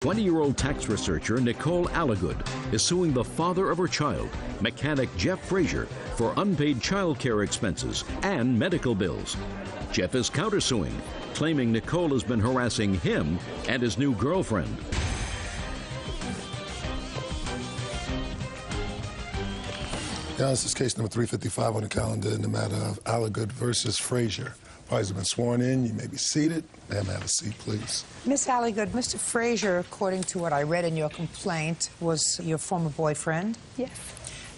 20-year-old tax researcher Nicole Alligood is suing the father of her child, mechanic Jeff Frazier, for unpaid child care expenses and medical bills. Jeff is countersuing, claiming Nicole has been harassing him and his new girlfriend. Yeah, this is case number 355 on the calendar in the matter of Alligood versus Frazier. Parties have been sworn in. You may be seated. Ma'am, have a seat, please. Miss Alligood, Mr. Frazier, according to what I read in your complaint, was your former boyfriend? Yes.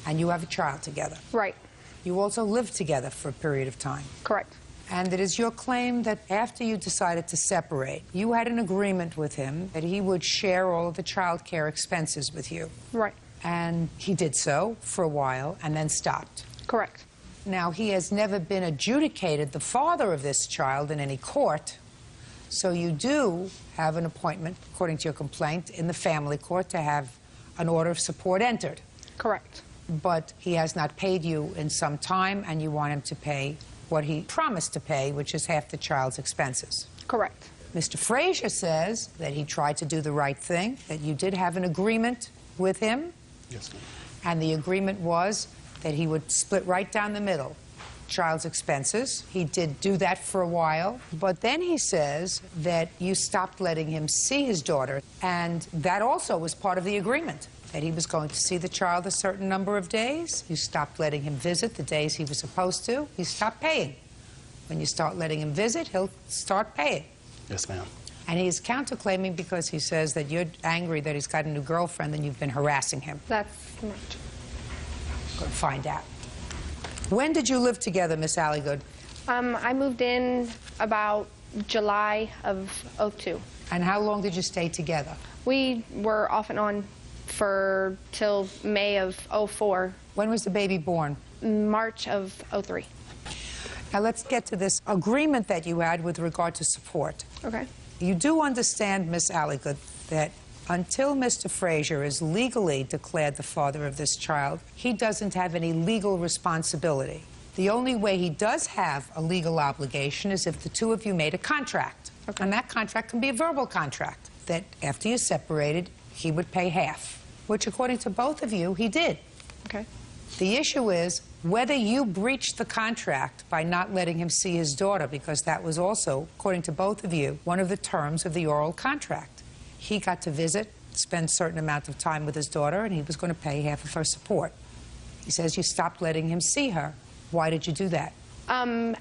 And you have a child together? Right. You also lived together for a period of time? Correct. And it is your claim that after you decided to separate, you had an agreement with him that he would share all of the child care expenses with you? Right. And he did so for a while and then stopped? Correct. Now, he has never been adjudicated the father of this child in any court, so you do have an appointment, according to your complaint, in the family court to have an order of support entered. Correct. But he has not paid you in some time, and you want him to pay what he promised to pay, which is half the child's expenses. Correct. Mr. Frazier says that he tried to do the right thing, that you did have an agreement with him. Yes, ma'am. And the agreement was that he would split right down the middle child's expenses. He did do that for a while, but then he says that you stopped letting him see his daughter, and that also was part of the agreement, that he was going to see the child a certain number of days. You stopped letting him visit the days he was supposed to. He stopped paying. When you start letting him visit, he'll start paying. Yes, ma'am. And he is counterclaiming because he says that you're angry that he's got a new girlfriend and you've been harassing him. That's not true. Going to find out. When did you live together, Miss Alligood? I moved in about July of '02. And how long did you stay together? We were off and on for till May of '04. When was the baby born? March of '03. Now let's get to this agreement that you had with regard to support. Okay. You do understand, Miss Alligood, that until Mr. Frazier is legally declared the father of this child, he doesn't have any legal responsibility. The only way he does have a legal obligation is if the two of you made a contract. Okay. And that contract can be a verbal contract, that after you separated, he would pay half, which according to both of you, he did. Okay. The issue is whether you breached the contract by not letting him see his daughter, because that was also, according to both of you, one of the terms of the oral contract. He got to visit, spend a certain amount of time with his daughter, and he was going to pay half of her support. He says you stopped letting him see her. Why did you do that?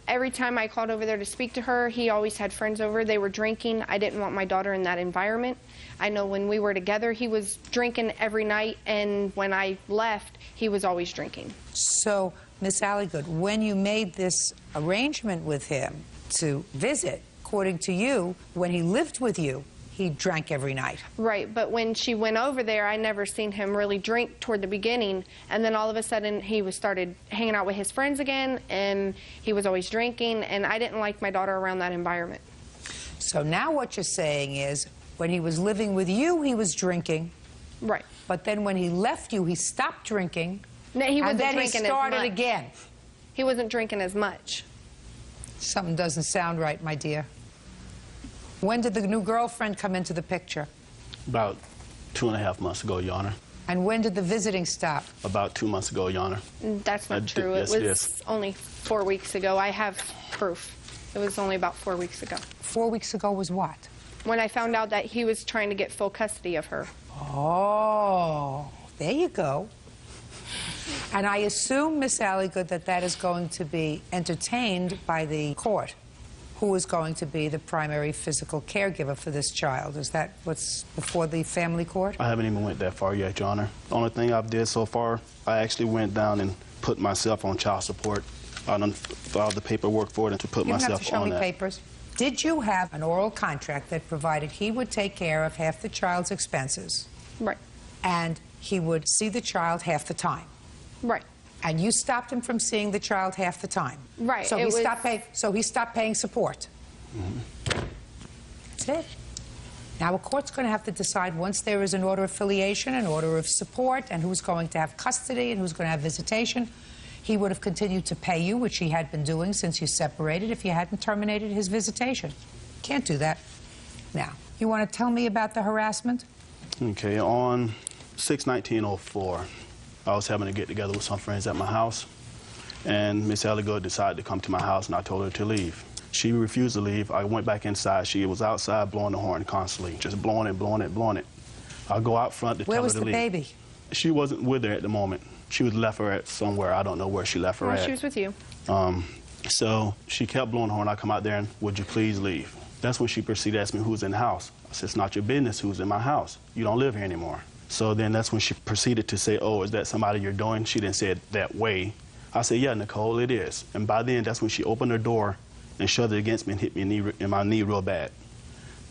Every time I called over there to speak to her, he always had friends over. They were drinking. I didn't want my daughter in that environment. I know when we were together, he was drinking every night, and when I left, he was always drinking. So, Miss Alligood, when you made this arrangement with him to visit, according to you, when he lived with you, he drank every night. Right, but when she went over there, I never seen him really drink toward the beginning, and then all of a sudden he started hanging out with his friends again, and he was always drinking, and I didn't like my daughter around that environment. So now what you're saying is, when he was living with you, he was drinking. Right. But then when he left you, he stopped drinking. No, he wasn't and then drinking he started as much. again. He wasn't drinking as much. Something doesn't sound right, my dear. When did the new girlfriend come into the picture? About 2.5 months ago, Your Honor. And when did the visiting stop? About 2 months ago, Your Honor. That's not true. Yes, it it was is. only 4 weeks ago. I have proof. It was only about 4 weeks ago. 4 weeks ago was what? When I found out that he was trying to get full custody of her. Oh, there you go. And I assume, Miss Alligood, that that is going to be entertained by the court, who is going to be the primary physical caregiver for this child. Is that what's before the family court? I haven't even went that far yet, Your Honor. The only thing I've did so far, I actually went down and put myself on child support. I done filed the paperwork for it and to put You don't myself have to show on me that. papers. Did you have an oral contract that provided he would take care of half the child's expenses? Right. And he would see the child half the time? Right. And you stopped him from seeing the child half the time? Right. So he stopped paying support? Mm-hmm. That's it. Now, a court's going to have to decide, once there is an order of affiliation, an order of support, and who's going to have custody and who's going to have visitation. He would have continued to pay you, which he had been doing since you separated, if you hadn't terminated his visitation. Can't do that. Now, You want to tell me about the harassment? Okay, on 6/19/04, I was having a get-together with some friends at my house, and Miss Alligood decided to come to my house, and I told her to leave. She refused to leave. I went back inside. She was outside blowing the horn constantly, just blowing it, blowing it, blowing it. I go out front to tell her to leave. Where was the baby? She wasn't with her at the moment. She was left her at somewhere. I don't know where she left her at. She was with you. So she kept blowing the horn. I come out there and, would you please leave? That's when she proceeded to ask me who's in the house. I said, it's not your business who's in my house. You don't live here anymore. So then that's when she proceeded to say, oh, is that somebody you're doing? She didn't say it that way. I said, yeah, Nicole, it is. And by then, that's when she opened her door and shoved it against me and hit me in my knee real bad.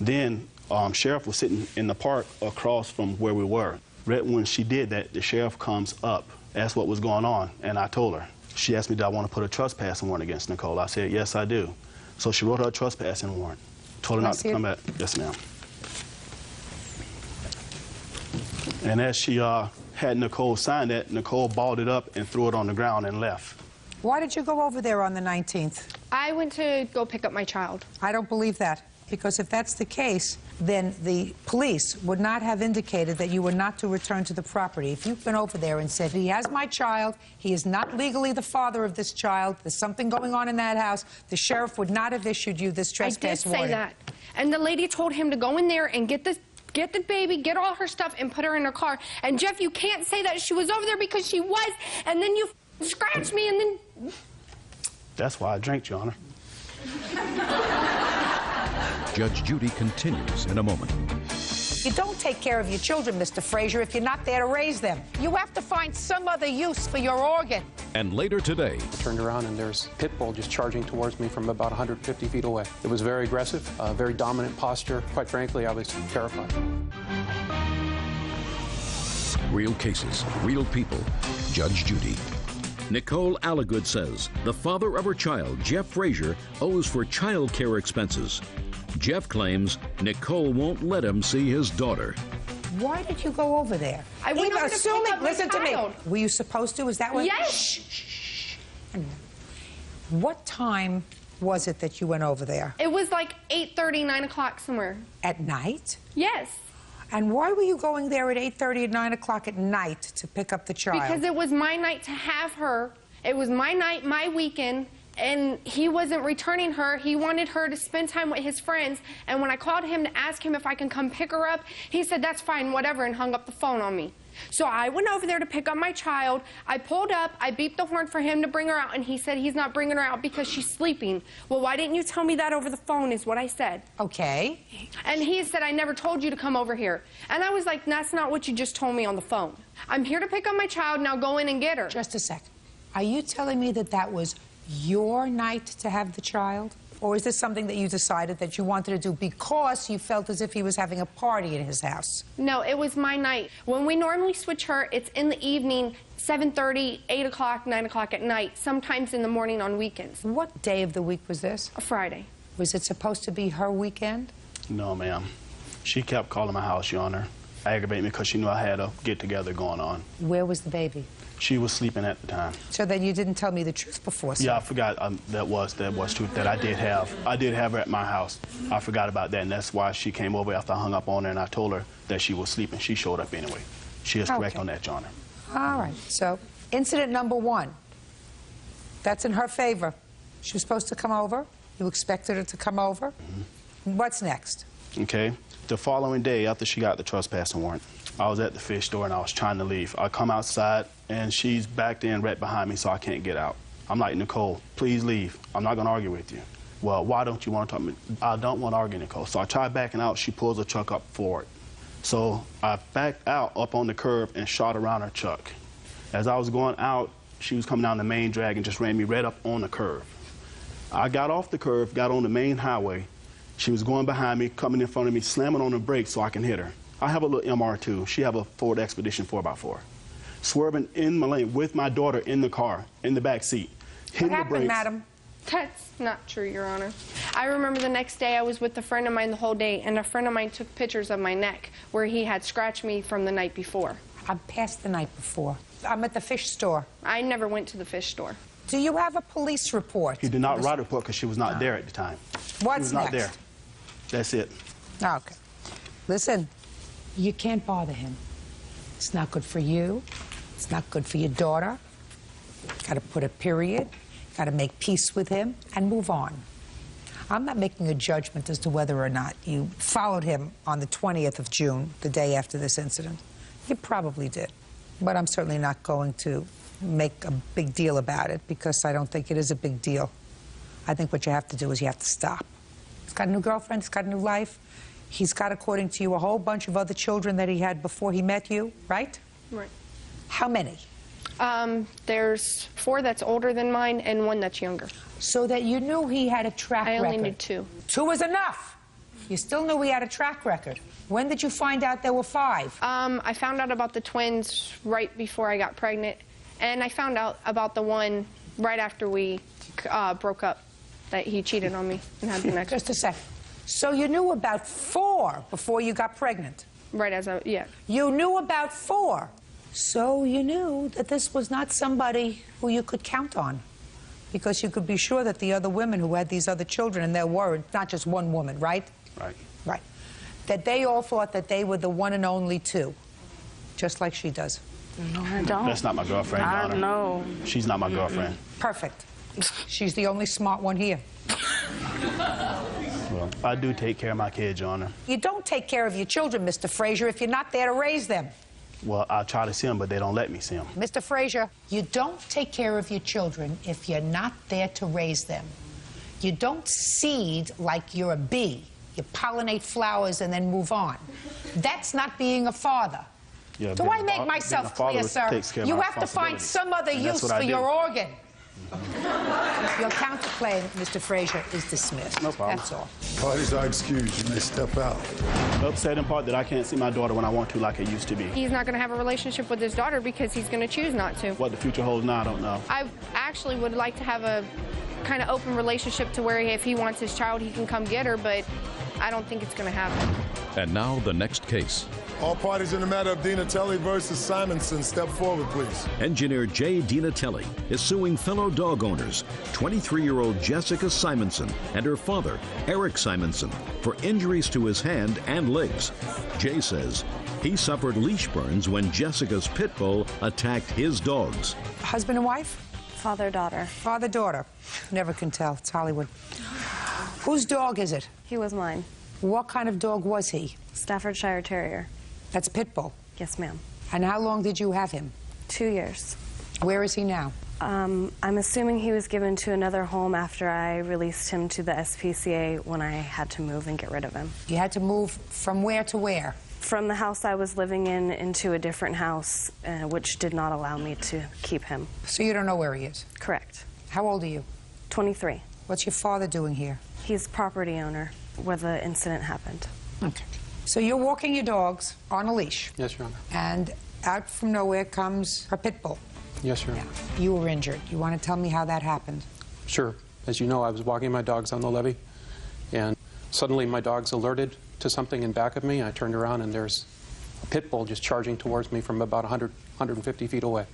Then sheriff was sitting in the park across from where we were. Right when she did that, the sheriff comes up, asked what was going on, and I told her. She asked me, do I want to put a trespassing warrant against Nicole? I said, yes, I do. So she wrote her a trespassing warrant. Told her not to come back. Yes, ma'am. And as she had Nicole sign that, Nicole balled it up and threw it on the ground and left. Why did you go over there on the 19th? I went to go pick up my child. I don't believe that, because if that's the case, then the police would not have indicated that you were not to return to the property. If you've been over there and said, he has my child, he is not legally the father of this child, there's something going on in that house, the sheriff would not have issued you this trespass warrant. I did say that. And the lady told him to go in there and get the baby, get all her stuff, and put her in her car. And Jeff, you can't say that she was over there, because she was, and then you scratched me, and then... That's why I drank, Your Honor. Judge Judy continues in a moment. You don't take care of your children, Mr. Frazier, if you're not there to raise them. You have to find some other use for your organ. And later today, I turned around and there's a pit bull just charging towards me from about 150 feet away. It was very aggressive, very dominant posture. Quite frankly, I was terrified. real cases, real people. Judge Judy. Nicole Alligood says the father of her child, Jeff Frazier, owes for child care expenses. Jeff claims Nicole won't let him see his daughter. Why did you go over there? I went over to pick up my listen to me. child. Were you supposed to? Is that what? Yes. Shh. What time was it that you went over there? It was like 8:30, 9 o'clock somewhere. At night? Yes. And why were you going there at 8:30 at 9 o'clock at night to pick up the child? Because it was my night to have her. It was my night, my weekend, and he wasn't returning her. He wanted her to spend time with his friends, and when I called him to ask him if I can come pick her up, he said, that's fine, whatever, and hung up the phone on me. So I went over there to pick up my child. I pulled up, I beeped the horn for him to bring her out, and he said he's not bringing her out because she's sleeping. Well, why didn't you tell me that over the phone is what I said. Okay. And he said, I never told you to come over here. And I was like, that's not what you just told me on the phone. I'm here to pick up my child, now go in and get her. Just a second. Are you telling me that that was your night to have the child? Or is this something that you decided that you wanted to do because you felt as if he was having a party in his house? No, it was my night. When we normally switch her, it's in the evening, 7:30, 8 o'clock, 9 o'clock at night, sometimes in the morning on weekends. What day of the week was this? A Friday. Was it supposed to be her weekend? No, ma'am. She kept calling my house, Your Honor, aggravating me because she knew I had a get-together going on. Where was the baby? She was sleeping at the time. So then you didn't tell me the truth before, sir. Yeah, I forgot that was true, that I did have her at my house. I forgot about that, and that's why she came over after I hung up on her, and I told her that she was sleeping. She showed up anyway. She is correct on that, Your Honor. All right, so incident number one, that's in her favor. She was supposed to come over. You expected her to come over. What's next? Okay. The following day, after she got the trespassing warrant, I was at the fish store and I was trying to leave. I come outside and she's backed in right behind me, so I can't get out. I'm like, Nicole, please leave. I'm not gonna argue with you. Well, why don't you want to talk to me? I don't want to argue, Nicole. So I try backing out. She pulls the truck up forward. So I backed out up on the curb and shot around her truck. As I was going out, she was coming down the main drag and just ran me right up on the curb. I got off the curb, got on the main highway. She was going behind me, coming in front of me, slamming on the brakes so I can hit her. I have a little MR2. She have a Ford Expedition 4x4. Swerving in my lane with my daughter in the car, in the back seat. What happened, madam? That's not true, Your Honor. I remember the next day I was with a friend of mine the whole day, and a friend of mine took pictures of my neck where he had scratched me from the night before. I'm past the night before. I'm at the fish store. I never went to the fish store. Do you have a police report? He did not write a report because she was not there at the time. What's she was not next? there. That's it. Okay. Listen, you can't bother him. It's not good for you. It's not good for your daughter. Got to put a period. Got to make peace with him and move on. I'm not making a judgment as to whether or not you followed him on the 20th of June, the day after this incident. You probably did. But I'm certainly not going to make a big deal about it because I don't think it is a big deal. I think what you have to do is you have to stop. He's got a new girlfriend. He's got a new life. He's got, according to you, a whole bunch of other children that he had before he met you, right? Right. How many? There's 4 that's older than mine and 1 that's younger. So that you knew he had a track record. I only knew 2. 2 was enough. You still knew he had a track record. When did you find out there were 5? I found out about the twins right before I got pregnant, and I found out about the one right after we broke up, that he cheated on me and had the next. Just a second. So you knew about 4 before you got pregnant? Right as I, yeah. You knew about 4. So you knew that this was not somebody who you could count on. Because you could be sure that the other women who had these other children, and there were not just one woman, right? Right. Right. That they all thought that they were the one and only 2, just like she does. No, I don't. That's not my girlfriend, Your Honor. I know. She's not my girlfriend. Perfect. She's the only smart one here. Well, I do take care of my kids, Your Honor. You don't take care of your children, Mr. Frazier, if you're not there to raise them. Well, I try to see them, but they don't let me see them. Mr. Frazier, you don't take care of your children if you're not there to raise them. You don't seed like you're a bee. You pollinate flowers and then move on. That's not being a father. Yeah, Do I make myself clear, sir? You have to find some other use for your organ. Your counterclaim, Mr. Frazier, is dismissed. No problem. That's all. Parties are excused. You may step out. The upsetting part that I can't see my daughter when I want to like it used to be. He's not going to have a relationship with his daughter because he's going to choose not to. What the future holds now, I don't know. I actually would like to have a kind of open relationship to where if he wants his child, he can come get her, but I don't think it's going to happen. And now the next case. All parties in the matter of Dinatelli versus Simonson, step forward, please. Engineer J. Dinatelli is suing fellow dog owners, 23-year-old Jessica Simonson and her father, Eric Simonson, for injuries to his hand and legs. Jay says he suffered leash burns when Jessica's pit bull attacked his dogs. Husband and wife? Father-daughter. Father-daughter. Never can tell. It's Hollywood. Whose dog is it? He was mine. What kind of dog was he? Staffordshire Terrier. That's a pit bull. Yes, ma'am. And how long did you have him? 2 years. Where is he now? I'm assuming he was given to another home after I released him to the SPCA when I had to move and get rid of him. You had to move from where to where? From the house I was living in into a different house, which did not allow me to keep him. So you don't know where he is? Correct. How old are you? 23. What's your father doing here? He's property owner where the incident happened. Okay. So you're walking your dogs on a leash. Yes, Your Honor. And out from nowhere comes a pit bull. Yes, Your Honor. You were injured. You want to tell me how that happened? Sure. As you know, I was walking my dogs on the levee, and suddenly my dogs alerted to something in back of me. I turned around, and there's a pit bull just charging towards me from about 150 feet away.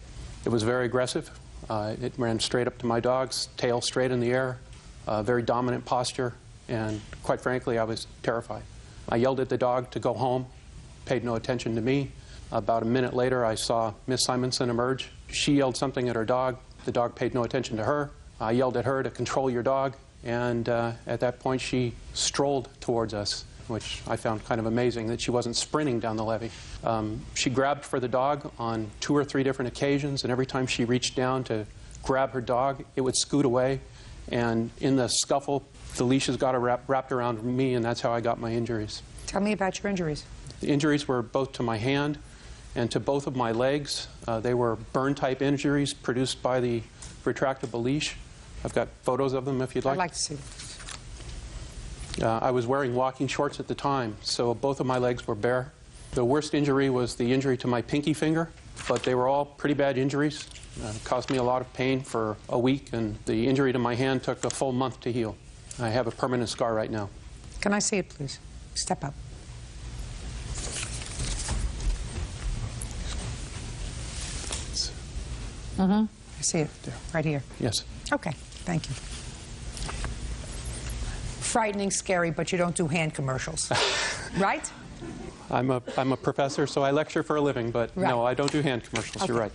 It was very aggressive. It ran straight up to my dogs, tail straight in the air, very dominant posture, and quite frankly, I was terrified. I yelled at the dog to go home, paid no attention to me. About a minute later, I saw Miss Simonson emerge. She yelled something at her dog. The dog paid no attention to her. I yelled at her to control your dog, and at that point, she strolled towards us, which I found kind of amazing that she wasn't sprinting down the levee. She grabbed for the dog on 2 or 3 different occasions, and every time she reached down to grab her dog, it would scoot away, and in the scuffle, the leashes got wrapped around me, and that's how I got my injuries. Tell me about your injuries. The injuries were both to my hand and to both of my legs. They were burn-type injuries produced by the retractable leash. I've got photos of them if you'd like. I'd like to see them. I was wearing walking shorts at the time, so both of my legs were bare. The worst injury was the injury to my pinky finger, but they were all pretty bad injuries. It caused me a lot of pain for a week, and the injury to my hand took a full month to heal. I have a permanent scar right now. Can I see it, please? Step up. I see it. There. Right here. Yes. Okay, thank you. Frightening, scary, but you don't do hand commercials. Right? I'm a professor, so I lecture for a living, but Right. no, I don't do hand commercials. You're right.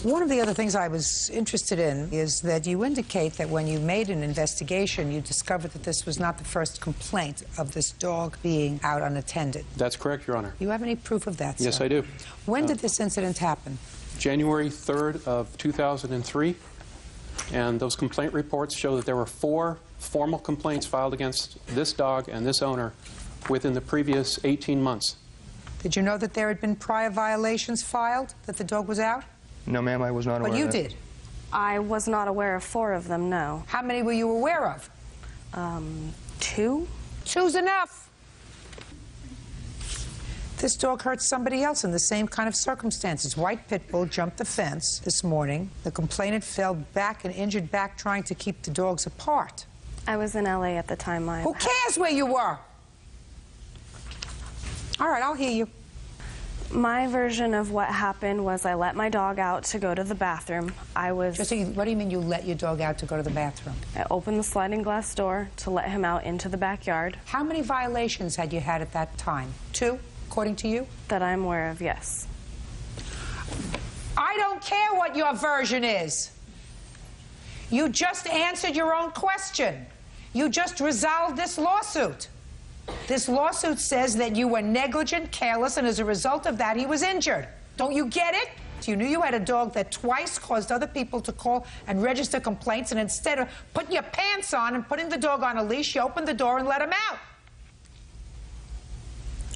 One of the other things I was interested in is that you indicate that when you made an investigation, you discovered that this was not the first complaint of this dog being out unattended. That's correct, Your Honor. Do you have any proof of that, sir? Yes, I do. When did this incident happen? January 3rd of 2003, and those complaint reports show that there were 4 formal complaints filed against this dog and this owner within the previous 18 months. Did you know that there had been prior violations filed, that the dog was out? No, ma'am, I was not aware But you of that. did. I was not aware of 4 of them, no. How many were you aware of? 2? Two's enough. This dog hurt somebody else in the same kind of circumstances. White pit bull jumped the fence this morning. The complainant fell back and injured back trying to keep the dogs apart. I was in LA at the time. Who cares where you were? All right, I'll hear you. My version of what happened was I let my dog out to go to the bathroom. What do you mean you let your dog out to go to the bathroom? I opened the sliding glass door to let him out into the backyard. How many violations had you had at that time? 2, according to you? That I'm aware of, yes. I don't care what your version is. You just answered your own question. You just resolved this lawsuit. This lawsuit says that you were negligent, careless, and as a result of that, he was injured. Don't you get it? You knew you had a dog that twice caused other people to call and register complaints, and instead of putting your pants on and putting the dog on a leash, you opened the door and let him out.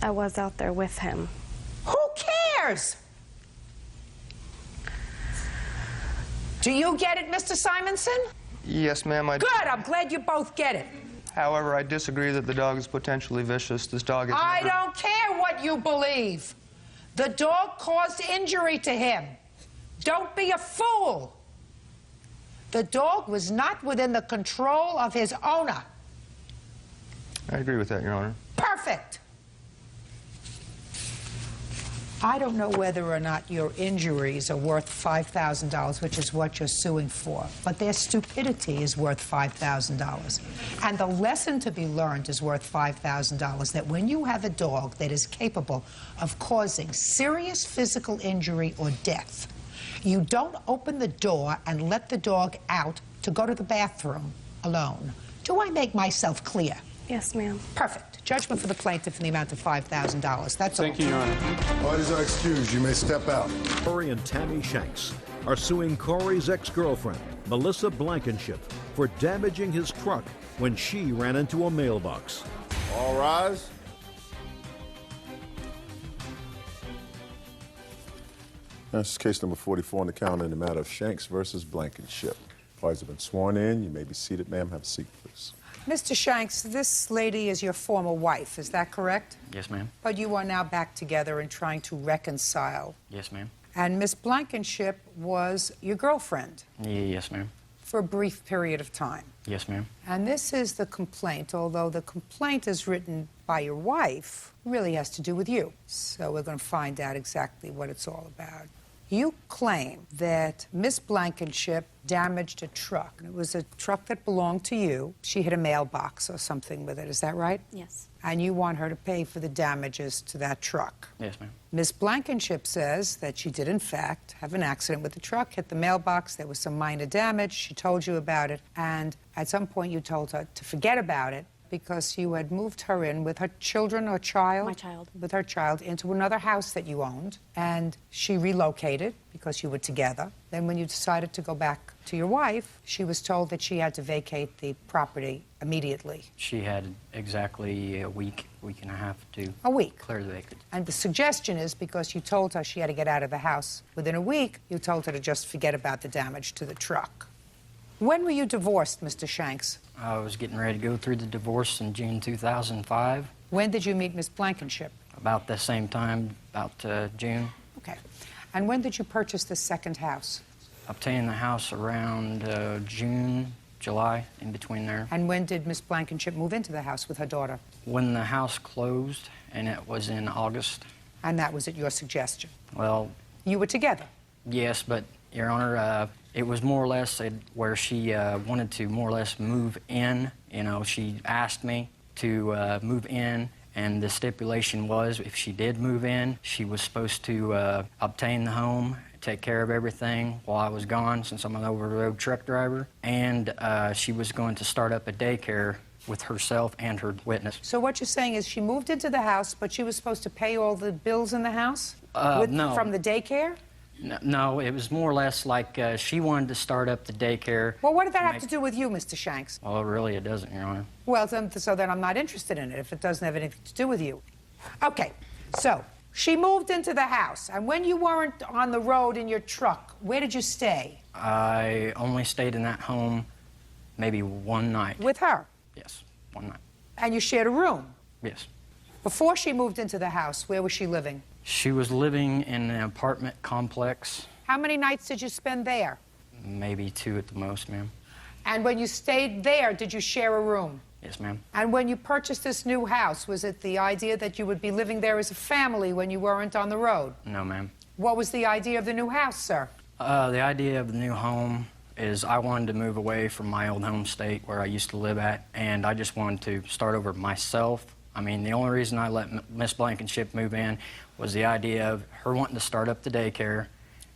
I was out there with him. Who cares? Do you get it, Mr. Simonson? Yes, ma'am, I do. Good, I'm glad you both get it. However, I disagree that the dog is potentially vicious. This dog is I never... don't care what you believe. The dog caused injury to him. Don't be a fool. The dog was not within the control of his owner. I agree with that, Your Honor. Perfect. I don't know whether or not your injuries are worth $5,000, which is what you're suing for, but their stupidity is worth $5,000. And the lesson to be learned is worth $5,000, that when you have a dog that is capable of causing serious physical injury or death, you don't open the door and let the dog out to go to the bathroom alone. Do I make myself clear? Yes, ma'am. Perfect. Judgment for the plaintiff in the amount of $5,000. That's all. Thank you, Your Honor. Parties are excused. You may step out. Corey and Tammy Shanks are suing Corey's ex-girlfriend, Melissa Blankenship, for damaging his truck when she ran into a mailbox. All rise. This is case number 44 on the calendar in the matter of Shanks versus Blankenship. Parties have been sworn in. You may be seated, ma'am. Have a seat, please. Mr. Shanks, this lady is your former wife, is that correct? Yes, ma'am. But you are now back together and trying to reconcile. Yes, ma'am. And Miss Blankenship was your girlfriend Yes, ma'am. for a brief period of time. Yes, ma'am. And this is the complaint, although the complaint is written by your wife, really has to do with you. So we're going to find out exactly what it's all about. You claim that Miss Blankenship damaged a truck. It was a truck that belonged to you. She hit a mailbox or something with it, is that right? Yes. And you want her to pay for the damages to that truck. Yes, ma'am. Miss Blankenship says that she did, in fact, have an accident with the truck, hit the mailbox, there was some minor damage, she told you about it, and at some point you told her to forget about it because you had moved her in with her children or child? My child. With her child into another house that you owned, and she relocated because you were together. Then when you decided to go back to your wife, she was told that she had to vacate the property immediately. She had exactly a week and a half to A week. clear the vacancy. And the suggestion is because you told her she had to get out of the house within a week, you told her to just forget about the damage to the truck. When were you divorced, Mr. Shanks? I was getting ready to go through the divorce in June 2005. When did you meet Miss Blankenship? About the same time, about June. Okay. And when did you purchase the second house? Obtained the house around June, July, in between there. And when did Miss Blankenship move into the house with her daughter? When the house closed, and it was in August. And that was at your suggestion? Well, You were together? yes, but, Your Honor, it was more or less where she wanted to more or less move in. You know, she asked me to move in, And the stipulation was if she did move in, she was supposed to obtain the home, take care of everything while I was gone since I'm an over-the-road truck driver, and she was going to start up a daycare with herself and her witness. So what you're saying is she moved into the house, but she was supposed to pay all the bills in the house? No. From the daycare? No, it was more or less like she wanted to start up the daycare. Well, what did that have to do with you, Mr. Shanks? Well, really, it doesn't, Your Honor. Well, so then I'm not interested in it if it doesn't have anything to do with you. Okay, so she moved into the house, and when you weren't on the road in your truck, where did you stay? I only stayed in that home maybe one night. With her? Yes, one night. And you shared a room? Yes. Before she moved into the house, where was she living? She was living in an apartment complex. How many nights did you spend there? Maybe 2 at the most, ma'am. And when you stayed there, did you share a room? Yes, ma'am. And when you purchased this new house, was it the idea that you would be living there as a family when you weren't on the road? No, ma'am. What was the idea of the new house, sir? The idea of the new home is I wanted to move away from my old home state where I used to live at, and I just wanted to start over myself. I mean, the only reason I let Miss Blankenship move in was the idea of her wanting to start up the daycare.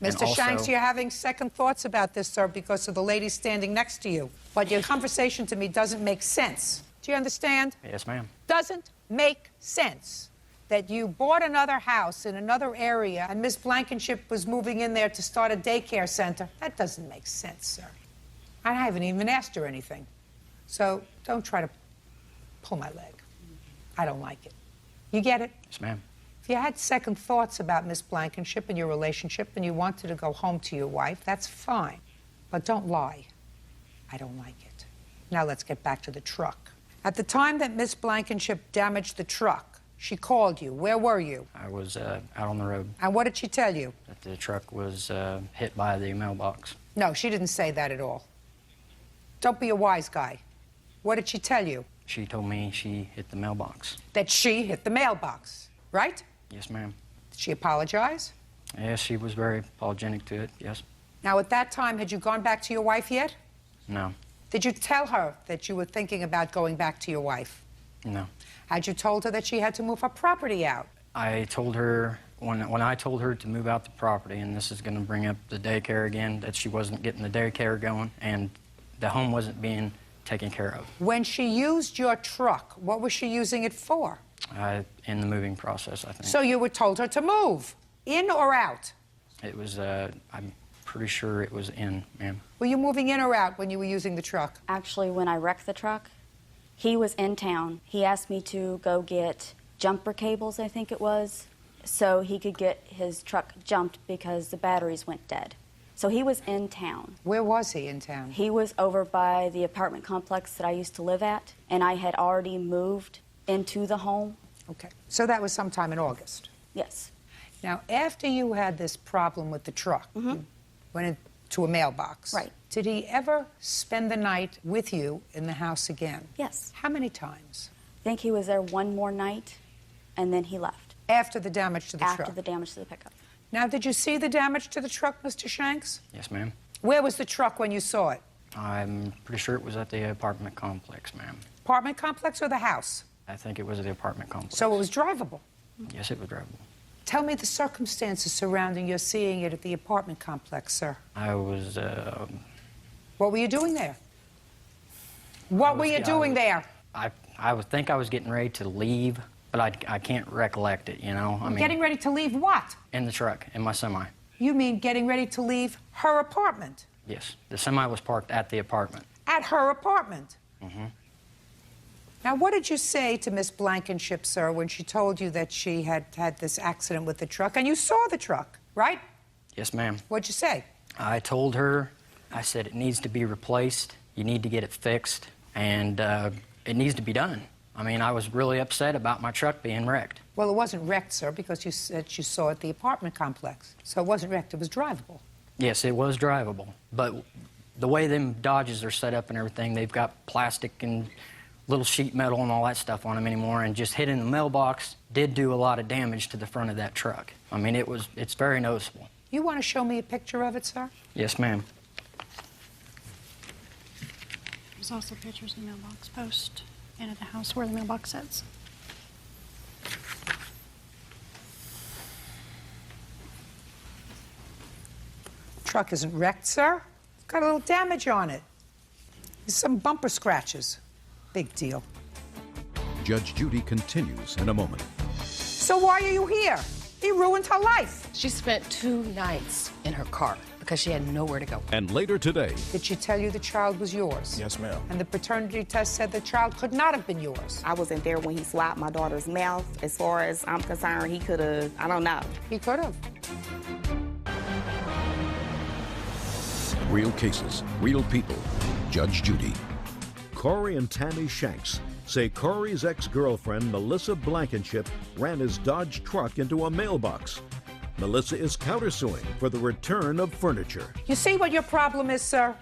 Mr. Shanks, you're having second thoughts about this, sir, because of the lady standing next to you. But your conversation to me doesn't make sense. Do you understand? Yes, ma'am. Doesn't make sense that you bought another house in another area and Miss Blankenship was moving in there to start a daycare center. That doesn't make sense, sir. I haven't even asked her anything. So don't try to pull my leg. I don't like it. You get it? Yes, ma'am. If you had second thoughts about Miss Blankenship and your relationship and you wanted to go home to your wife, that's fine. But don't lie. I don't like it. Now let's get back to the truck. At the time that Miss Blankenship damaged the truck, she called you. Where were you? I was out on the road. And what did she tell you? That the truck was hit by the mailbox. No, she didn't say that at all. Don't be a wise guy. What did she tell you? She told me she hit the mailbox. That she hit the mailbox, right? Yes, ma'am. Did she apologize? Yes, she was very apologetic to it, yes. Now, at that time, had you gone back to your wife yet? No. Did you tell her that you were thinking about going back to your wife? No. Had you told her that she had to move her property out? I told her, when I told her to move out the property, and this is going to bring up the daycare again, that she wasn't getting the daycare going and the home wasn't being taken care of. When she used your truck, what was she using it for? In the moving process, I think. So you were told her to move, in or out? It was, I'm pretty sure it was in, ma'am. Were you moving in or out when you were using the truck? Actually, when I wrecked the truck, he was in town. He asked me to go get jumper cables, I think it was, so he could get his truck jumped because the batteries went dead. So he was in town. Where was he in town? He was over by the apartment complex that I used to live at, and I had already moved into the home. Okay. So that was sometime in August? Yes. Now, after you had this problem with the truck, you went into a mailbox. Right. Did he ever spend the night with you in the house again? Yes. How many times? I think he was there one more night, and then he left. After the damage to the truck? After the damage to the pickup. Now, did you see the damage to the truck, Mr. Shanks? Yes, ma'am. Where was the truck when you saw it? I'm pretty sure it was at the apartment complex, ma'am. Apartment complex or the house? I think it was at the apartment complex. So it was drivable? Yes, it was drivable. Tell me the circumstances surrounding your seeing it at the apartment complex, sir. I was, What were you doing there? What were you doing there? I would think I was getting ready to leave, but I can't recollect it, you know? I mean, Getting ready to leave what? in the truck, in my semi. You mean getting ready to leave her apartment? Yes, the semi was parked at the apartment. At her apartment? Mm-hmm. Now, what did you say to Miss Blankenship, sir, when she told you that she had had this accident with the truck, and you saw the truck, right? Yes, ma'am. What'd you say? I told her, I said, it needs to be replaced, you need to get it fixed, and it needs to be done. I mean, I was really upset about my truck being wrecked. Well, it wasn't wrecked, sir, because you said you saw it at the apartment complex. So it wasn't wrecked, it was drivable. Yes, it was drivable, but the way them Dodges are set up and everything, they've got plastic and little sheet metal and all that stuff on them anymore, and just hitting the mailbox did do a lot of damage to the front of that truck. I mean, it's very noticeable. You want to show me a picture of it, sir? Yes, ma'am. There's also pictures of the mailbox post and at the house where the mailbox sits. Truck isn't wrecked, sir. It's got a little damage on it. There's some bumper scratches. Big deal. Judge Judy continues in a moment. So why are you here? He ruined her life. She spent 2 nights in her car because she had nowhere to go. And later today... Did she tell you the child was yours? Yes, ma'am. And the paternity test said the child could not have been yours? I wasn't there when he swabbed my daughter's mouth. As far as I'm concerned, he could have, I don't know. He could have. Real cases, real people. Judge Judy. Corey and Tammy Shanks say Corey's ex-girlfriend, Melissa Blankenship, ran his Dodge truck into a mailbox. Melissa is countersuing for the return of furniture. You see what your problem is, sir?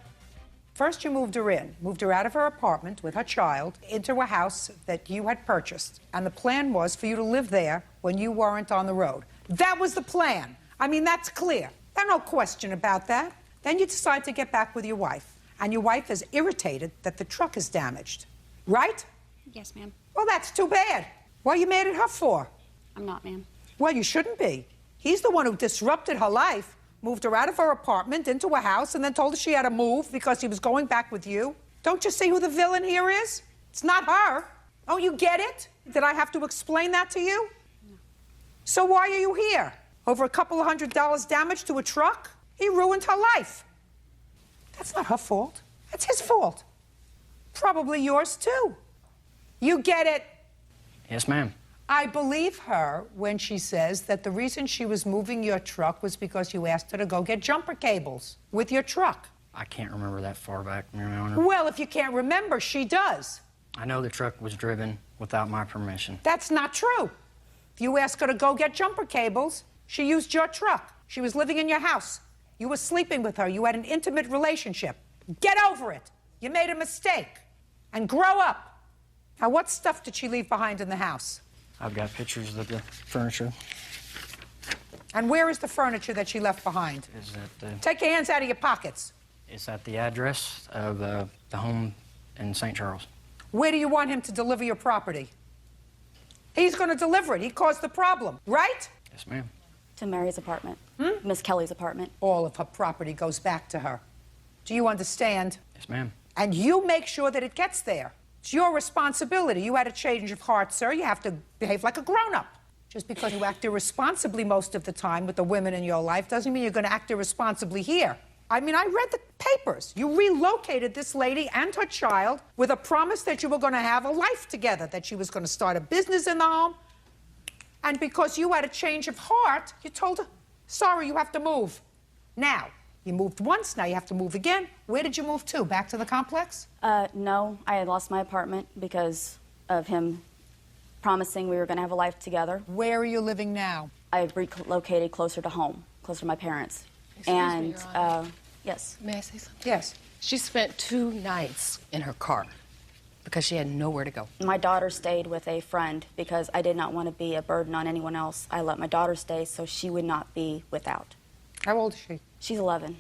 First, you moved her out of her apartment with her child into a house that you had purchased. And the plan was for you to live there when you weren't on the road. That was the plan. I mean, that's clear. There's no question about that. Then you decide to get back with your wife. And your wife is irritated that the truck is damaged. Right? Yes, ma'am. Well, that's too bad. What are you mad at her for? I'm not, ma'am. Well, you shouldn't be. He's the one who disrupted her life, moved her out of her apartment into a house, and then told her she had to move because he was going back with you. Don't you see who the villain here is? It's not her. Oh, you get it? Did I have to explain that to you? No. So why are you here? Over a couple of $100 damage to a truck? He ruined her life. That's not her fault. That's his fault. Probably yours, too. You get it? Yes, ma'am. I believe her when she says that the reason she was moving your truck was because you asked her to go get jumper cables with your truck. I can't remember that far back, Your Honor. Well, if you can't remember, she does. I know the truck was driven without my permission. That's not true. If you asked her to go get jumper cables, she used your truck. She was living in your house. You were sleeping with her. You had an intimate relationship. Get over it. You made a mistake. And grow up. Now, what stuff did she leave behind in the house? I've got pictures of the furniture. And where is the furniture that she left behind? Is that Take your hands out of your pockets. Is that the address of the home in St. Charles? Where do you want him to deliver your property? He's going to deliver it. He caused the problem, right? Yes, ma'am. To Mary's apartment. Miss Kelly's apartment. All of her property goes back to her. Do you understand? Yes, ma'am. And you make sure that it gets there. It's your responsibility. You had a change of heart, sir. You have to behave like a grown-up. Just because you act irresponsibly most of the time with the women in your life doesn't mean you're going to act irresponsibly here. I mean, I read the papers. You relocated this lady and her child with a promise that you were going to have a life together, that she was going to start a business in the home. And because you had a change of heart, you told her, sorry, you have to move. Now, you moved once, now you have to move again. Where did you move to? Back to the complex? No, I had lost my apartment because of him promising we were going to have a life together. Where are you living now? I relocated closer to home, closer to my parents. Excuse me, Your Honor. Yes. May I say something? Yes. She spent 2 nights in her car because she had nowhere to go. My daughter stayed with a friend because I did not want to be a burden on anyone else. I let my daughter stay so she would not be without. How old is she? She's 11.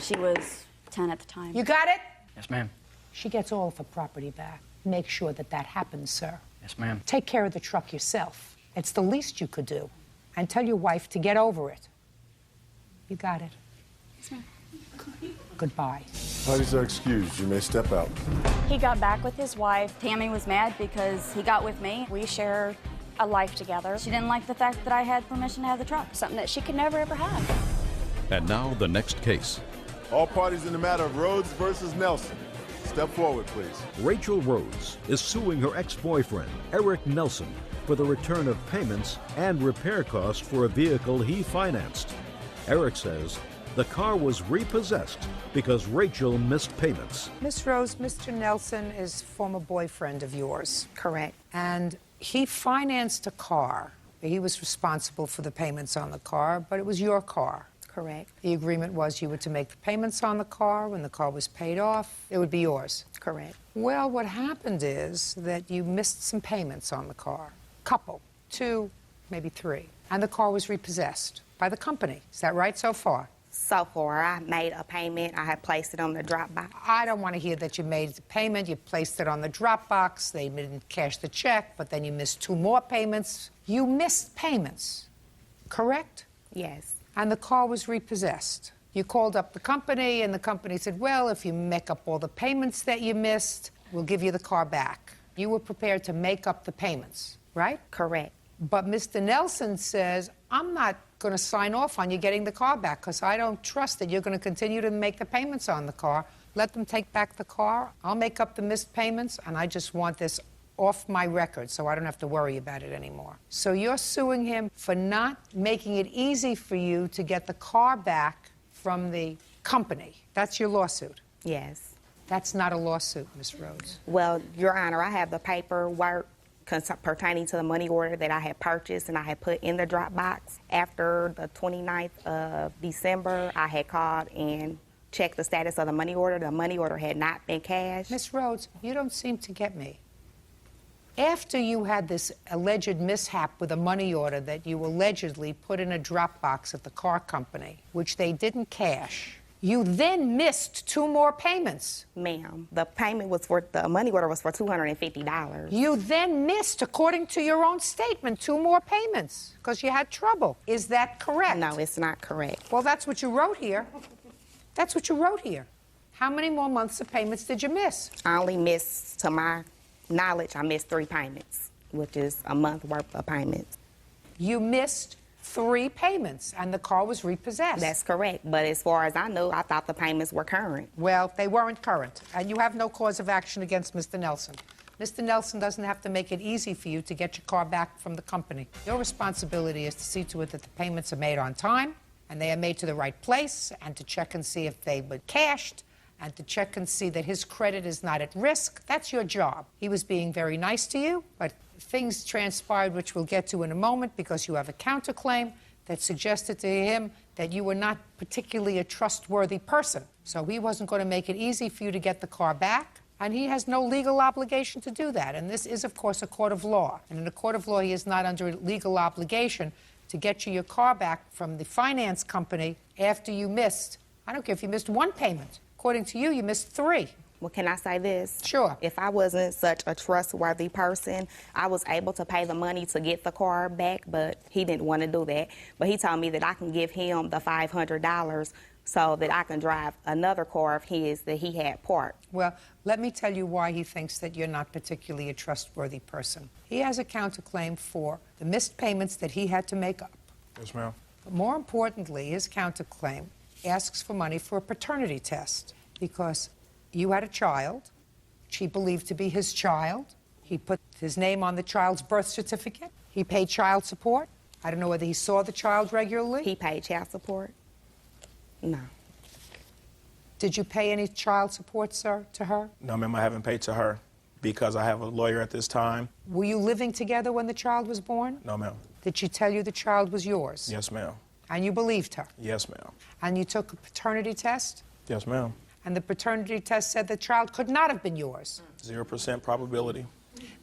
She was 10 at the time. You got it? Yes, ma'am. She gets all of her property back. Make sure that that happens, sir. Yes, ma'am. Take care of the truck yourself. It's the least you could do. And tell your wife to get over it. You got it? Yes, ma'am. Goodbye. Parties are excused. You may step out. He got back with his wife. Tammy was mad because he got with me. We share a life together. She didn't like the fact that I had permission to have the truck, something that she could never, ever have. And now the next case. All parties in the matter of Rhodes versus Nelson. Step forward, please. Rachel Rhodes is suing her ex-boyfriend, Eric Nelson, for the return of payments and repair costs for a vehicle he financed. Eric says the car was repossessed because Rachel missed payments. Miss Rose, Mr. Nelson is a former boyfriend of yours. Correct. And he financed a car. He was responsible for the payments on the car, but it was your car. Correct. The agreement was you were to make the payments on the car. When the car was paid off, it would be yours. Correct. Well, what happened is that you missed some payments on the car. Couple, 2, maybe 3. And the car was repossessed by the company. Is that right so far? So far, I made a payment. I had placed it on the drop box. I don't want to hear that you made the payment. You placed it on the drop box. They didn't cash the check, but then you missed 2 more payments. You missed payments, correct? Yes. And the car was repossessed. You called up the company, and the company said, well, if you make up all the payments that you missed, we'll give you the car back. You were prepared to make up the payments, right? Correct. But Mr. Nelson says, I'm not going to sign off on you getting the car back because I don't trust that you're going to continue to make the payments on the car. Let them take back the car. I'll make up the missed payments, and I just want this off my record so I don't have to worry about it anymore. So you're suing him for not making it easy for you to get the car back from the company. That's your lawsuit? Yes. That's not a lawsuit, Ms. Rhodes. Well, Your Honor, I have the paperwork pertaining to the money order that I had purchased and I had put in the drop box. After the 29th of December, I had called and checked the status of the money order. The money order had not been cashed. Ms. Rhodes, you don't seem to get me. After you had this alleged mishap with a money order that you allegedly put in a drop box at the car company, which they didn't cash, you then missed 2 more payments. Ma'am, the money order was for $250. You then missed, according to your own statement, 2 more payments because you had trouble. Is that correct? No, it's not correct. Well, that's what you wrote here. That's what you wrote here. How many more months of payments did you miss? I only missed, to my knowledge, I missed 3 payments, which is a month worth of payments. You missed 3 payments, and the car was repossessed. That's correct, but as far as I know, I thought the payments were current. Well, they weren't current, and you have no cause of action against Mr. Nelson. Mr. Nelson doesn't have to make it easy for you to get your car back from the company. Your responsibility is to see to it that the payments are made on time, and they are made to the right place, and to check and see if they were cashed, and to check and see that his credit is not at risk. That's your job. He was being very nice to you, but things transpired, which we'll get to in a moment, because you have a counterclaim that suggested to him that you were not particularly a trustworthy person. So he wasn't going to make it easy for you to get the car back, and he has no legal obligation to do that. And this is, of course, a court of law. And in a court of law, he is not under legal obligation to get you your car back from the finance company after you missed. I don't care if you missed 1 payment. According to you, you missed 3. Well, can I say this? Sure. If I wasn't such a trustworthy person, I was able to pay the money to get the car back, but he didn't want to do that. But he told me that I can give him the $500 so that I can drive another car of his that he had parked. Well, let me tell you why he thinks that you're not particularly a trustworthy person. He has a counterclaim for the missed payments that he had to make up. Yes, ma'am. But more importantly, his counterclaim asks for money for a paternity test because you had a child, which he believed to be his child. He put his name on the child's birth certificate. He paid child support. I don't know whether he saw the child regularly. He paid child support? No. Did you pay any child support, sir, to her? No, ma'am, I haven't paid to her because I have a lawyer at this time. Were you living together when the child was born? No, ma'am. Did she tell you the child was yours? Yes, ma'am. And you believed her? Yes, ma'am. And you took a paternity test? Yes, ma'am. And the paternity test said the child could not have been yours? 0% probability.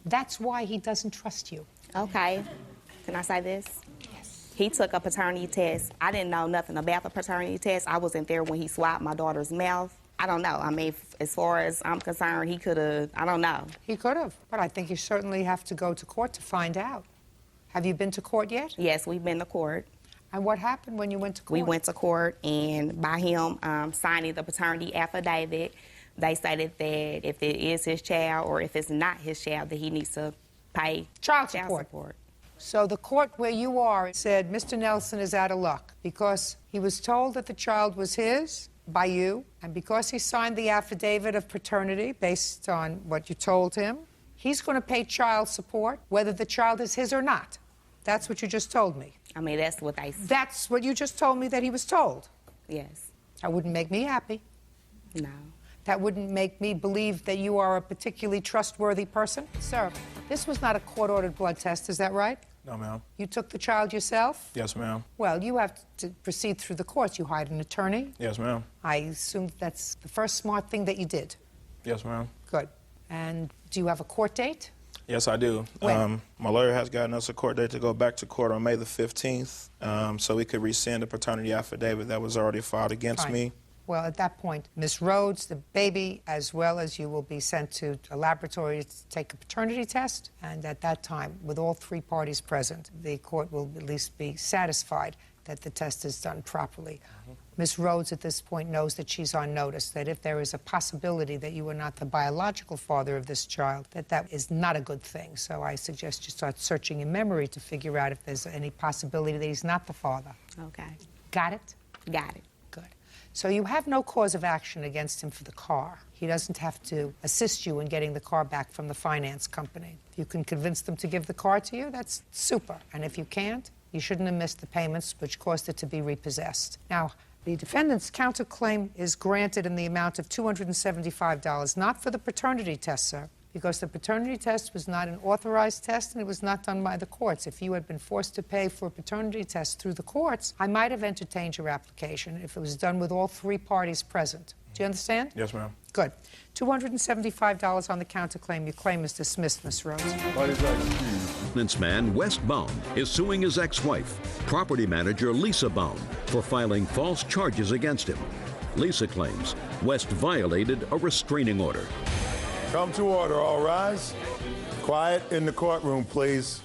That's why he doesn't trust you. Okay. Can I say this? Yes. He took a paternity test. I didn't know nothing about the paternity test. I wasn't there when he swabbed my daughter's mouth. I don't know. I mean, as far as I'm concerned, he could have, I don't know. He could have, but I think you certainly have to go to court to find out. Have you been to court yet? Yes, we've been to court. And what happened when you went to court? We went to court, and by him signing the paternity affidavit, they stated that if it is his child or if it's not his child, that he needs to pay child support. So the court where you are said Mr. Nelson is out of luck because he was told that the child was his by you, and because he signed the affidavit of paternity based on what you told him, he's going to pay child support whether the child is his or not. That's what you just told me. I mean, that's what they said. That's what you just told me that he was told? Yes. That wouldn't make me happy. No. That wouldn't make me believe that you are a particularly trustworthy person. Sir, this was not a court-ordered blood test, is that right? No, ma'am. You took the child yourself? Yes, ma'am. Well, you have to proceed through the courts. You hired an attorney? Yes, ma'am. I assume that's the first smart thing that you did. Yes, ma'am. Good. And do you have a court date? Yes, I do. When? My lawyer has gotten us a court date to go back to court on May the 15th, so we could rescind the paternity affidavit that was already filed against me. Well, at that point, Ms. Rhodes, the baby, as well as you, will be sent to a laboratory to take a paternity test. And at that time, with all 3 parties present, the court will at least be satisfied that the test is done properly. Ms. Rhodes at this point knows that she's on notice, that if there is a possibility that you are not the biological father of this child, that is not a good thing. So I suggest you start searching in memory to figure out if there's any possibility that he's not the father. Okay. Got it? Got it. Good. So you have no cause of action against him for the car. He doesn't have to assist you in getting the car back from the finance company. If you can convince them to give the car to you, that's super. And if you can't, you shouldn't have missed the payments which caused it to be repossessed. Now, the defendant's counterclaim is granted in the amount of $275, not for the paternity test, sir, because the paternity test was not an authorized test and it was not done by the courts. If you had been forced to pay for a paternity test through the courts, I might have entertained your application if it was done with all three parties present. Do you understand? Yes, ma'am. Good. $275 on the counterclaim. Your claim is dismissed, Miss Rhodes. Maintenance man Wes Baum is suing his ex-wife, property manager Lisa Baum, for filing false charges against him. Lisa claims West violated a restraining order. Come to order, all rise. Quiet in the courtroom, please.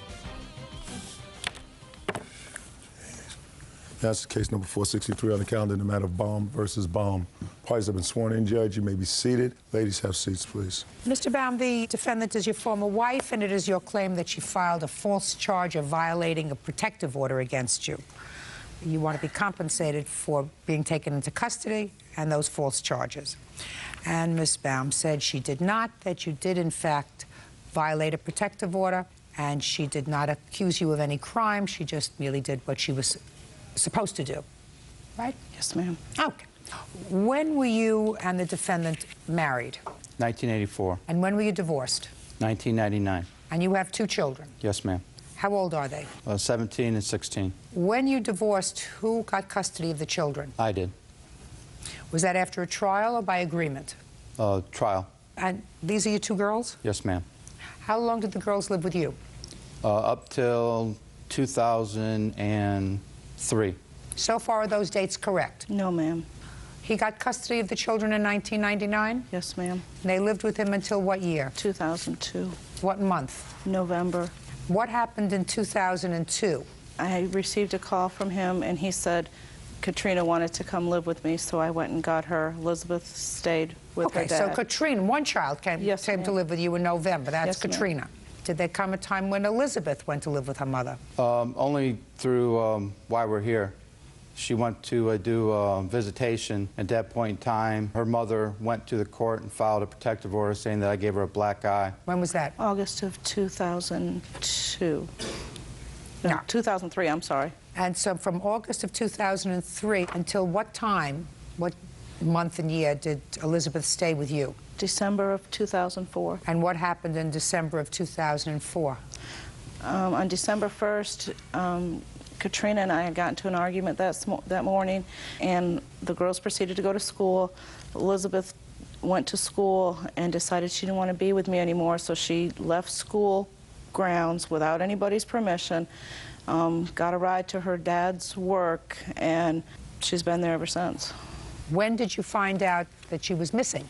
That's case number 463 on the calendar in the matter of Baum versus Baum. Parties have been sworn in, Judge. You may be seated. Ladies, have seats, please. Mr. Baum, the defendant is your former wife, and it is your claim that she filed a false charge of violating a protective order against you. You want to be compensated for being taken into custody and those false charges. And Ms. Baum said she did not, that you did, in fact, violate a protective order, and she did not accuse you of any crime. She just merely did what she was supposed to do, right? Yes, ma'am. Okay. When were you and the defendant married? 1984. And when were you divorced? 1999. And you have 2 children? Yes, ma'am. How old are they? 17 and 16. When you divorced, who got custody of the children? I did. Was that after a trial or by agreement? Trial. And these are your 2 girls? Yes, ma'am. How long did the girls live with you? Up till 2003. So far, are those dates correct? No, ma'am. He got custody of the children in 1999? Yes, ma'am. And they lived with him until what year? 2002. What month? November. What happened in 2002? I received a call from him, and he said Katrina wanted to come live with me, so I went and got her. Elizabeth stayed with her dad. So Katrina, one child came to live with you in November. That's Yes, Katrina. Did there come a time when Elizabeth went to live with her mother? Only through why we're here. She went to do visitation. At that point in time, her mother went to the court and filed a protective order saying that I gave her a black eye. When was that? August of 2002. No, 2003, I'm sorry. And so from August of 2003 until what time, what month and year did Elizabeth stay with you? December of 2004. And what happened in December of 2004? On December 1st, Katrina and I had gotten into an argument that morning, and the girls proceeded to go to school. Elizabeth went to school and decided she didn't want to be with me anymore, so she left school grounds without anybody's permission, got a ride to her dad's work, and she's been there ever since. When did you find out that she was missing?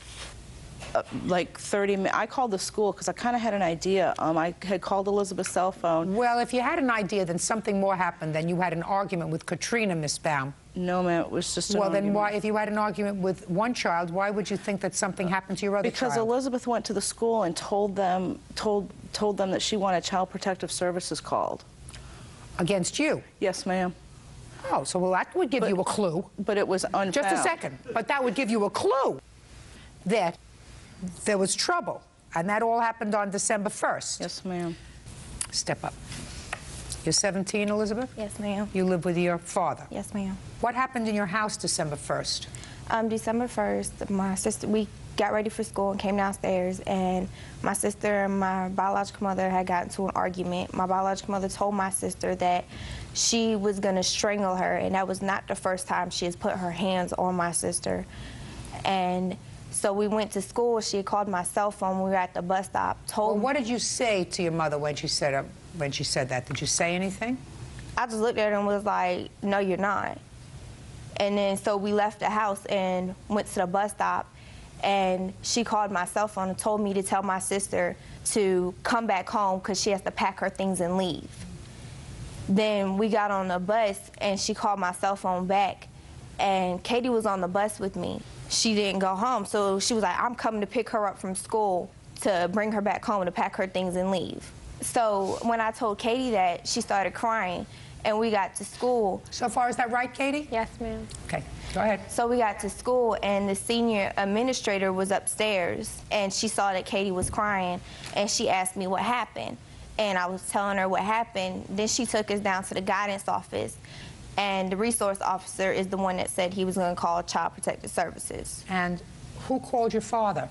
Like 30 minutes. I called the school because I kind of had an idea. I had called Elizabeth's cell phone. Well, if you had an idea, then something more happened. Then you had an argument with Katrina, Miss Baum. No, ma'am, it was just an argument. Well, then why, if you had an argument with one child, why would you think that something happened to your other child? Because Elizabeth went to the school and told them that she wanted Child Protective Services called. Against you? Yes, ma'am. Oh, so well, that would give you a clue. But it was unfound. Just a second. But that would give you a clue that there was trouble, and that all happened on December 1st. Yes, ma'am. Step up. You're 17, Elizabeth? Yes, ma'am. You live with your father? Yes, ma'am. What happened in your house December 1st? December 1st, my sister, we got ready for school and came downstairs, and my sister and my biological mother had gotten into an argument. My biological mother told my sister that she was going to strangle her, and that was not the first time she has put her hands on my sister. And so we went to school. She had called my cell phone. We were at the bus stop. Well, what did you say to your mother when she said that? Did you say anything? I just looked at her and was like, "No, you're not." And then so we left the house and went to the bus stop, and she called my cell phone and told me to tell my sister to come back home because she has to pack her things and leave. Then we got on the bus, and she called my cell phone back, and Katie was on the bus with me. She didn't go home, so she was like, I'm coming to pick her up from school to bring her back home to pack her things and leave. So when I told Katie that, she started crying, and we got to school. So far, is that right, Katie? Yes, ma'am. Okay, go ahead. So we got to school, and the senior administrator was upstairs, and she saw that Katie was crying, and she asked me what happened. And I was telling her what happened. Then she took us down to the guidance office, and the resource officer is the one that said he was going to call Child Protective Services. And who called your father?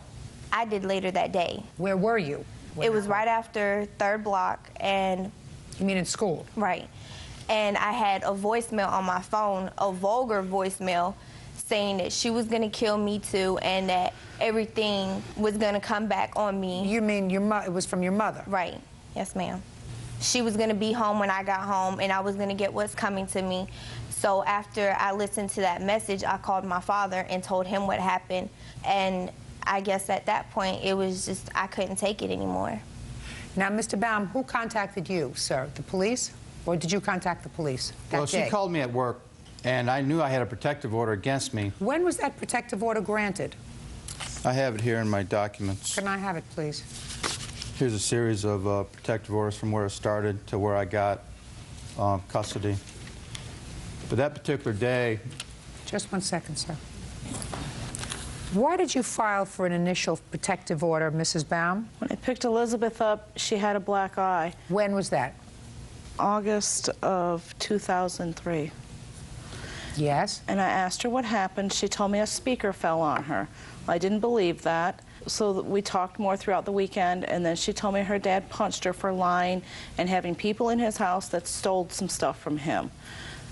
I did later that day. Where were you? It was right after 3rd block, and... You mean in school? Right. And I had a voicemail on my phone, a vulgar voicemail, saying that she was going to kill me too, and that everything was going to come back on me. You mean it was from your mother? Right. Yes, ma'am. She was going to be home when I got home, and I was going to get what's coming to me. So after I listened to that message, I called my father and told him what happened. And I guess at that point, it was just, I couldn't take it anymore. Now, Mr. Baum, who contacted you, sir? The police? Or did you contact the police that Well, day? she called me at work, and I knew I had a protective order against me. When was that protective order granted? I have it here in my documents. Can I have it, please? Here's a series of protective orders from where it started to where I got custody. But that particular day... Just 1 second, sir. Why did you file for an initial protective order, Mrs. Baum? When I picked Elizabeth up, she had a black eye. When was that? August of 2003. Yes? And I asked her what happened. She told me a speaker fell on her. I didn't believe that. So we talked more throughout the weekend, and then she told me her dad punched her for lying and having people in his house that stole some stuff from him.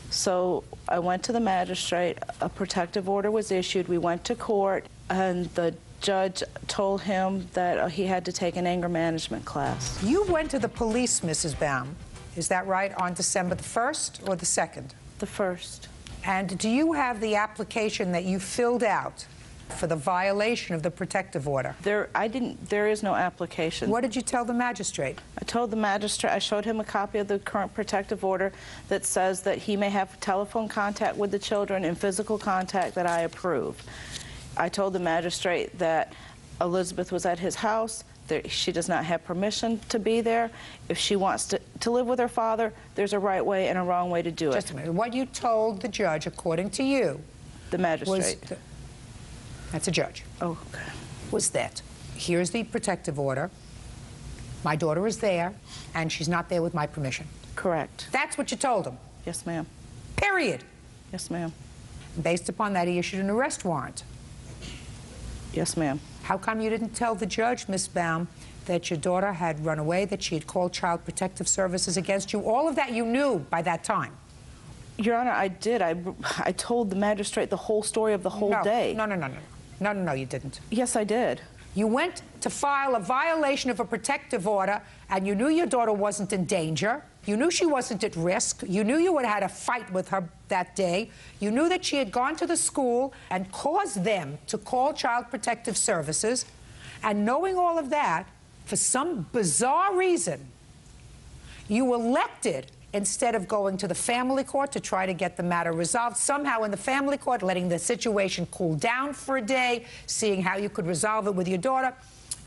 So I went to the magistrate, a protective order was issued, we went to court, and the judge told him that he had to take an anger management class. You went to the police, Mrs. Baum, is that right, on December the 1st or the 2nd? The 1st. And do you have the application that you filled out for the violation of the protective order? There is no application. What did you tell the magistrate? I told the magistrate, I showed him a copy of the current protective order that says that he may have telephone contact with the children and physical contact that I approve. I told the magistrate that Elizabeth was at his house, that she does not have permission to be there. If she wants to live with her father, there's a right way and a wrong way to do it. Just a minute. What you told the judge, according to you, the magistrate. That's a judge. Oh, okay. Was that, here's the protective order, my daughter is there, and she's not there with my permission. Correct. That's what you told him? Yes, ma'am. Period. Yes, ma'am. Based upon that, he issued an arrest warrant. Yes, ma'am. How come you didn't tell the judge, Miss Baum, that your daughter had run away, that she had called Child Protective Services against you? All of that you knew by that time. Your Honor, I did. I told the magistrate the whole story of the whole day. No, you didn't. Yes, I did. You went to file a violation of a protective order, and you knew your daughter wasn't in danger. You knew she wasn't at risk. You knew you had had a fight with her that day. You knew that she had gone to the school and caused them to call Child Protective Services. And knowing all of that, for some bizarre reason, you elected, instead of going to the family court to try to get the matter resolved, somehow in the family court, letting the situation cool down for a day, seeing how you could resolve it with your daughter,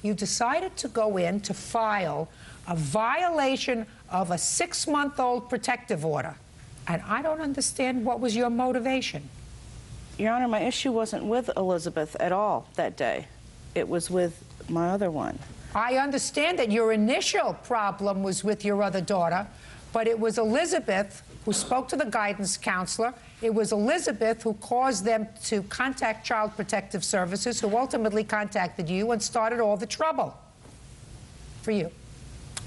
you decided to go in to file a violation of a 6-month-old protective order. And I don't understand what was your motivation. Your Honor, my issue wasn't with Elizabeth at all that day. It was with my other one. I understand that your initial problem was with your other daughter, but it was Elizabeth who spoke to the guidance counselor. It was Elizabeth who caused them to contact Child Protective Services, who ultimately contacted you and started all the trouble for you.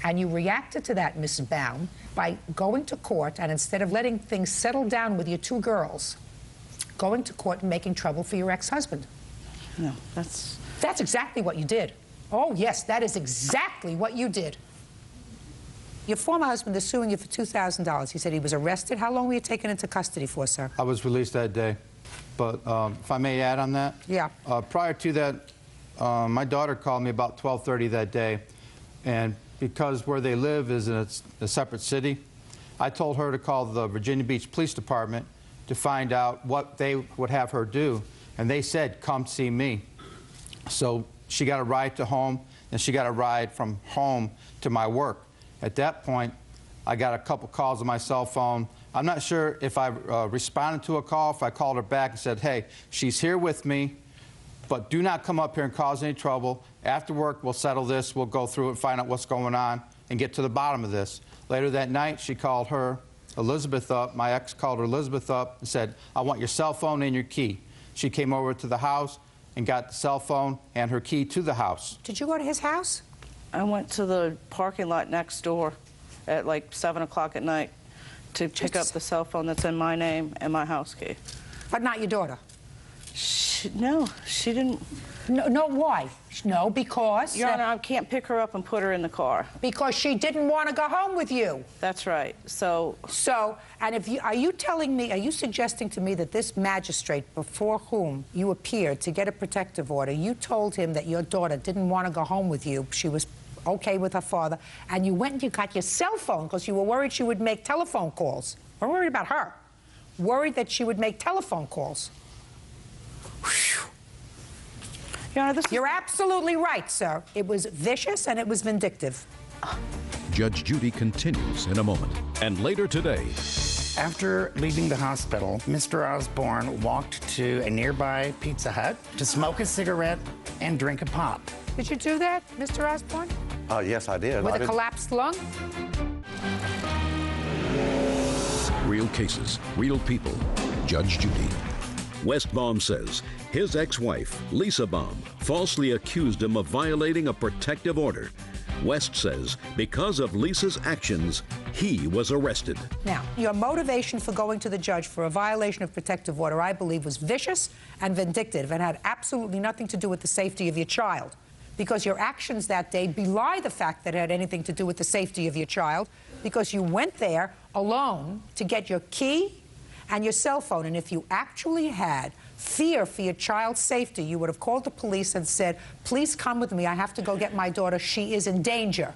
And you reacted to that, Mrs. Baum, by going to court, and instead of letting things settle down with your 2 girls, going to court and making trouble for your ex-husband. No, that's exactly what you did. Oh, yes, that is exactly what you did. Your former husband is suing you for $2,000. He said he was arrested. How long were you taken into custody for, sir? I was released that day. But if I may add on that? Yeah. Prior to that, my daughter called me about 12:30 that day, and because where they live is in a separate city, I told her to call the Virginia Beach Police Department to find out what they would have her do, and they said, come see me. So she got a ride to home, and she got a ride from home to my work. At that point, I got a couple calls on my cell phone. I'm not sure if I responded to a call, if I called her back and said, hey, she's here with me, but do not come up here and cause any trouble. After work, we'll settle this, we'll go through it and find out what's going on and get to the bottom of this. Later that night, she called her, Elizabeth, up. My ex called her Elizabeth up and said, I want your cell phone and your key. She came over to the house and got the cell phone and her key to the house. Did you go to his house? I went to the parking lot next door at like 7 o'clock at night to pick up the cell phone that's in my name and my house key. But not your daughter? No, she didn't. No, why? No, because... Your Honor, I can't pick her up and put her in the car. Because she didn't want to go home with you. That's right. So, and if you, are you suggesting to me that this magistrate before whom you appeared to get a protective order, you told him that your daughter didn't want to go home with you, she was okay with her father, and you went and you got your cell phone because you were worried she would make telephone calls. We're worried about her. Worried that she would make telephone calls. Whew. Your Honor, You're absolutely right, sir. It was vicious and it was vindictive. Judge Judy continues in a moment. And later today, after leaving the hospital, Mr. Osborne walked to a nearby Pizza Hut to smoke a cigarette and drink a pop. Did you do that, Mr. Osborne? Yes, I did. With a collapsed lung? real cases, real people. Judge Judy. West Baum says his ex-wife, Lisa Baum, falsely accused him of violating a protective order. West says because of Lisa's actions, he was arrested. Now, your motivation for going to the judge for a violation of protective order, I believe, was vicious and vindictive and had absolutely nothing to do with the safety of your child. Because your actions that day belie the fact that it had anything to do with the safety of your child, because you went there alone to get your key and your cell phone. And if you actually had fear for your child's safety, you would have called the police and said, please come with me, I have to go get my daughter, she is in danger.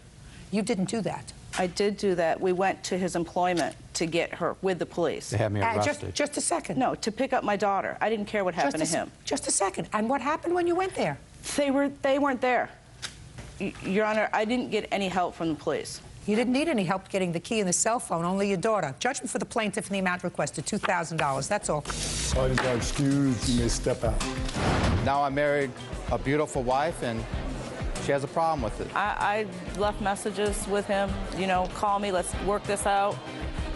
You didn't do that. I did do that. We went to his employment to get her with the police. They had me arrested. Just a second. No, to pick up my daughter. I didn't care what happened to him. Just a second. And what happened when you went there? They weren't there. Your Honor, I didn't get any help from the police. You didn't need any help getting the key and the cell phone, only your daughter. Judgment for the plaintiff and the amount requested, $2,000. That's all. Parties are excused. You may step out. Now I married a beautiful wife, and she has a problem with it. I left messages with him, you know, call me, let's work this out,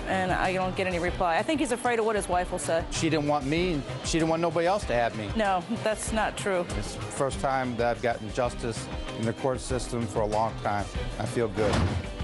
and I don't get any reply. I think he's afraid of what his wife will say. She didn't want me, and she didn't want nobody else to have me. No, that's not true. It's the first time that I've gotten justice in the court system for a long time. I feel good.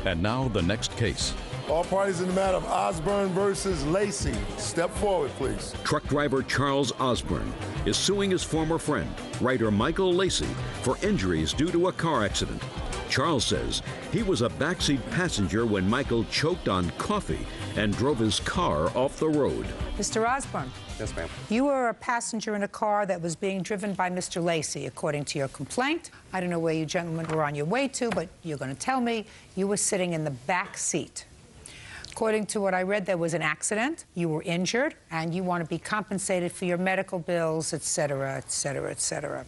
And now the next case. All parties in the matter of Osborne versus Lacey. Step forward, please. Truck driver Charles Osborne is suing his former friend, writer Michael Lacey, for injuries due to a car accident. Charles says he was a backseat passenger when Michael choked on coffee and drove his car off the road. Mr. Osborne. Yes, ma'am. You were a passenger in a car that was being driven by Mr. Lacey, according to your complaint. I don't know where you gentlemen were on your way to, but you're going to tell me you were sitting in the back seat. According to what I read, there was an accident, you were injured, and you want to be compensated for your medical bills, et cetera, et cetera, et cetera.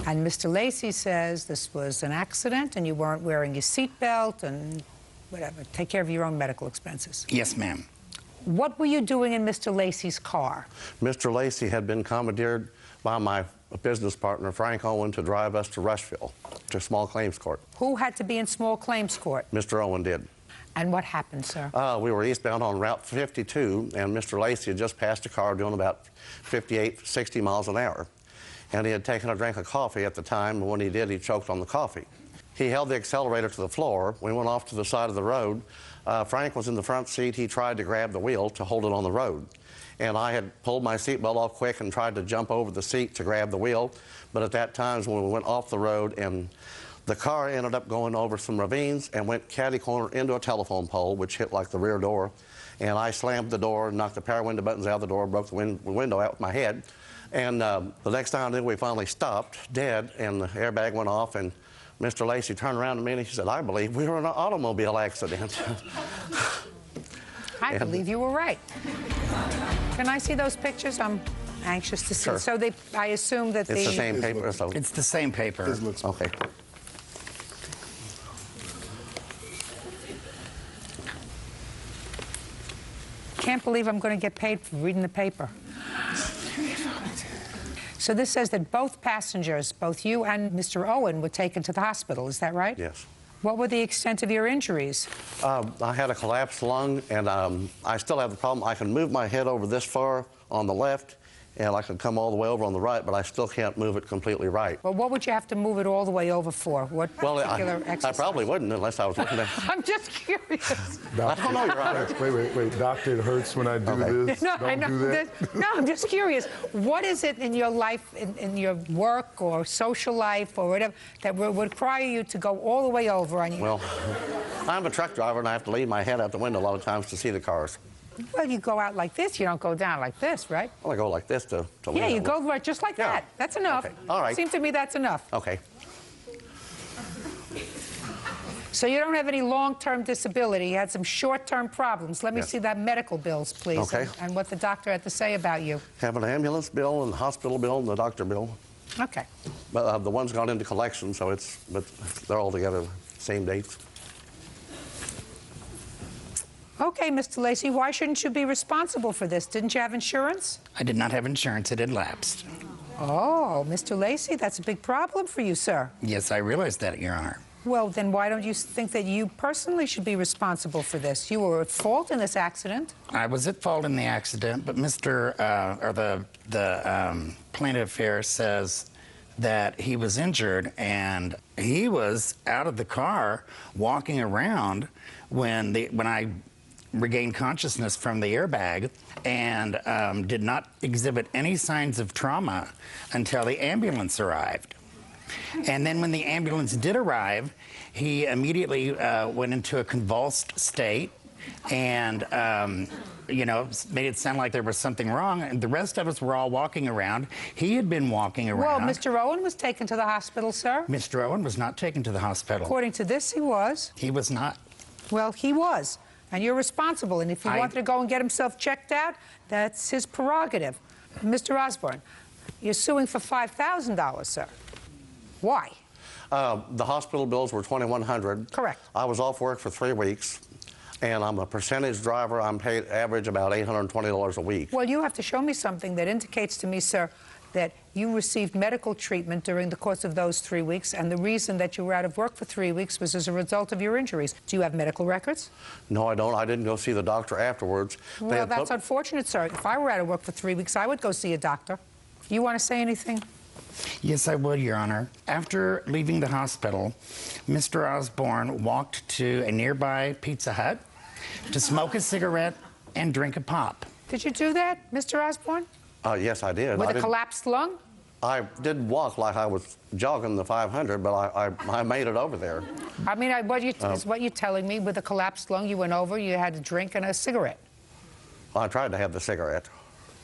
And Mr. Lacey says this was an accident and you weren't wearing your seatbelt and whatever. Take care of your own medical expenses. Yes, ma'am. What were you doing in Mr. Lacey's car? Mr. Lacey had been commandeered by my business partner, Frank Owen, to drive us to Rushville, to small claims court. Who had to be in small claims court? Mr. Owen did. And what happened, sir? We were eastbound on Route 52, and Mr. Lacey had just passed a car doing about 58, 60 miles an hour. And he had taken a drink of coffee at the time, and when he did, he choked on the coffee. He held the accelerator to the floor. We went off to the side of the road. Frank was in the front seat. He tried to grab the wheel to hold it on the road. And I had pulled my seatbelt off quick and tried to jump over the seat to grab the wheel. But at that time when we went off the road, and the car ended up going over some ravines and went catty-corner into a telephone pole, which hit like the rear door. And I slammed the door, knocked the power window buttons out of the door, broke the window out with my head. And the next time we finally stopped dead, and the airbag went off, and Mr. Lacey turned around to me and he said, I believe we were in an automobile accident. I believe you were right. Can I see those pictures? I'm anxious to see. Sure. So I assume that It's the same paper. So It's the same paper. okay. Can't believe I'm going to get paid for reading the paper. So this says that both passengers, both you and Mr. Owen, were taken to the hospital. Is that right? Yes. What were the extent of your injuries? I had a collapsed lung, and I still have the problem. I can move my head over this far on the left, and I can come all the way over on the right, but I still can't move it completely right. Well, what would you have to move it all the way over for? What particular I exercise? probably wouldn't unless I was looking at I'm just curious. I don't know, Your Honor. Wait. Doctor, it hurts when I do this. No, Don't I know. do that. No, I'm just curious. What is it in your life, in your work or social life or whatever, that would require you to go all the way over on you? Well, I'm a truck driver, and I have to lean my head out the window a lot of times to see the cars. Well, you go out like this. You don't go down like this, right? Well, I go like this to lean Yeah, you out. go right just like that. That's enough. Okay. All right. Seems to me that's enough. Okay. So you don't have any long-term disability. You had some short-term problems. Let me see that medical bills, please. Okay. And what the doctor had to say about you. Have an ambulance bill and the hospital bill and the doctor bill. Okay. But the one's gone into collection, so but they're all together, same dates. Okay, Mr. Lacey, why shouldn't you be responsible for this? Didn't you have insurance? I did not have insurance. It had lapsed. Oh, Mr. Lacey, that's a big problem for you, sir. Yes, I realize that, Your Honor. Well, then why don't you think that you personally should be responsible for this? You were at fault in this accident. I was at fault in the accident, but the plaintiff here says that he was injured and he was out of the car walking around when I regained consciousness from the airbag and did not exhibit any signs of trauma until the ambulance arrived. And then when the ambulance did arrive, he immediately went into a convulsed state and, made it sound like there was something wrong. And the rest of us were all walking around. He had been walking around. Well, Mr. Owen was taken to the hospital, sir. Mr. Owen was not taken to the hospital. According to this, he was. He was not. Well, he was. And you're responsible. And if he wanted to go and get himself checked out, that's his prerogative. Mr. Osborne, you're suing for $5,000, sir. Why? The hospital bills were $2,100. Correct. I was off work for 3 weeks, and I'm a percentage driver. I'm paid average about $820 a week. Well, you have to show me something that indicates to me, sir, that you received medical treatment during the course of those 3 weeks, and the reason that you were out of work for 3 weeks was as a result of your injuries. Do you have medical records? No, I don't. I didn't go see the doctor afterwards. Well, that's unfortunate, sir. If I were out of work for 3 weeks, I would go see a doctor. You want to say anything? Yes, I would, Your Honor. After leaving the hospital, Mr. Osborne walked to a nearby Pizza Hut to smoke a cigarette and drink a pop. Did you do that, Mr. Osborne? Yes, I did. With a collapsed lung? I didn't walk like I was jogging the 500, but I made it over there. I mean, is what you're telling me, with a collapsed lung, you went over, you had a drink and a cigarette? I tried to have the cigarette.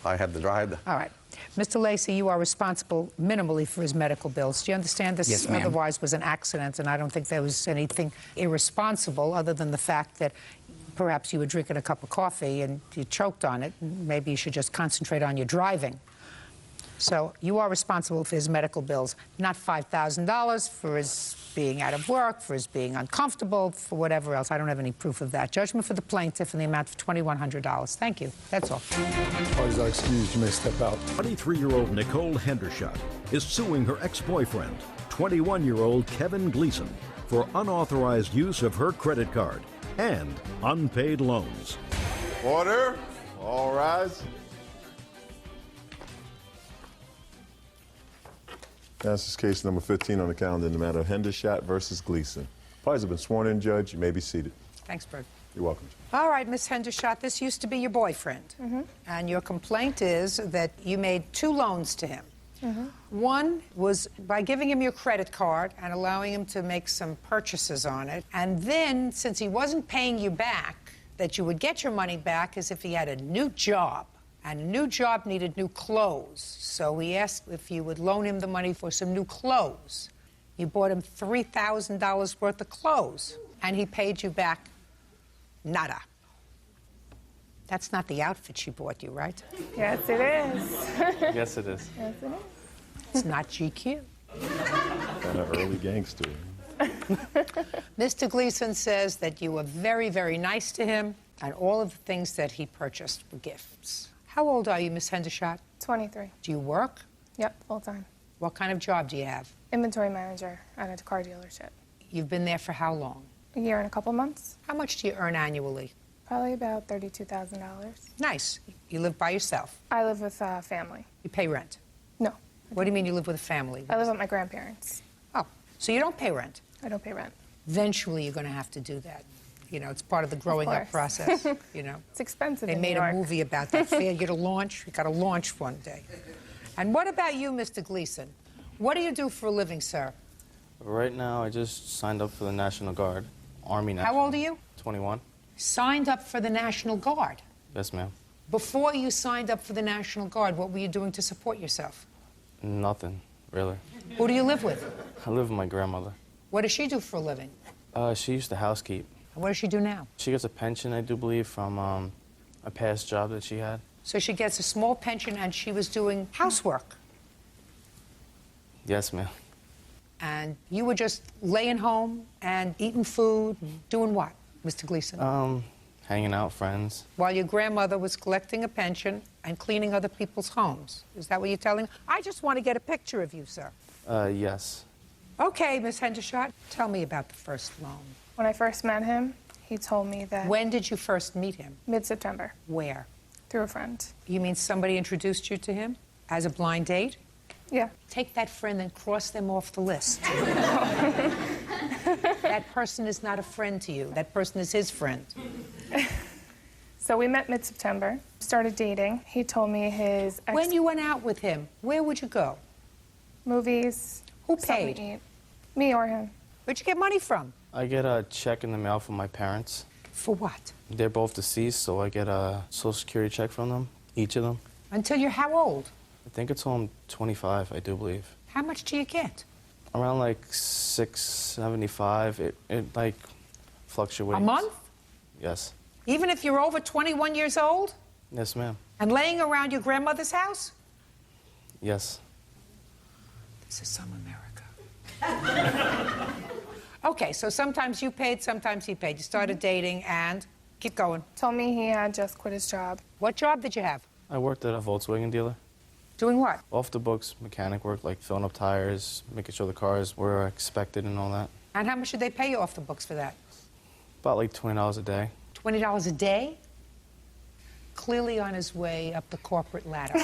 I had the drive. All right. Mr. Lacey, you are responsible minimally for his medical bills. Do you understand this? Yes, ma'am. Otherwise was an accident, and I don't think there was anything irresponsible other than the fact that perhaps you were drinking a cup of coffee and you choked on it. Maybe you should just concentrate on your driving. So you are responsible for his medical bills, not $5,000 for his being out of work, for his being uncomfortable, for whatever else. I don't have any proof of that. Judgment for the plaintiff in the amount of $2,100. Thank you. That's all. Parties are excused. You may step out. 23-year-old Nicole Hendershot is suing her ex-boyfriend, 21-year-old Kevin Gleason, for unauthorized use of her credit card and unpaid loans. Order. All rise. This is case number 15 on the calendar in the matter of Hendershot versus Gleason. Parties have been sworn in, Judge. You may be seated. Thanks, Byrd. You're welcome. All right, Miss Hendershot, this used to be your boyfriend. And your complaint is that you made 2 loans to him. One was by giving him your credit card and allowing him to make some purchases on it. And then, since he wasn't paying you back, that you would get your money back as if he had a new job. And a new job needed new clothes. So he asked if you would loan him the money for some new clothes. You bought him $3,000 worth of clothes, and he paid you back nada. That's not the outfit she bought you, right? Yes, it is. Yes, it is. Yes, it is. It's not GQ. Kind of early gangster. Mr. Gleason says that you were very, very nice to him, and all of the things that he purchased were gifts. How old are you, Miss Hendershot? 23. Do you work? Yep, full time. What kind of job do you have? Inventory manager at a car dealership. You've been there for how long? A year and a couple months. How much do you earn annually? Probably about $32,000. Nice. You live by yourself? I live with family. You pay rent? No. What do you mean you live with a family? I live with my grandparents. Oh, so you don't pay rent? I don't pay rent. Eventually, you're going to have to do that. You know, it's part of the growing up process, you know. It's expensive They in made New a York. movie about that. Fair, you get a launch, you got to launch one day. And what about you, Mr. Gleason? What do you do for a living, sir? Right now, I just signed up for the National Guard, Army National. How old are you? 21. Signed up for the National Guard. Yes, ma'am. Before you signed up for the National Guard, what were you doing to support yourself? Nothing, really. Who do you live with? I live with my grandmother. What does she do for a living? She used to housekeep. And what does she do now? She gets a pension, I do believe, from a past job that she had. So she gets a small pension and she was doing housework. Yes, ma'am. And you were just laying home and eating food, doing what, Mr. Gleason? Hanging out, friends. While your grandmother was collecting a pension and cleaning other people's homes. Is that what you're telling me? I just want to get a picture of you, sir. Yes. Okay, Miss Hendershot, tell me about the first loan. When I first met him, he told me that... When did you first meet him? Mid-September. Where? Through a friend. You mean somebody introduced you to him as a blind date? Yeah. Take that friend and cross them off the list. That person is not a friend to you. That person is his friend. So we met mid-September, started dating. He told me his ex... When you went out with him, where would you go? Movies. Who something paid? to eat. Me or him. Where'd you get money from? I get a check in the mail from my parents. For what? They're both deceased, so I get a Social Security check from them, each of them. Until you're how old? I think it's home 25, I do believe. How much do you get? Around like $675. It like fluctuates. A month? Yes. Even if you're over 21 years old? Yes, ma'am. And laying around your grandmother's house? Yes. This is some America. Okay, so sometimes you paid, sometimes he paid. You started dating and keep going. Told me he had just quit his job. What job did you have? I worked at a Volkswagen dealer. Doing what? Off the books mechanic work, like filling up tires, making sure the cars were expected and all that. And how much did they pay you off the books for that? About like $20 a day. $20 a day? Clearly on his way up the corporate ladder.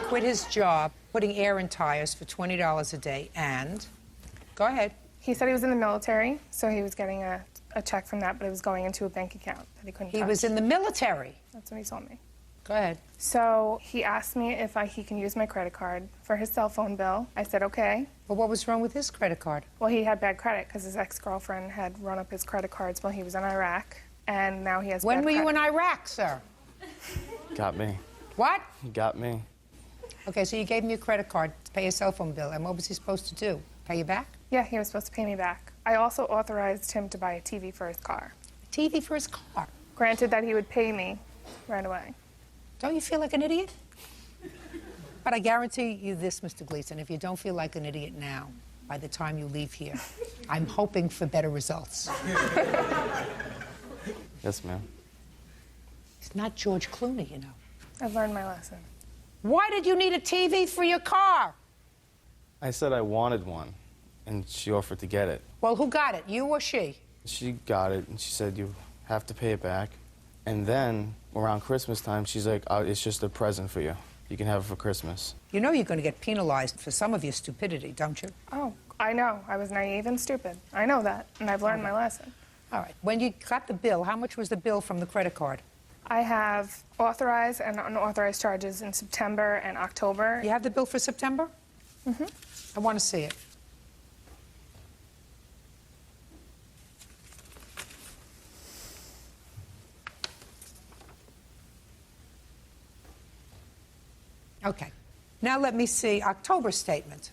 Quit his job, putting air in tires for $20 a day, and... Go ahead. He said he was in the military, so he was getting a check from that, but it was going into a bank account that he couldn't touch. He was in the military? That's what he told me. Go ahead. So he asked me if he can use my credit card for his cell phone bill. I said, okay. But what was wrong with his credit card? Well, he had bad credit because his ex-girlfriend had run up his credit cards while he was in Iraq, and now he has When bad were you credit. in Iraq, sir? Got me. What? Got me. Okay, so you gave him your credit card to pay his cell phone bill, and what was he supposed to do? Pay you back? Yeah, he was supposed to pay me back. I also authorized him to buy a TV for his car. A TV for his car? Granted that he would pay me right away. Don't you feel like an idiot? But I guarantee you this, Mr. Gleason, if you don't feel like an idiot now, by the time you leave here, I'm hoping for better results. Yes, ma'am. It's not George Clooney, you know. I've learned my lesson. Why did you need a TV for your car? I said I wanted one, and she offered to get it. Well, who got it, you or she? She got it, and she said, you have to pay it back. And then, around Christmas time, she's like, oh, it's just a present for you. You can have it for Christmas. You know you're going to get penalized for some of your stupidity, don't you? Oh, I know. I was naive and stupid. I know that, and I've learned my lesson. All right. When you got the bill, how much was the bill from the credit card? I have authorized and unauthorized charges in September and October. You have the bill for September? Mm-hmm. I want to see it. Okay. Now let me see October statement.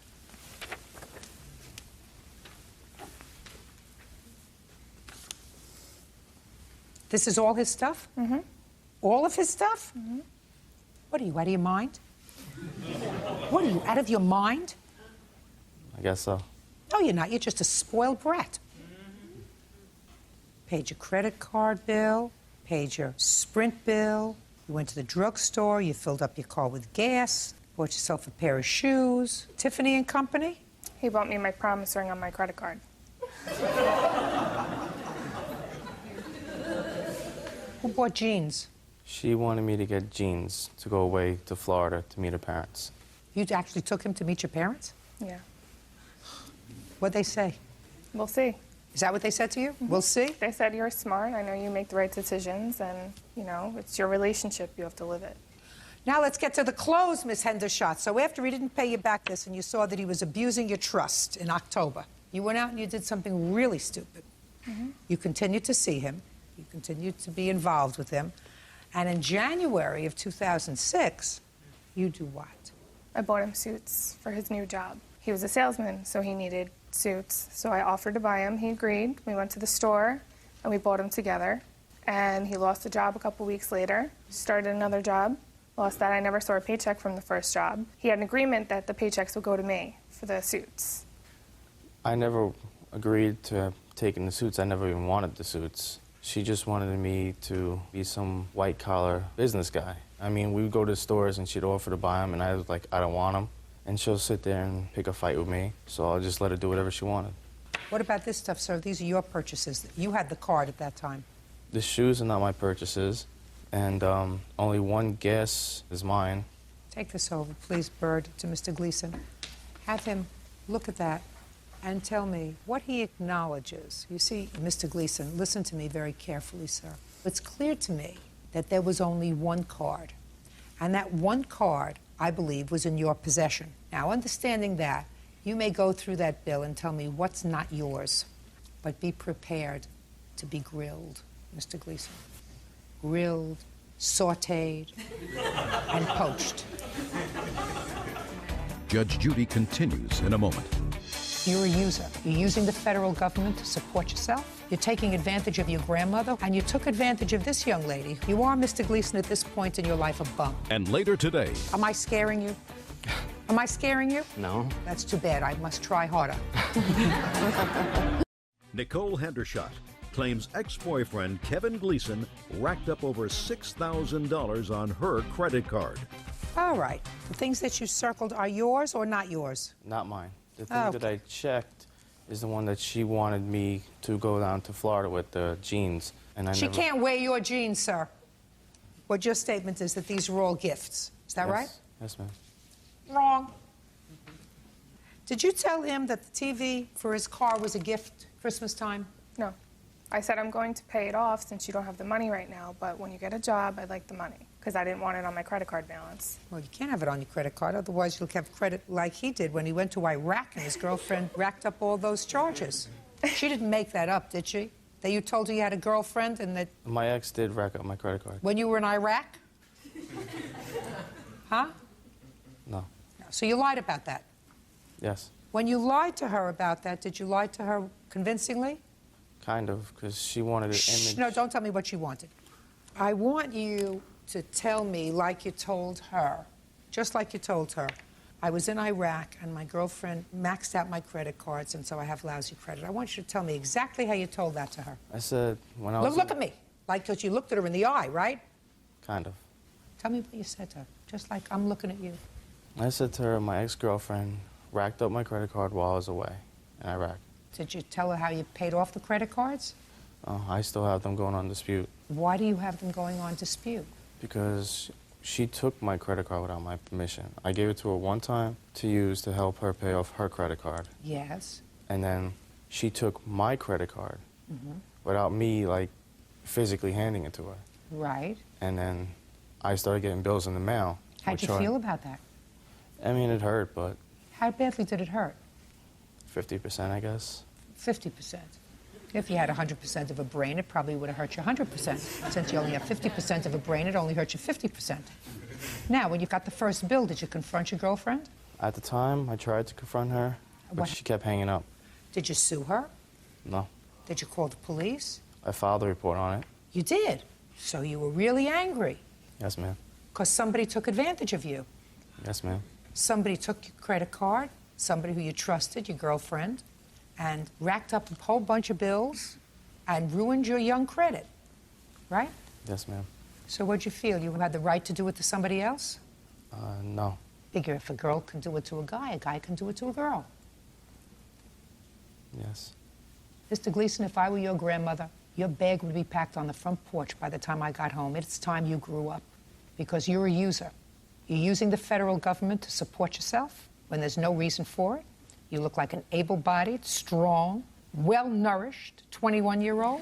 This is all his stuff? Mm-hmm. All of his stuff? Mm-hmm. What are you, out of your mind? What are you, out of your mind? I guess so. No, you're not. You're just a spoiled brat. Paid your credit card bill, paid your Sprint bill, you went to the drugstore, you filled up your car with gas, bought yourself a pair of shoes. Tiffany and Company? He bought me my promise ring on my credit card. Who bought jeans? She wanted me to get jeans to go away to Florida to meet her parents. You actually took him to meet your parents? Yeah. What'd they say? We'll see. Is that what they said to you? We'll see? They said you're smart. I know you make the right decisions, and, you know, it's your relationship. You have to live it. Now let's get to the close, Miss Hendershot. So after he didn't pay you back this and you saw that he was abusing your trust in October, you went out and you did something really stupid. Mm-hmm. You continued to see him. You continued to be involved with him. And in January of 2006, you do what? I bought him suits for his new job. He was a salesman, so he needed suits. So I offered to buy him. He agreed. We went to the store, and we bought him together. And he lost the job a couple weeks later, started another job, lost that. I never saw a paycheck from the first job. He had an agreement that the paychecks would go to me for the suits. I never agreed to taking the suits. I never even wanted the suits. She just wanted me to be some white-collar business guy. I mean, we would go to stores and she'd offer to buy them, and I was like, I don't want them. And she'll sit there and pick a fight with me, so I'll just let her do whatever she wanted. What about this stuff, sir? These are your purchases. You had the card at that time. The shoes are not my purchases, and only one guess is mine. Take this over, please, Byrd, to Mr. Gleason. Have him look at that and tell me what he acknowledges. You see, Mr. Gleason, listen to me very carefully, sir. It's clear to me that there was only one card, and that one card, I believe, was in your possession. Now, understanding that, you may go through that bill and tell me what's not yours, but be prepared to be grilled, Mr. Gleason. Grilled, sautéed, and poached. Judge Judy continues in a moment. You're a user. You're using the federal government to support yourself. You're taking advantage of your grandmother, and you took advantage of this young lady. You are, Mr. Gleason, at this point in your life, a bum. And later today... Am I scaring you? Am I scaring you? No. That's too bad. I must try harder. Nicole Hendershot claims ex-boyfriend Kevin Gleason racked up over $6,000 on her credit card. All right. The things that you circled are yours or not yours? Not mine. The thing that I checked is the one that she wanted me to go down to Florida with, the jeans. And She can't wear your jeans, sir. What your statement is that these are all gifts. Is that right? Yes, ma'am. Wrong. Did you tell him that the TV for his car was a gift Christmas time? No. I said I'm going to pay it off since you don't have the money right now, but when you get a job, I'd like the money, because I didn't want it on my credit card balance. Well, you can't have it on your credit card, otherwise you'll have credit like he did when he went to Iraq and his girlfriend racked up all those charges. She didn't make that up, did she? That you told her you had a girlfriend and that... My ex did rack up my credit card. When you were in Iraq? Huh? No. So you lied about that? Yes. When you lied to her about that, did you lie to her convincingly? Kind of, because she wanted an image. No, don't tell me what she wanted. I want you to tell me like you told her, just like you told her. I was in Iraq and my girlfriend maxed out my credit cards and so I have lousy credit. I want you to tell me exactly how you told that to her. I said when I was... Look at me. Like, because you looked at her in the eye, right? Kind of. Tell me what you said to her, just like I'm looking at you. I said to her, my ex-girlfriend racked up my credit card while I was away in Iraq. Did you tell her how you paid off the credit cards? Oh, I still have them going on dispute. Why do you have them going on dispute? Because she took my credit card without my permission. I gave it to her one time to use to help her pay off her credit card. Yes. And then she took my credit card without me, like, physically handing it to her. Right. And then I started getting bills in the mail. How'd you feel about that? I mean, it hurt, but... How badly did it hurt? 50%, I guess. 50%. If you had 100% of a brain, it probably would have hurt you 100%. Since you only have 50% of a brain, it only hurt you 50%. Now, when you got the first bill, did you confront your girlfriend? At the time, I tried to confront her, but she kept hanging up. Did you sue her? No. Did you call the police? I filed a report on it. You did? So you were really angry Yes, ma'am. because somebody took advantage of you. Yes, ma'am. Somebody took your credit card, somebody who you trusted, your girlfriend, and racked up a whole bunch of bills and ruined your young credit, right? Yes, ma'am. So what'd you feel? You had the right to do it to somebody else? No. Figure if a girl can do it to a guy can do it to a girl. Yes. Mr. Gleason, if I were your grandmother, your bag would be packed on the front porch by the time I got home. It's time you grew up because you're a user. You're using the federal government to support yourself when there's no reason for it. You look like an able-bodied, strong, well-nourished 21-year-old.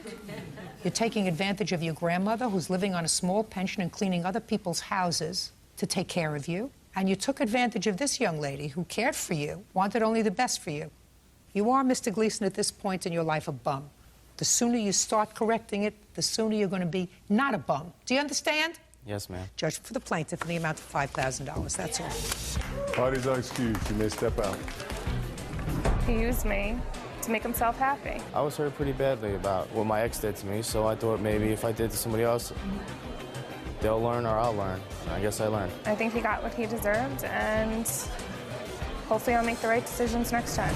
You're taking advantage of your grandmother who's living on a small pension and cleaning other people's houses to take care of you. And you took advantage of this young lady who cared for you, wanted only the best for you. You are, Mr. Gleason, at this point in your life, a bum. The sooner you start correcting it, the sooner you're going to be not a bum. Do you understand? Yes, ma'am. Judge for the plaintiff in the amount of $5,000. That's all. Parties are excused. You may step out. He used me to make himself happy. I was hurt pretty badly about what my ex did to me, so I thought maybe if I did to somebody else, they'll learn or I'll learn. I guess I learned. I think he got what he deserved, and hopefully I'll make the right decisions next time.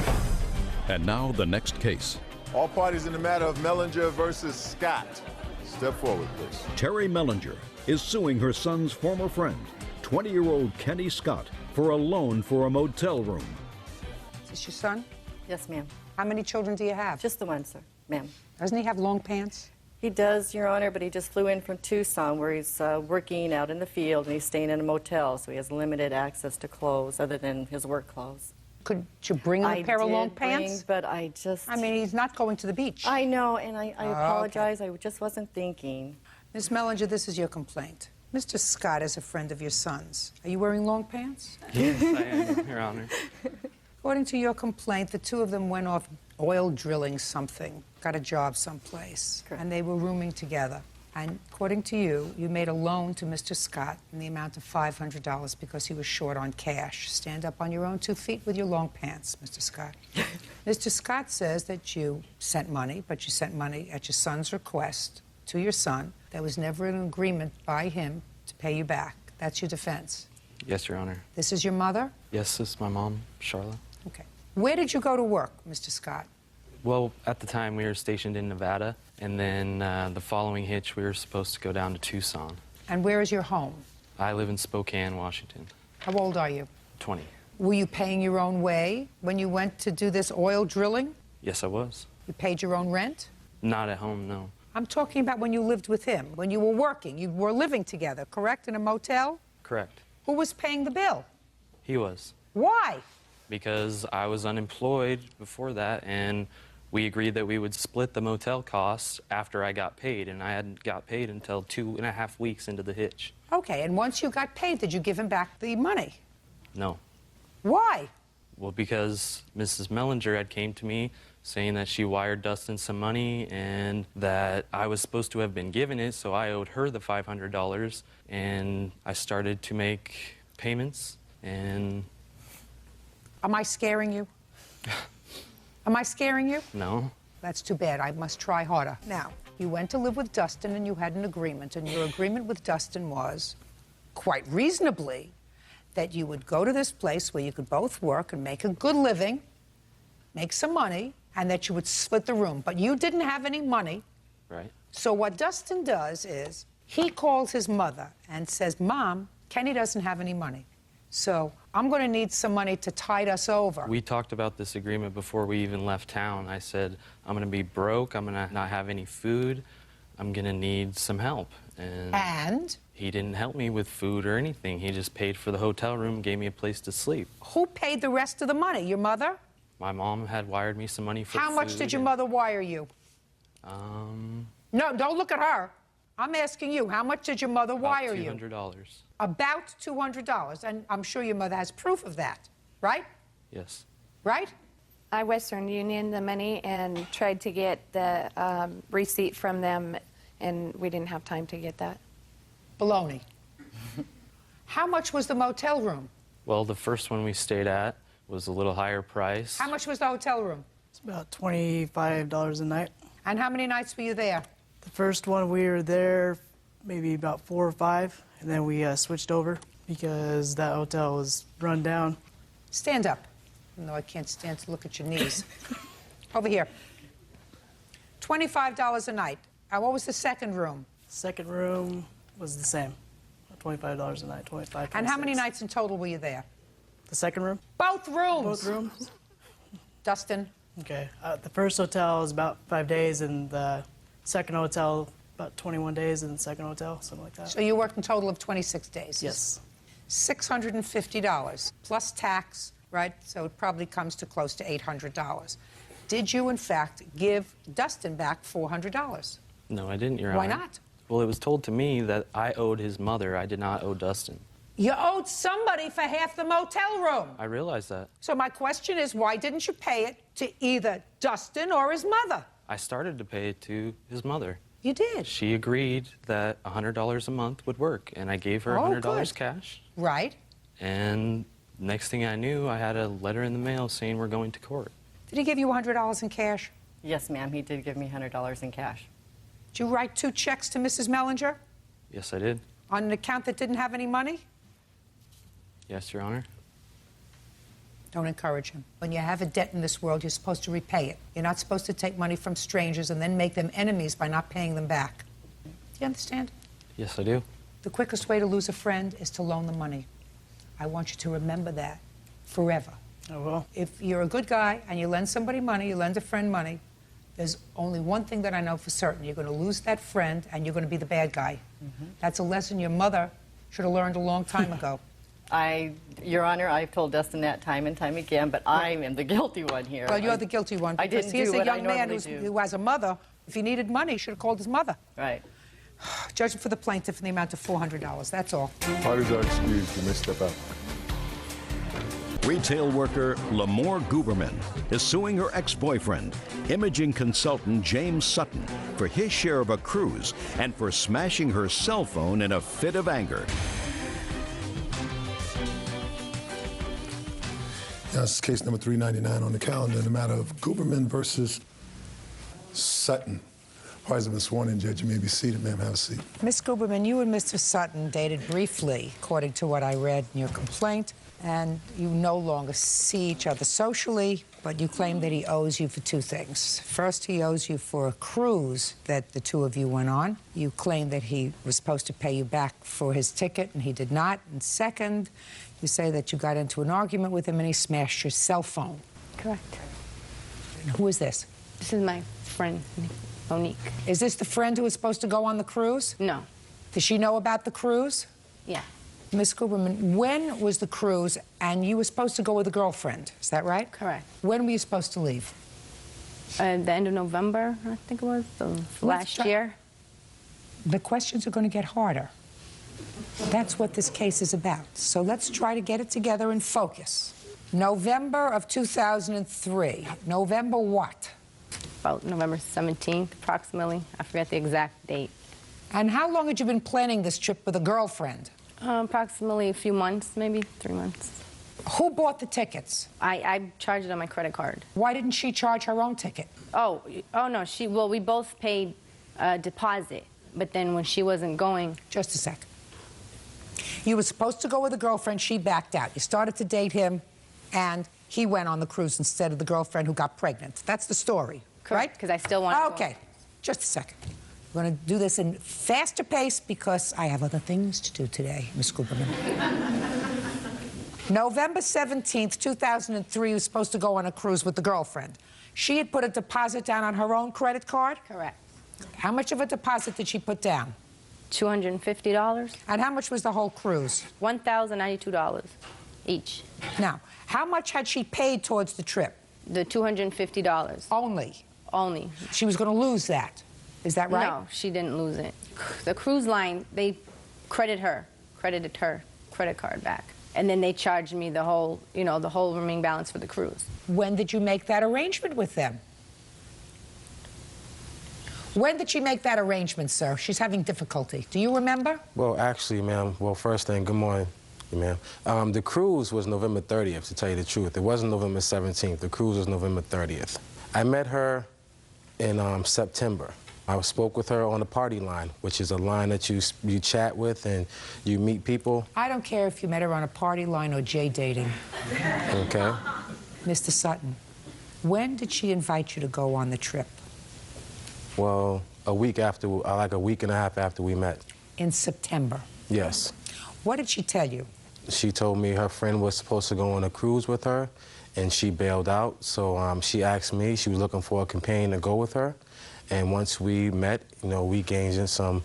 And now the next case. All parties in the matter of Mellinger versus Scott. Step forward, please. Terry Mellinger is suing her son's former friend, 20-year-old Kenny Scott, for a loan for a motel room. Is this your son? Yes, ma'am. How many children do you have? Just the one, sir, ma'am. Doesn't he have long pants? He does, Your Honor, but he just flew in from Tucson where he's working out in the field and he's staying in a motel, so he has limited access to clothes other than his work clothes. Could you bring him a pair of long pants? But I just... I mean, he's not going to the beach. I know, and I apologize. Okay. I just wasn't thinking. Ms. Mellinger, this is your complaint. Mr. Scott is a friend of your son's. Are you wearing long pants? Yes, I am, Your Honor. According to your complaint, the two of them went off oil drilling something, got a job someplace, and they were rooming together. And according to you, you made a loan to Mr. Scott in the amount of $500 because he was short on cash. Stand up on your own 2 feet with your long pants, Mr. Scott. Mr. Scott says that you sent money, but you sent money at your son's request to your son. There was never an agreement by him to pay you back. That's your defense. Yes, Your Honor. This is your mother? Yes, this is my mom, Charlotte. Okay. Where did you go to work, Mr. Scott? Well, at the time, we were stationed in Nevada, and then the following hitch, we were supposed to go down to Tucson. And where is your home? I live in Spokane, Washington. How old are you? 20. Were you paying your own way when you went to do this oil drilling? Yes, I was. You paid your own rent? Not at home, no. I'm talking about when you lived with him, when you were working. You were living together, correct, in a motel? Correct. Who was paying the bill? He was. Why? Because I was unemployed before that, and we agreed that we would split the motel costs after I got paid, and I hadn't got paid until 2.5 weeks into the hitch. Okay, and once you got paid, did you give him back the money? No. Why? Well, because Mrs. Mellinger had came to me saying that she wired Dustin some money and that I was supposed to have been given it, so I owed her the $500, and I started to make payments, and... Am I scaring you? Am I scaring you? No. That's too bad. I must try harder. Now, you went to live with Dustin and you had an agreement, and your agreement with Dustin was, quite reasonably, that you would go to this place where you could both work and make a good living, make some money, and that you would split the room. But you didn't have any money. Right. So what Dustin does is he calls his mother and says, Mom, Kenny doesn't have any money. So I'm going to need some money to tide us over. We talked about this agreement before we even left town. I said, I'm going to be broke. I'm going to not have any food. I'm going to need some help. And? He didn't help me with food or anything. He just paid for the hotel room, gave me a place to sleep. Who paid the rest of the money? Your mother? My mom had wired me some money for How much did your mother wire you? No, don't look at her. I'm asking you, how much did your mother wire you? $200. About $200. And I'm sure your mother has proof of that, right? Yes. Right? I Western Union the money and tried to get the receipt from them, and we didn't have time to get that. Baloney. How much was the motel room? Well, the first one we stayed at was a little higher price. How much was the hotel room? It's about $25 a night. And how many nights were you there? The first one we were there maybe about 4 or 5, and then we switched over because that hotel was run down. Stand up. No, I can't stand to look at your knees. Over here. $25 a night. What was the second room? Second room was the same. $25 a night, 25. And how many nights in total were you there? The second room? Both rooms. Both rooms. Dustin? Okay. The first hotel was about 5 days, and the second hotel about 21 days in the second hotel, something like that. So you worked a total of 26 days? Yes. $650 plus tax, right? So it probably comes to close to $800. Did you, in fact, give Dustin back $400? No, I didn't, Your Honor. Why not? Well, it was told to me that I owed his mother. I did not owe Dustin. You owed somebody for half the motel room. I realized that. So my question is, why didn't you pay it to either Dustin or his mother? I started to pay it to his mother. You did? She agreed that $100 a month would work, and I gave her $100 good. cash. Right. And next thing I knew, I had a letter in the mail saying we're going to court. Did he give you $100 in cash? Yes, ma'am, he did give me $100 in cash. Did you write 2 checks to Mrs. Mellinger Yes, I did. on an account that didn't have any money? Yes, Your Honor. Don't encourage him. When you have a debt in this world, you're supposed to repay it. You're not supposed to take money from strangers and then make them enemies by not paying them back. Do you understand? Yes, I do. The quickest way to lose a friend is to loan them money. I want you to remember that forever. Oh, well. If you're a good guy and you lend somebody money, you lend a friend money, there's only one thing that I know for certain. You're going to lose that friend and you're going to be the bad guy. That's a lesson your mother should have learned a long time ago. Your Honor, I've told Dustin that time and time again, but I am the guilty one here. Well, you're the guilty one. I Because didn't here's do a what I young man normally do. who has a mother. If he needed money, he should have called his mother. Right. Judgment for the plaintiff in the amount of $400. That's all. Parties are excused. You may step out. Retail worker Lamore Guberman is suing her ex-boyfriend, imaging consultant James Sutton, for his share of a cruise and for smashing her cell phone in a fit of anger. This is case number 399 on the calendar in the matter of Guberman versus Sutton. Parties have been sworn in, Judge. You may be seated, ma'am. Have a seat. Miss Guberman, you and Mr. Sutton dated briefly, according to what I read in your complaint, and you no longer see each other socially, but you claim that he owes you for 2 things. First, he owes you for a cruise that the 2 of you went on. You claim that he was supposed to pay you back for his ticket, and he did not. And second, you say that you got into an argument with him and he smashed your cell phone. Correct. And who is this? This is my friend, Monique. Is this the friend who was supposed to go on the cruise? No. Does she know about the cruise? Yeah. Miss Guberman, when was the cruise and you were supposed to go with a girlfriend? Is that right? Correct. When were you supposed to leave? The end of November, I think it was, last year. The questions are going to get harder. That's what this case is about. So let's try to get it together and focus. November of 2003. November what? About November 17th, approximately. I forget the exact date. And how long had you been planning this trip with a girlfriend? Approximately a few months, maybe 3 months. Who bought the tickets? I charged it on my credit card. Why didn't she charge her own ticket? Oh no, well, we both paid a deposit, but then when she wasn't going... Just a sec. You were supposed to go with a girlfriend, she backed out. You started to date him, and he went on the cruise instead of the girlfriend who got pregnant. That's the story, right? Because I still want to Okay, just a second. We're going to do this in faster pace because I have other things to do today, Miss Guberman. November 17th, 2003, you were supposed to go on a cruise with the girlfriend. She had put a deposit down on her own credit card? Correct. How much of a deposit did she put down? $250. And how much was the whole cruise? $1,092 each. Now, how much had she paid towards the trip? The $250. Only? Only. She was going to lose that. Is that right? No, she didn't lose it. The cruise line, they credited her credit card back. And then they charged me the whole, the whole remaining balance for the cruise. When did you make that arrangement with them? When did she make that arrangement, sir? She's having difficulty. Do you remember? Well, actually, ma'am, first thing, good morning, ma'am. The cruise was November 30th, to tell you the truth. It wasn't November 17th. The cruise was November 30th. I met her in September. I spoke with her on the party line, which is a line that you chat with and you meet people. I don't care if you met her on a party line or J-dating. Okay. Mr. Sutton, when did she invite you to go on the trip? Well, a week after, like a week and a half after we met. In September. Yes. What did she tell you? She told me her friend was supposed to go on a cruise with her, and she bailed out. So she asked me, she was looking for a companion to go with her. And once we met, you know, we engaged in some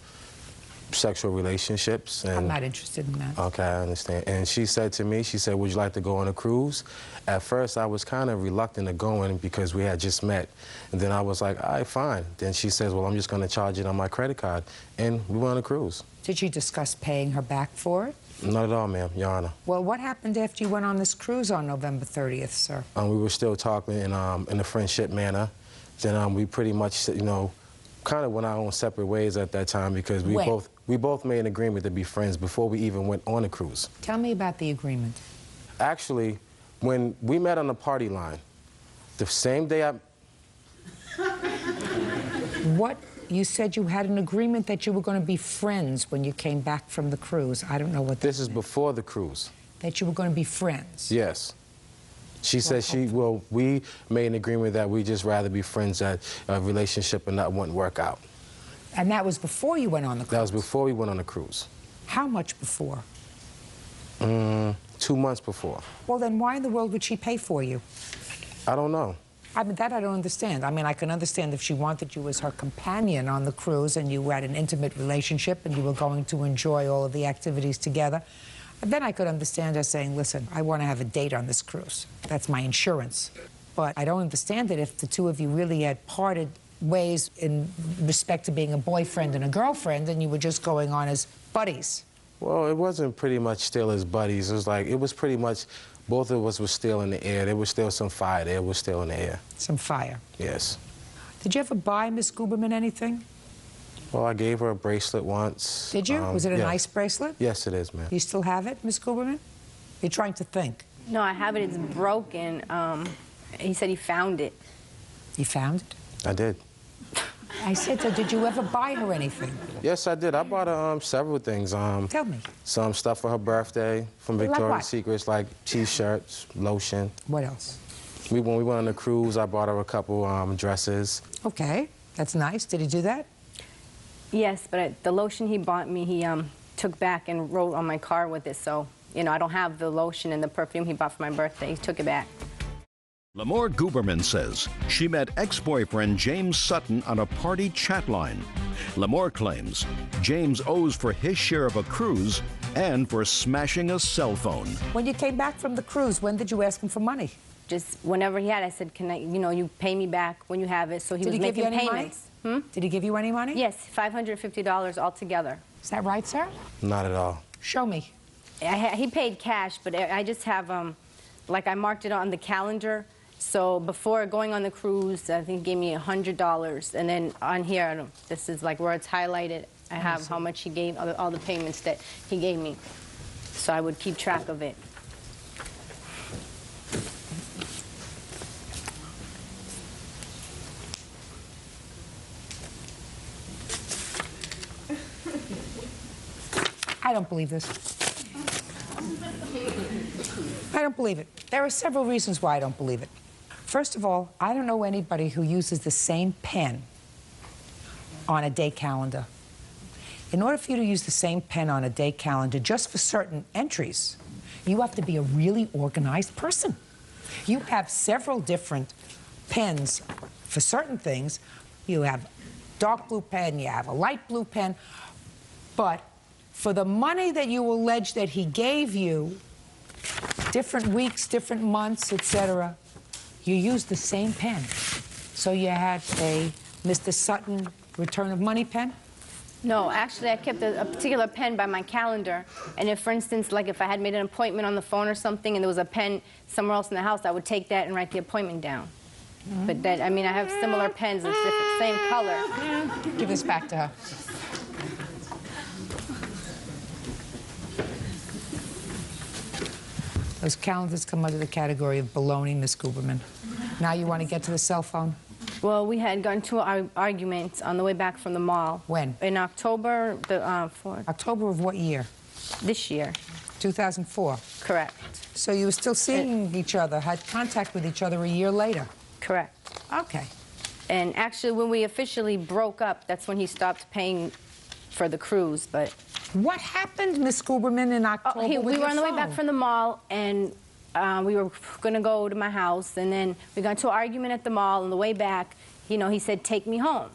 sexual relationships. And, I'm not interested in that. Okay, I understand. And she said to me, she said, would you like to go on a cruise? At first, I was kind of reluctant to going because we had just met. And then I was like, all right, fine. Then she says, well, I'm just going to charge it on my credit card. And we went on a cruise. Did you discuss paying her back for it? Not at all, ma'am, Your Honor. Well, what happened after you went on this cruise on November 30th, sir? We were still talking in a friendship manner. Then we pretty much, you know, kind of went our own separate ways at that time because we both made an agreement to be friends before we even went on a cruise. Tell me about the agreement. Actually, when we met on the party line, the same day What? You said you had an agreement that you were going to be friends when you came back from the cruise. I don't know what This is before the cruise. That you were going to be friends? Yes. She said we made an agreement that we just rather be friends, that a relationship and that wouldn't work out. And that was before you went on the cruise? That was before we went on the cruise. How much before? 2 months before. Well, then why in the world would she pay for you? I don't know. I mean, that I don't understand. I mean, I can understand if she wanted you as her companion on the cruise and you had an intimate relationship and you were going to enjoy all of the activities together. Then I could understand her saying, listen, I want to have a date on this cruise. That's my insurance. But I don't understand it if the two of you really had parted ways in respect to being a boyfriend and a girlfriend and you were just going on as buddies. Well, it wasn't pretty much still as buddies. It was pretty much both of us were still in the air. There was still some fire there. It was still in the air. Some fire? Yes. Did you ever buy Miss Guberman anything? Well, I gave her a bracelet once. Did you? Was it a nice bracelet? Yes, it is, ma'am. You still have it, Miss Guberman? You're trying to think. No, I have it. It's broken. He said he found it. You found it? I did. I said, so did you ever buy her anything? Yes, I did. I bought her several things. Tell me. Some stuff for her birthday from Victoria's Secrets, like T-shirts, lotion. What else? When we went on the cruise, I bought her a couple dresses. Okay, that's nice. Did he do that? Yes, but the lotion he bought me, he took back and wrote on my car with it. So, you know, I don't have the lotion and the perfume he bought for my birthday. He took it back. Lamore Guberman says she met ex-boyfriend James Sutton on a party chat line. Lamore claims James owes for his share of a cruise and for smashing a cell phone. When you came back from the cruise, when did you ask him for money? Just whenever he had, I said, can I, you know, you pay me back when you have it. So he was making payments. Did he give you any money? Yes, $550 altogether. Is that right, sir? Not at all. Show me. He paid cash, but I just have, like I marked it on the calendar. So before going on the cruise, I think he gave me $100. And then on here, this is like where it's highlighted. I have how much he gave, all the payments that he gave me. So I would keep track of it. I don't believe this. I don't believe it. There are several reasons why I don't believe it. First of all, I don't know anybody who uses the same pen on a day calendar. In order for you to use the same pen on a day calendar just for certain entries, you have to be a really organized person. You have several different pens for certain things. You have dark blue pen, you have a light blue pen, but for the money that you allege that he gave you, different weeks, different months, etc., you used the same pen. So you had a Mr. Sutton return of money pen? No, actually, I kept a particular pen by my calendar. And if, for instance, like if I had made an appointment on the phone or something and there was a pen somewhere else in the house, I would take that and write the appointment down. But that, I mean, I have similar pens, it's different, same color. Give this back to her. Those calendars come under the category of baloney, Miss Guberman. Now you want to get to the cell phone? Well, we had gotten into an argument on the way back from the mall. When? In October, the 4th. October of what year? This year. 2004? Correct. So you were still seeing each other, had contact with each other a year later? Correct. Okay. And actually, when we officially broke up, that's when he stopped paying for the cruise, but... What happened, Miss Guberman, in October with we your were on the way phone? back from the mall, and we were going to go to my house, and then we got into an argument at the mall. On the way back, you know, he said, take me home.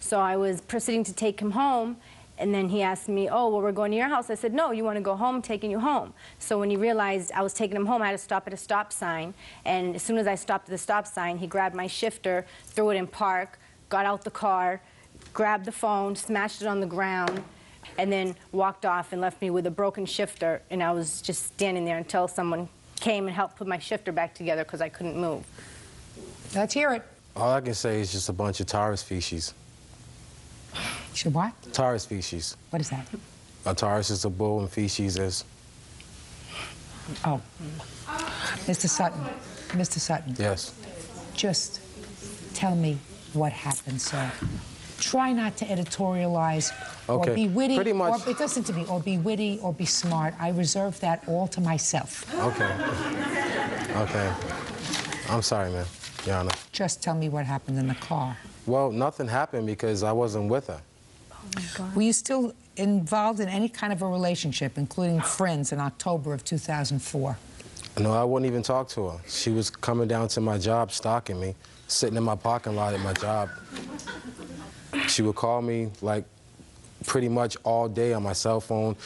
So I was proceeding to take him home, and then he asked me, oh, well, we're going to your house. I said, no, you want to go home? I'm taking you home. So when he realized I was taking him home, I had to stop at a stop sign, and as soon as I stopped at the stop sign, he grabbed my shifter, threw it in park, got out the car, grabbed the phone, smashed it on the ground, and then walked off and left me with a broken shifter, and I was just standing there until someone came and helped put my shifter back together because I couldn't move. Let's hear it. All I can say is just a bunch of Taurus species. Should what? Taurus species. What is that? A Taurus is a bull and feces is... Oh. Mr. Sutton. Mr. Sutton. Yes. Just tell me what happened, sir. Try not to editorialize or Okay, be witty. pretty much. Or, listen to me, or be witty or be smart. I reserve that all to myself. Okay. Okay. I'm sorry, man, Your Honor. Just tell me what happened in the car. Well, nothing happened because I wasn't with her. Oh, my God. Were you still involved in any kind of a relationship, including friends, in October of 2004? No, I wouldn't even talk to her. She was coming down to my job, stalking me, sitting in my parking lot at my job. She would call me, like, pretty much all day on my cell phone,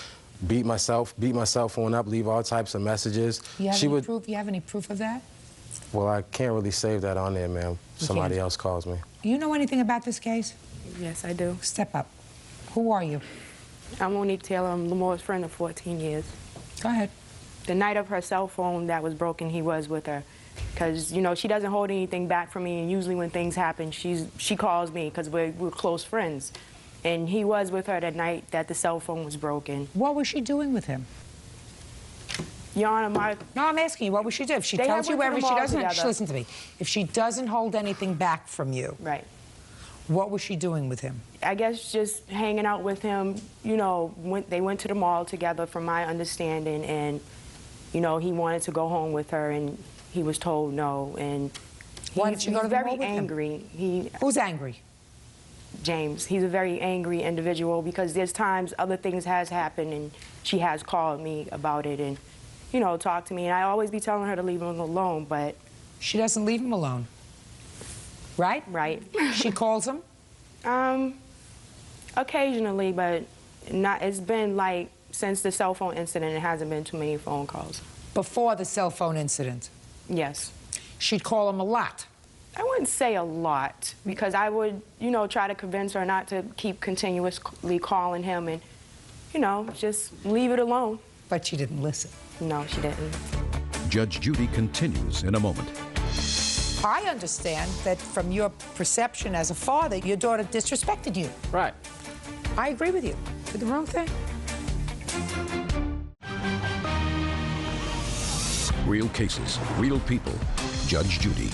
beat my cell phone up, leave all types of messages. You have any proof of that? Well, I can't really save that on there, ma'am. Somebody else calls me. Do you know anything about this case? Yes, I do. Step up. Who are you? I'm Monique Taylor. I'm Lamore's friend of 14 years. Go ahead. The night of her cell phone that was broken, he was with her. Because, you know, she doesn't hold anything back from me, and usually when things happen, she calls me because we're close friends. And he was with her that night that the cell phone was broken. What was she doing with him? Your Honor, No, I'm asking you, what would she do? If she tells you wherever she doesn't... Listen to me. If she doesn't hold anything back from you... Right. What was she doing with him? I guess just hanging out with him. You know, they went to the mall together, from my understanding, and, you know, he wanted to go home with her, and he was told no, and why did she go to the mall with him? He's very angry. Who's angry? James. He's a very angry individual because there's times other things has happened, and she has called me about it and, you know, talked to me, and I always be telling her to leave him alone, but... She doesn't leave him alone. Right? Right. She calls him? Occasionally, but not. It's been like since the cell phone incident, it hasn't been too many phone calls. Before the cell phone incident? Yes. She'd call him a lot? I wouldn't say a lot, because I would, you know, try to convince her not to keep continuously calling him and, you know, just leave it alone. But she didn't listen? No, she didn't. Judge Judy continues in a moment. I understand that from your perception as a father, your daughter disrespected you. Right. I agree with you. Did the wrong thing. Real cases, real people. Judge Judy.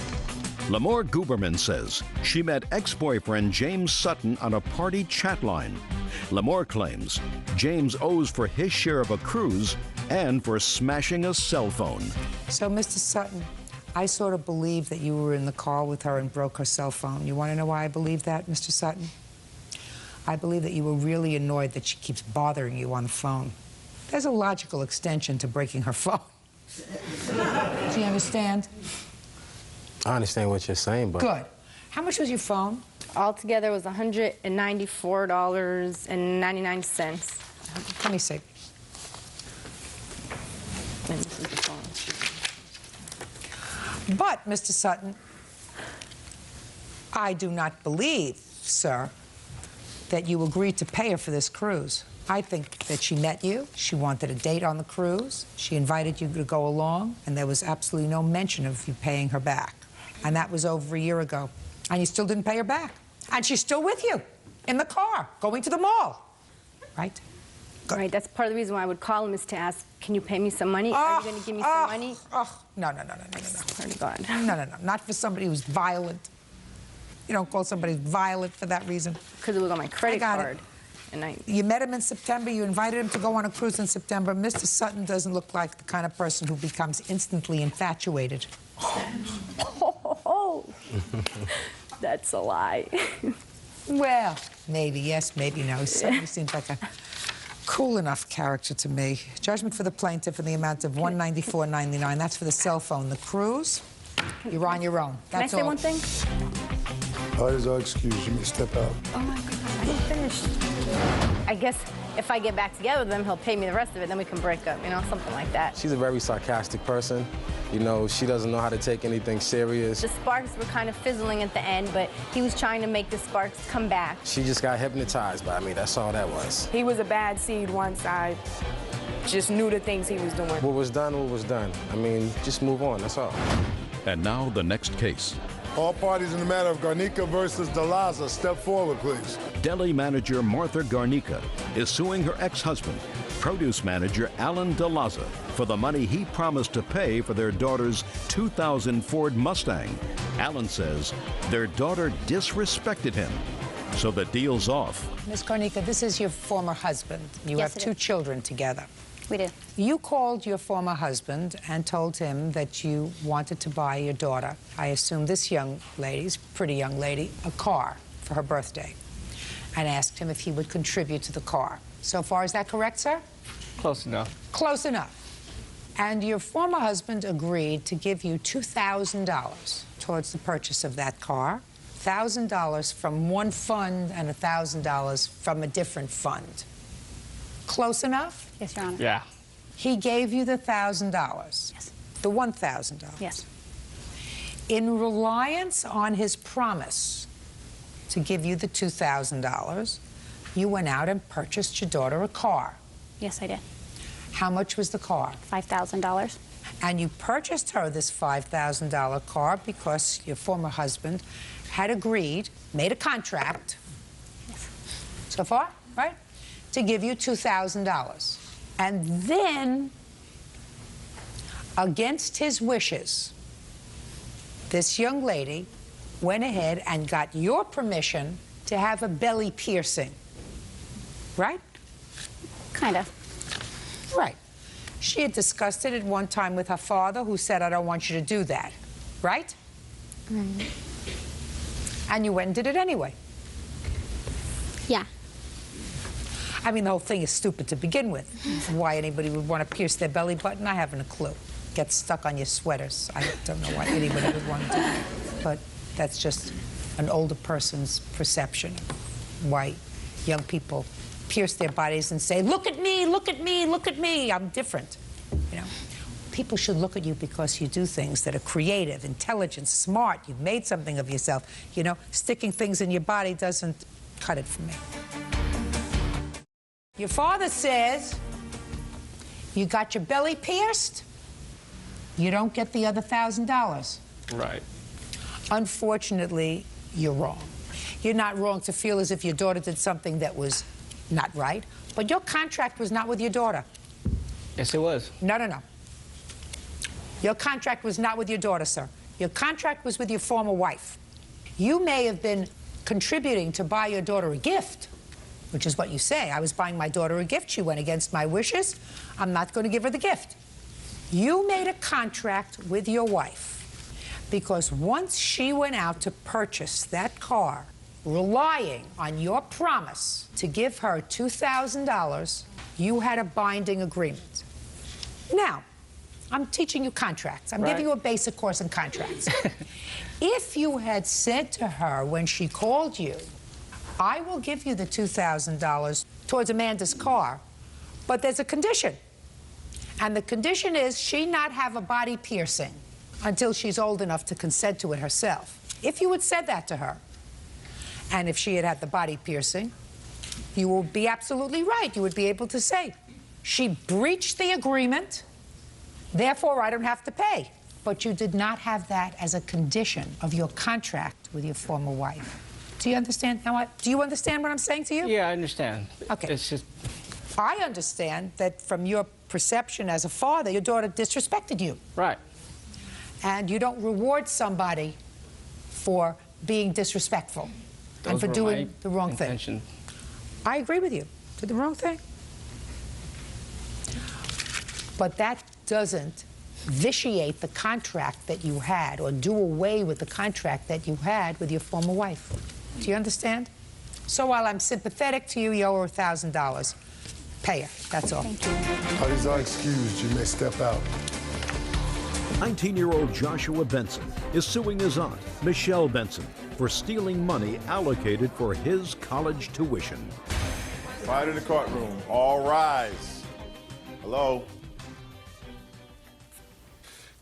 Lamore Guberman says she met ex-boyfriend James Sutton on a party chat line. Lamore claims James owes for his share of a cruise and for smashing a cell phone. So, Mr. Sutton, I sort of believe that you were in the car with her and broke her cell phone. You want to know why I believe that, Mr. Sutton? I believe that you were really annoyed that she keeps bothering you on the phone. There's a logical extension to breaking her phone. Do you understand? I understand what you're saying, but... Good. How much was your phone? Altogether, it was $194.99. Let me see. And this is the phone. But, Mr. Sutton, I do not believe, sir, that you agreed to pay her for this cruise. I think that she met you, she wanted a date on the cruise, she invited you to go along, and there was absolutely no mention of you paying her back. And that was over a year ago. And you still didn't pay her back. And she's still with you, in the car, going to the mall. Right? Right, that's part of the reason why I would call him, is to ask, can you pay me some money? Are you going to give me some money? No. Oh, God. No, not for somebody who's violent. You don't call somebody violent for that reason. Because it was on my credit card. You met him in September. You invited him to go on a cruise in September. Mr. Sutton doesn't look like the kind of person who becomes instantly infatuated. Oh, that's a lie. Well, maybe yes, maybe no. He certainly seems like a cool enough character to me. Judgment for the plaintiff in the amount of $194.99. That's for the cell phone. The cruise, you're on your own. That's Can I say all. one thing? Parties are excused. You may step out. Oh my God, I didn't finish. I guess if I get back together with him, he'll pay me the rest of it, then we can break up, you know, something like that. She's a very sarcastic person. You know, she doesn't know how to take anything serious. The sparks were kind of fizzling at the end, but he was trying to make the sparks come back. She just got hypnotized by me. That's all that was. He was a bad seed once I just knew the things he was doing. What was done. I mean, just move on, that's all. And now the next case. All parties in the matter of Garnica versus DeLaza, step forward, please. Deli manager Martha Garnica is suing her ex-husband, produce manager Alan DeLaza, for the money he promised to pay for their daughter's 2000 Ford Mustang. Alan says their daughter disrespected him, so the deal's off. Ms. Garnica, this is your former husband. You Yes, have it two is. children together. We do. You called your former husband and told him that you wanted to buy your daughter, I assume this young lady's, pretty young lady, a car for her birthday, and asked him if he would contribute to the car. So far, is that correct, sir? Close enough. Close enough. And your former husband agreed to give you $2,000 towards the purchase of that car, $1,000 from one fund and $1,000 from a different fund. Close enough? Yes, Your Honor. Yeah. He gave you the $1,000. Yes. The $1,000. Yes. In reliance on his promise to give you the $2,000, you went out and purchased your daughter a car. Yes, I did. How much was the car? $5,000. And you purchased her this $5,000 car because your former husband had agreed, made a contract, so far, right, to give you $2,000. And then, against his wishes, this young lady went ahead and got your permission to have a belly piercing, right? Kind of. Right. She had discussed it at one time with her father, who said, I don't want you to do that, right? Right. And you went and did it anyway. Yeah. I mean, the whole thing is stupid to begin with. Why anybody would want to pierce their belly button, I haven't a clue. Get stuck on your sweaters. I don't know why anybody would want to do that. But that's just an older person's perception of why young people pierce their bodies and say, look at me, look at me, look at me, I'm different. You know, people should look at you because you do things that are creative, intelligent, smart. You've made something of yourself. You know, sticking things in your body doesn't cut it for me. Your father says you got your belly pierced, you don't get the other $1,000. Right. Unfortunately, you're wrong. You're not wrong to feel as if your daughter did something that was not right, but your contract was not with your daughter. Yes, it was. No, no, no. Your contract was not with your daughter, sir. Your contract was with your former wife. You may have been contributing to buy your daughter a gift, which is what you say. I was buying my daughter a gift. She went against my wishes. I'm not going to give her the gift. You made a contract with your wife because once she went out to purchase that car, relying on your promise to give her $2,000, you had a binding agreement. Now, I'm teaching you contracts. I'm giving you a basic course in contracts. If you had said to her when she called you, I will give you the $2,000 towards Amanda's car, but there's a condition. And the condition is she not have a body piercing until she's old enough to consent to it herself. If you had said that to her, and if she had had the body piercing, you would be absolutely right. You would be able to say, she breached the agreement, therefore I don't have to pay. But you did not have that as a condition of your contract with your former wife. Do you understand? Now, do you understand what I'm saying to you? Yeah, I understand. Okay. It's just... I understand that from your perception as a father, your daughter disrespected you. Right. And you don't reward somebody for being disrespectful and Those for were doing my the wrong intentions. thing. I agree with you. Did the wrong thing. But that doesn't vitiate the contract that you had or do away with the contract that you had with your former wife. Do you understand? So while I'm sympathetic to you, you owe her $1,000. Pay her. That's all. Thank you. Parties are excused. You may step out. 19-year-old Joshua Benson is suing his aunt, Michelle Benson, for stealing money allocated for his college tuition. Quiet in the courtroom. All rise. Hello.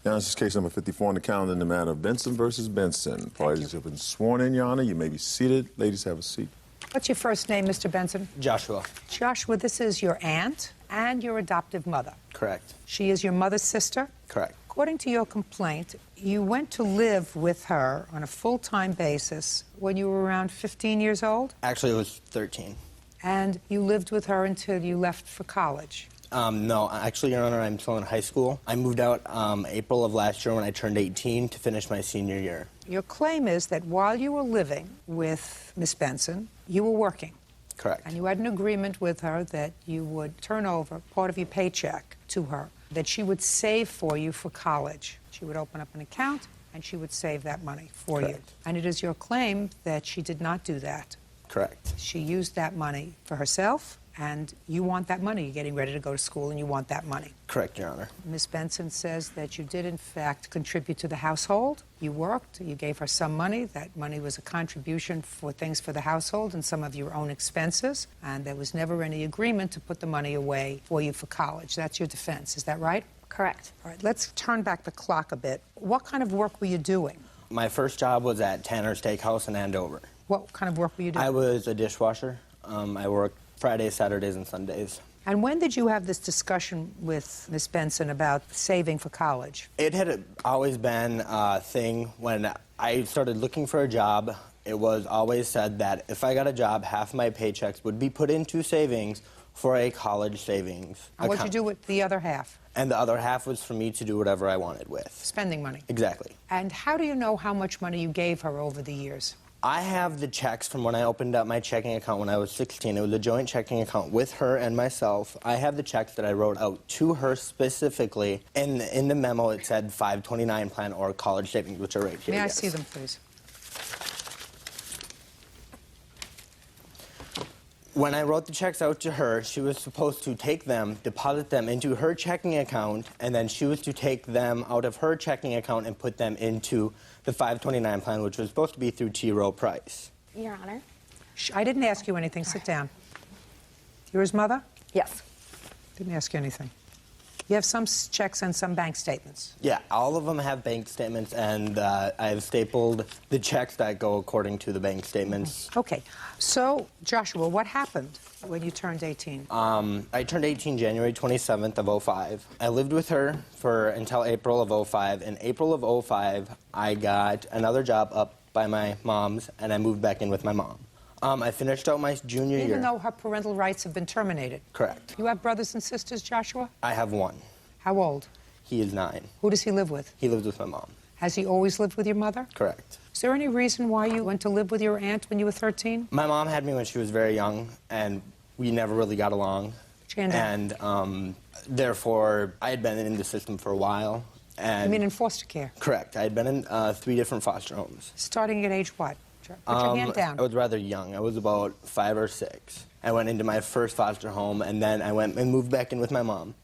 Now, this is case number 54 on the calendar in the matter of Benson versus Benson. Parties have been sworn in, Your Honor. You may be seated. Ladies, have a seat. What's your first name, Mr. Benson? Joshua. Joshua, this is your aunt and your adoptive mother. Correct. She is your mother's sister? Correct. According to your complaint, you went to live with her on a full-time basis when you were around 15 years old? Actually, it was 13. And you lived with her until you left for college? No, actually, Your Honor, I'm still in high school. I moved out April of last year when I turned 18 to finish my senior year. Your claim is that while you were living with Miss Benson, you were working. Correct. And you had an agreement with her that you would turn over part of your paycheck to her, that she would save for you for college. She would open up an account and she would save that money for you. And it is your claim that she did not do that. Correct. She used that money for herself, and you want that money. You're getting ready to go to school and you want that money. Correct, Your Honor. Miss Benson says that you did, in fact, contribute to the household. You worked, you gave her some money. That money was a contribution for things for the household and some of your own expenses, and there was never any agreement to put the money away for you for college. That's your defense, is that right? Correct. All right, let's turn back the clock a bit. What kind of work were you doing? My first job was at Tanner's Steakhouse in Andover. What kind of work were you doing? I was a dishwasher. I worked Fridays, Saturdays, and Sundays. And when did you have this discussion with Miss Benson about saving for college? It had always been a thing when I started looking for a job. It was always said that if I got a job, half my paychecks would be put into savings for a college savings And what'd you do with the other half? And the other half was for me to do whatever I wanted with. Spending money. Exactly. And how do you know how much money you gave her over the years? I have the checks from when I opened up my checking account when I was 16. It was a joint checking account with her and myself. I have the checks that I wrote out to her specifically. In the memo, it said 529 plan or college savings, which are right here. May I yes. see them, please? When I wrote the checks out to her, she was supposed to take them, deposit them into her checking account, and then she was to take them out of her checking account and put them into the 529 plan, which was supposed to be through T. Rowe Price. Your Honor. I didn't ask you anything. Sit down. You're his mother? Yes. Didn't ask you anything. You have some checks and some bank statements. Yeah, all of them have bank statements, and I've stapled the checks that go according to the bank statements. Okay. So, Joshua, what happened when you turned 18? I turned 18 January 27th of 05. I lived with her until April of 05. In April of 05, I got another job up by my mom's, and I moved back in with my mom. I finished out my junior year. Even though her parental rights have been terminated? Correct. You have brothers and sisters, Joshua? I have one. How old? He is 9. Who does he live with? He lives with my mom. Has he always lived with your mother? Correct. Is there any reason why you went to live with your aunt when you were 13? My mom had me when she was very young, and we never really got along. And therefore, I had been in the system for a while. And You mean in foster care? Correct. I had been in 3 different foster homes. Starting at age what? Put your hand down. I was rather young. I was about 5 or 6. I went into my first foster home, and then I went and moved back in with my mom.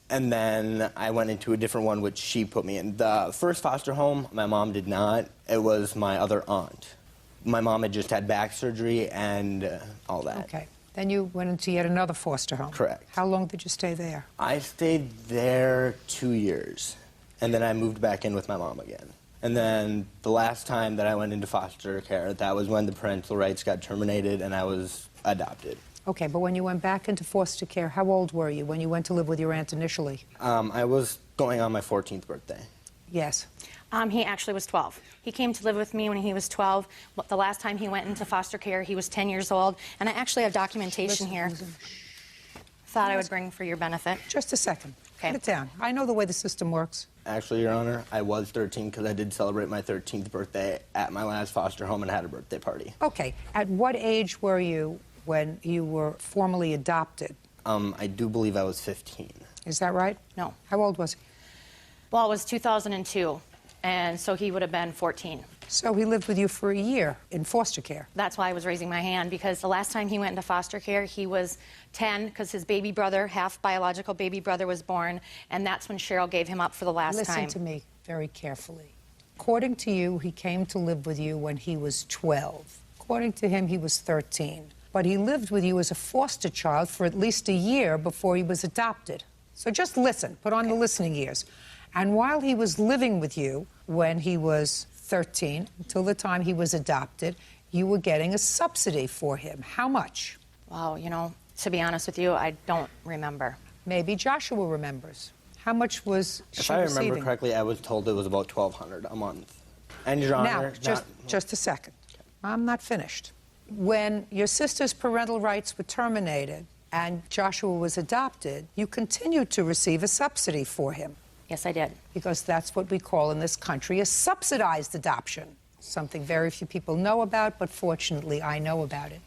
And then I went into a different one, which she put me in. The first foster home, my mom did not. It was my other aunt. My mom had just had back surgery and all that. Okay. Then you went into yet another foster home. Correct. How long did you stay there? I stayed there 2 years, and then I moved back in with my mom again. And then the last time that I went into foster care, that was when the parental rights got terminated and I was adopted. Okay, but when you went back into foster care, how old were you when you went to live with your aunt initially? I was going on my 14th birthday. Yes. He actually was 12. He came to live with me when he was 12. The last time he went into foster care, he was 10 years old. And I actually have documentation here. Thought I would bring for your benefit. Just a second. Put it down. I know the way the system works. Actually, Your Honor, I was 13 because I did celebrate my 13th birthday at my last foster home and had a birthday party. Okay. At what age were you when you were formally adopted? I do believe I was 15. Is that right? No. How old was he? Well, it was 2002, and so he would have been 14. So he lived with you for a year in foster care. That's why I was raising my hand, because the last time he went into foster care, he was 10, because his baby brother, half biological baby brother, was born, and that's when Cheryl gave him up for the last time. Listen to me very carefully. According to you, he came to live with you when he was 12. According to him, he was 13. But he lived with you as a foster child for at least a year before he was adopted. So just listen, put on the listening ears. And while he was living with you when he was 13, until the time he was adopted, you were getting a subsidy for him. How much? Wow, you know, to be honest with you, I don't remember. Maybe Joshua remembers. How much was If she I receiving? remember correctly, I was told it was about $1,200 a month. And Your Honor, Now, just a second. I'm not finished. When your sister's parental rights were terminated and Joshua was adopted, you continued to receive a subsidy for him. Yes, I did. Because that's what we call in this country a subsidized adoption. Something very few people know about, but fortunately I know about it.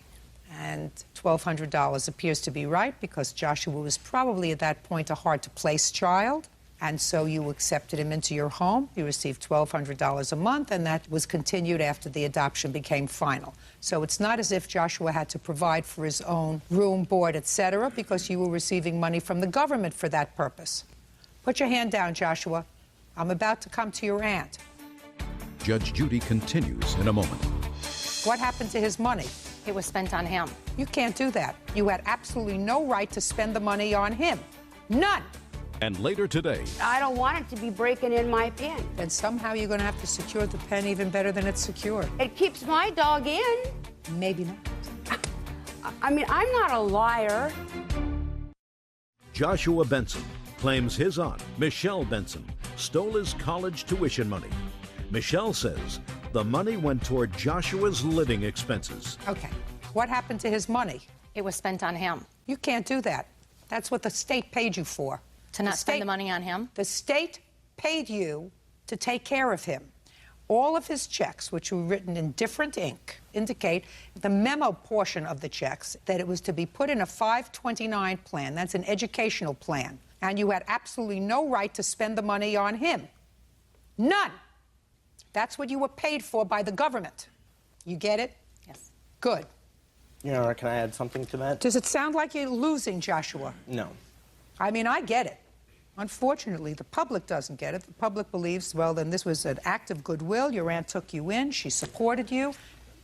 And $1,200 appears to be right because Joshua was probably at that point a hard-to-place child. And so you accepted him into your home. You received $1,200 a month, and that was continued after the adoption became final. So it's not as if Joshua had to provide for his own room, board, etc., because you were receiving money from the government for that purpose. Put your hand down, Joshua. I'm about to come to your aunt. Judge Judy continues in a moment. What happened to his money? It was spent on him. You can't do that. You had absolutely no right to spend the money on him. None. And later today, I don't want it to be breaking in my pen. Then somehow you're going to have to secure the pen even better than it's secured. It keeps my dog in. Maybe not. I mean, I'm not a liar. Joshua Benson claims his aunt, Michelle Benson, stole his college tuition money. Michelle says the money went toward Joshua's living expenses. Okay. What happened to his money? It was spent on him. You can't do that. That's what the state paid you for. To not spend the money on him? The state paid you to take care of him. All of his checks, which were written in different ink, indicate the memo portion of the checks that it was to be put in a 529 plan. That's an educational plan. And you had absolutely no right to spend the money on him. None. That's what you were paid for by the government. You get it? Yes. Good. Your Honor, can I add something to that? Does it sound like you're losing, Joshua? No. I mean, I get it. Unfortunately, the public doesn't get it. The public believes, well, then this was an act of goodwill. Your aunt took you in. She supported you.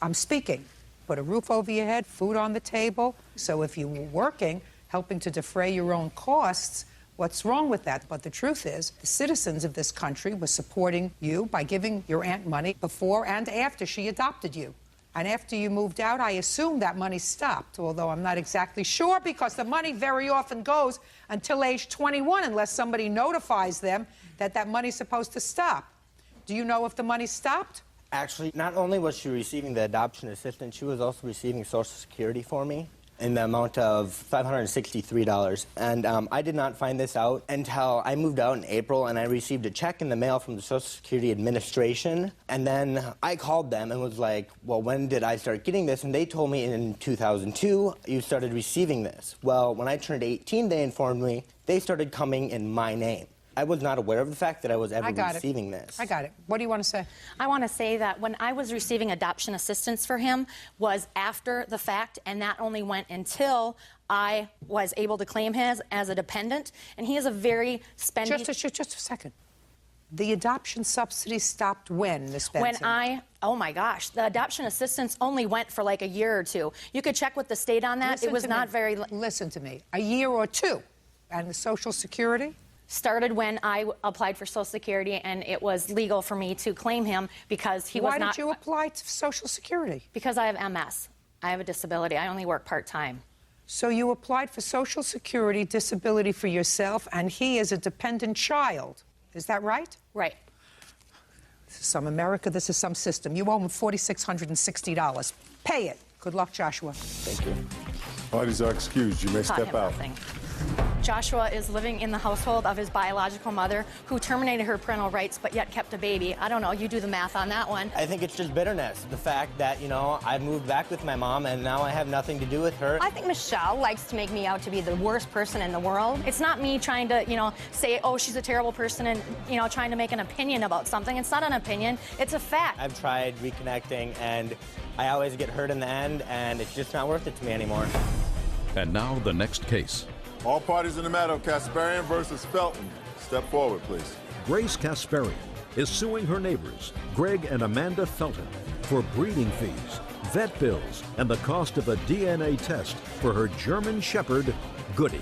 I'm speaking. Put a roof over your head, food on the table. So if you were working, helping to defray your own costs, what's wrong with that? But the truth is, the citizens of this country were supporting you by giving your aunt money before and after she adopted you. And after you moved out, I assume that money stopped, although I'm not exactly sure because the money very often goes until age 21 unless somebody notifies them that that money's supposed to stop. Do you know if the money stopped? Actually, not only was she receiving the adoption assistance, she was also receiving Social Security for me in the amount of $563. And I did not find this out until I moved out in April and I received a check in the mail from the Social Security Administration. And then I called them and was like, well, when did I start getting this? And they told me in 2002, you started receiving this. Well, when I turned 18, they informed me they started coming in my name. I was not aware of the fact that I was ever receiving this. I got it. What do you want to say? I want to say that when I was receiving adoption assistance for him was after the fact, and that only went until I was able to claim him as a dependent, and he is a very spendy... Just a second. The adoption subsidy stopped when, Ms. Benson? Oh my gosh, the adoption assistance only went for like a year or two. You could check with the state on that. It was not very... Listen to me. A year or two. And the Social Security? Started when I applied for Social Security, and it was legal for me to claim him because he was not... Why did you apply to Social Security? Because I have MS. I have a disability. I only work part-time. So you applied for Social Security disability for yourself, and he is a dependent child. Is that right? Right. This is some America. This is some system. You owe him $4,660. Pay it. Good luck, Joshua. Thank you. Parties are excused. You may Taught step him out. nothing. Joshua is living in the household of his biological mother, who terminated her parental rights but yet kept a baby. I don't know, you do the math on that one. I think it's just bitterness. The fact that, you know, I moved back with my mom and now I have nothing to do with her. I think Michelle likes to make me out to be the worst person in the world. It's not me trying to, you know, say, oh, she's a terrible person and, you know, trying to make an opinion about something. It's not an opinion, it's a fact. I've tried reconnecting and I always get hurt in the end and it's just not worth it to me anymore. And now the next case. All parties in the matter of Kasparian versus Felton. Step forward, please. Grace Kasparian is suing her neighbors, Greg and Amanda Felton, for breeding fees, vet bills, and the cost of a DNA test for her German Shepherd, Goody.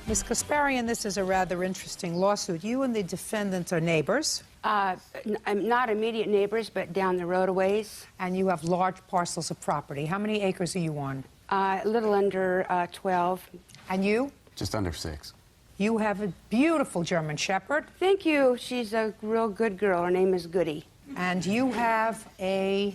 Ms. Kasparian, this is a rather interesting lawsuit. You and the defendant are neighbors. Not immediate neighbors, but down the road a ways. And you have large parcels of property. How many acres are you on? A little under 12. And you? Just under 6. You have a beautiful German Shepherd. Thank you. She's a real good girl. Her name is Goody. And you have a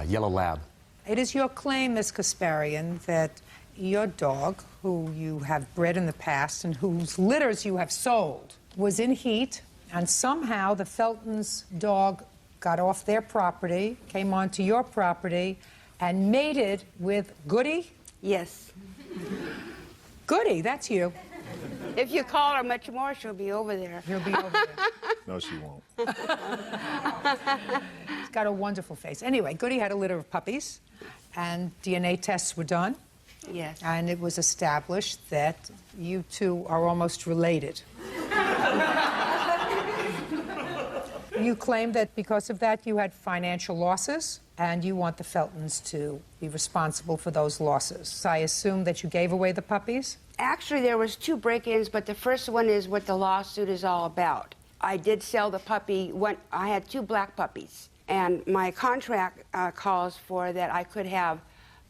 yellow lab. It is your claim, Ms. Kasparian, that your dog, who you have bred in the past and whose litters you have sold, was in heat, and somehow the Felton's dog got off their property, came onto your property, and mated with Goody? Yes. Goody, that's you. If you call her much more, she'll be over there. She'll be over there. No, she won't. She's got a wonderful face. Anyway, Goody had a litter of puppies, and DNA tests were done. Yes. And it was established that you two are almost related. You claim that because of that you had financial losses, and you want the Feltons to be responsible for those losses. So I assume that you gave away the puppies? Actually, there was 2 break-ins, but the first one is what the lawsuit is all about. I did sell the puppy. I had 2 black puppies, and my contract calls for that I could have,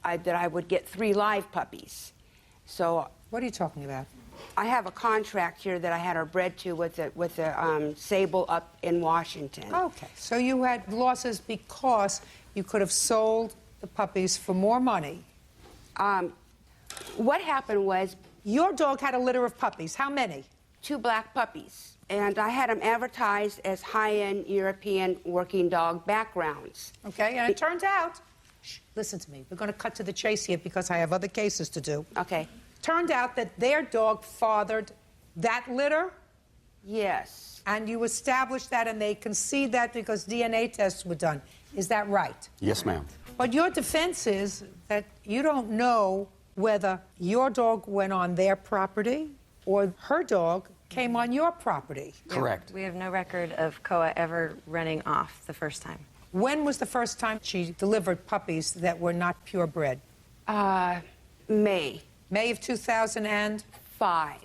that I would get 3 live puppies. So what are you talking about? I have a contract here that I had her bred to with the Sable up in Washington. Okay, so you had losses because you could have sold the puppies for more money. What happened was... Your dog had a litter of puppies. How many? 2 black puppies. And I had them advertised as high-end European working dog backgrounds. Okay, and it turns out... Shh, listen to me. We're going to cut to the chase here because I have other cases to do. Okay. Turned out that their dog fathered that litter? Yes. And you established that, and they concede that because DNA tests were done. Is that right? Yes, ma'am. But your defense is that you don't know whether your dog went on their property or her dog came on your property. Correct. We have no record of Koa ever running off the first time. When was the first time she delivered puppies that were not purebred? May. May of 2005.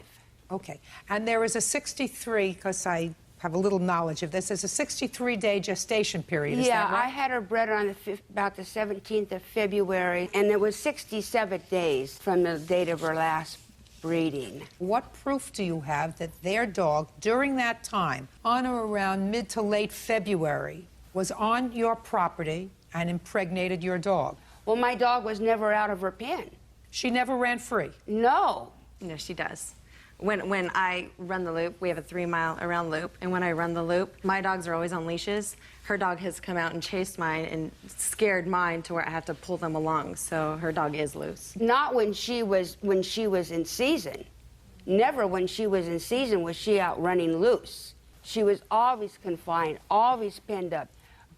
Okay. And there is a 63, because I have a little knowledge of this, there's a 63-day gestation period. Is that right? I had her bred on about the 17th of February, and it was 67 days from the date of her last breeding. What proof do you have that their dog, during that time, on or around mid to late February, was on your property and impregnated your dog? Well, my dog was never out of her pen. She never ran free? No. No, she does. When I run the loop, we have a 3-mile around loop, and when I run the loop, my dogs are always on leashes. Her dog has come out and chased mine and scared mine to where I have to pull them along, so her dog is loose. Not when she was in season. Never when she was in season was she out running loose. She was always confined, always penned up.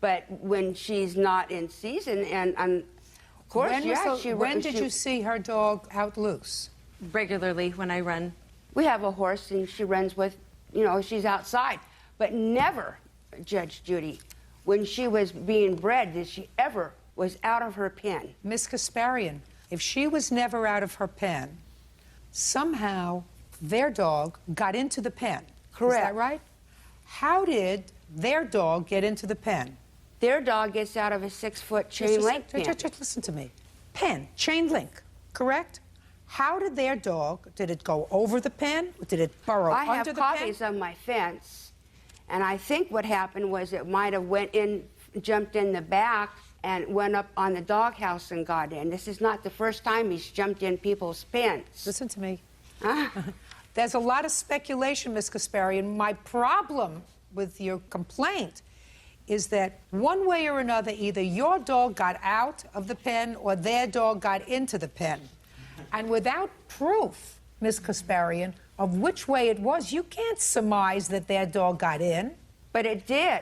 But when she's not in season, and of course, when did you see her dog out loose? Regularly when I run. We have a horse, and she runs with, she's outside. But never, Judge Judy, when she was being bred, did she ever was out of her pen. Miss Kasparian, if she was never out of her pen, somehow their dog got into the pen. Correct. Is that right? How did their dog get into the pen? Their dog gets out of a 6-foot chain link pen. Just listen to me. Pen, chain link, correct? How did their dog, did it go over the pen? Did it burrow under the pen? I have copies of my fence, and I think what happened was it might have jumped in the back and went up on the doghouse and got in. This is not the first time he's jumped in people's pens. Listen to me. There's a lot of speculation, Ms. Kasparian. My problem with your complaint is that one way or another, either your dog got out of the pen or their dog got into the pen. And without proof, Ms. Kasparian, of which way it was, you can't surmise that their dog got in. But it did.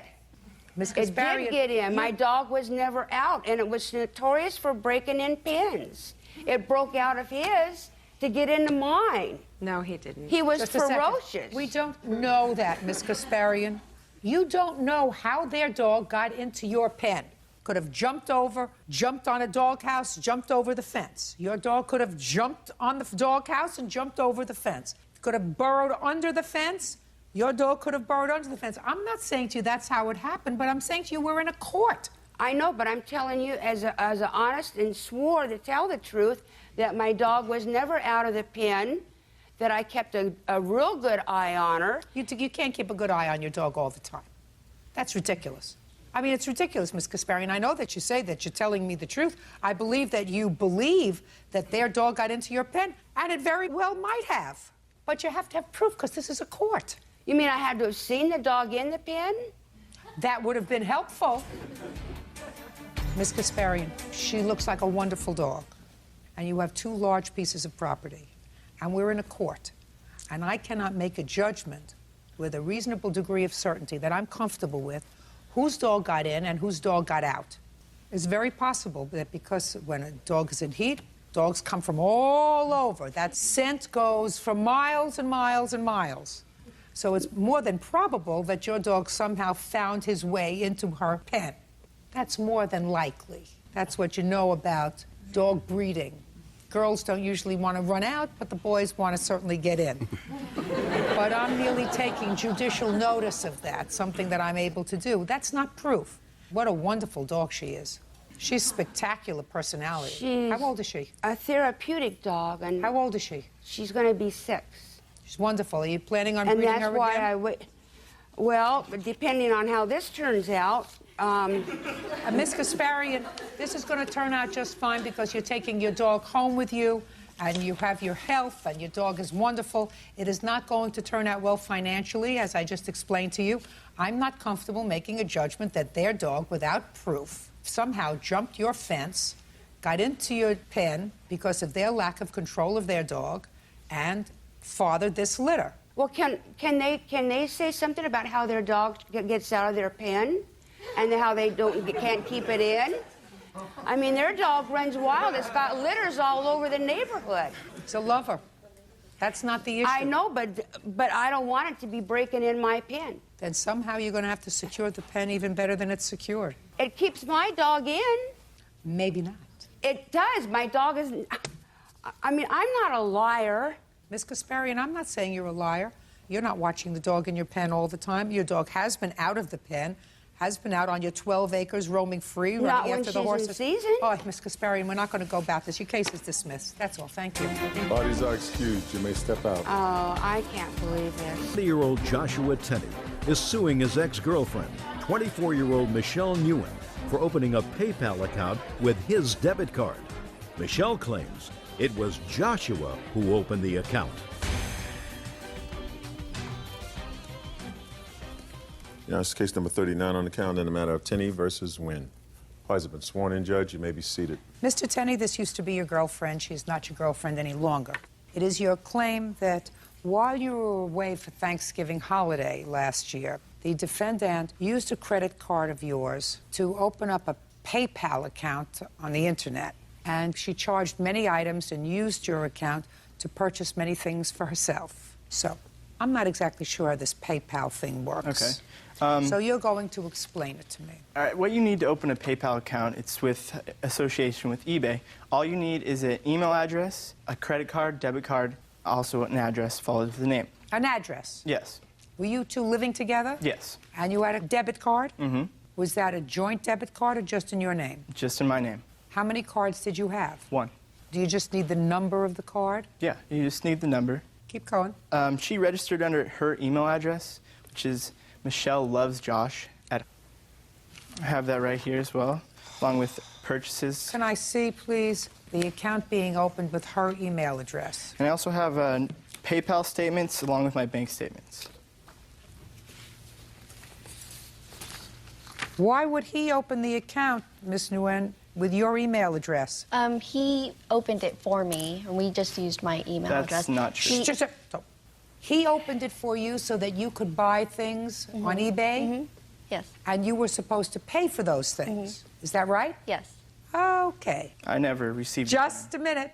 Ms. It Kasparian, did get in. My dog was never out, and it was notorious for breaking in pens. It broke out of his to get into mine. No, he didn't. He was Just a second. ferocious. We don't know that, Ms. Kasparian. You don't know how their dog got into your pen. Could have jumped over, jumped on a doghouse, jumped over the fence. Your dog could have jumped on the doghouse and jumped over the fence. Could have burrowed under the fence. Your dog could have burrowed under the fence. I'm not saying to you that's how it happened, but I'm saying to you we're in a court. I know, but I'm telling you as a honest and swore to tell the truth that my dog was never out of the pen, that I kept a real good eye on her. You can't keep a good eye on your dog all the time. That's ridiculous. I mean, it's ridiculous, Ms. Kasparian. I know that you say that you're telling me the truth. I believe that you believe that their dog got into your pen, and it very well might have. But you have to have proof, because this is a court. You mean I had to have seen the dog in the pen? That would have been helpful. Ms. Kasparian, she looks like a wonderful dog. And you have 2 large pieces of property. And we're in a court. And I cannot make a judgment with a reasonable degree of certainty that I'm comfortable with whose dog got in and whose dog got out. It's very possible that because when a dog is in heat, dogs come from all over. That scent goes for miles and miles and miles. So it's more than probable that your dog somehow found his way into her pen. That's more than likely. That's what you know about dog breeding. Girls don't usually want to run out, but the boys want to certainly get in. But I'm merely taking judicial notice of that, something that I'm able to do. That's not proof. What a wonderful dog she is. She's spectacular personality. She's How old is she? a therapeutic dog. And how old is she? She's going to be 6. She's wonderful. Are you planning on And breeding that's her why again? Well, depending on how this turns out. Ms. Kasparian, this is going to turn out just fine because you're taking your dog home with you and you have your health and your dog is wonderful. It is not going to turn out well financially, as I just explained to you. I'm not comfortable making a judgment that their dog, without proof, somehow jumped your fence, got into your pen because of their lack of control of their dog, and fathered this litter. Well, can they say something about how their dog gets out of their pen and how they can't keep it in? I mean, their dog runs wild. It's got litters all over the neighborhood. It's a lover. That's not the issue. I know, but I don't want it to be breaking in my pen. Then somehow you're going to have to secure the pen even better than it's secured. It keeps my dog in. Maybe not. It does. My dog is... I mean, I'm not a liar. Ms. Kasparian, I'm not saying you're a liar. You're not watching the dog in your pen all the time. Your dog has been out of the pen, has been out on your 12 acres roaming free, Not running when after the she's horses. in season. Oh, Ms. Kasparian, we're not going to go about this. Your case is dismissed. That's all. Thank you. Parties are excused. You may step out. Oh, I can't believe this. 20-year-old Joshua Tenney is suing his ex-girlfriend, 24-year-old Michelle Newen, for opening a PayPal account with his debit card. Michelle claims it was Joshua who opened the account. Yeah, it's case number 39 on the calendar in the matter of Tenney versus Wynn. Parties have been sworn in, Judge. You may be seated. Mr. Tenney, this used to be your girlfriend. She's not your girlfriend any longer. It is your claim that while you were away for Thanksgiving holiday last year, the defendant used a credit card of yours to open up a PayPal account on the internet. And she charged many items and used your account to purchase many things for herself. So I'm not exactly sure how this PayPal thing works. Okay. So you're going to explain it to me. All right, what you need to open a PayPal account, it's with association with eBay. All you need is an email address, a credit card, debit card, also an address followed with the name. An address? Yes. Were you two living together? Yes. And you had a debit card? Mm-hmm. Was that a joint debit card or just in your name? Just in my name. How many cards did you have? 1. Do you just need the number of the card? Yeah, you just need the number. Keep going. She registered under her email address, which is Michelle Loves Josh. I have that right here as well, along with purchases. Can I see, please, the account being opened with her email address? And I also have a PayPal statements along with my bank statements. Why would he open the account, Ms. Nguyen, with your email address? He opened it for me, and we just used my email address. That's not true. He opened it for you so that you could buy things on eBay? Yes. And you were supposed to pay for those things. Is that right? Yes. Okay. I never received Just a minute.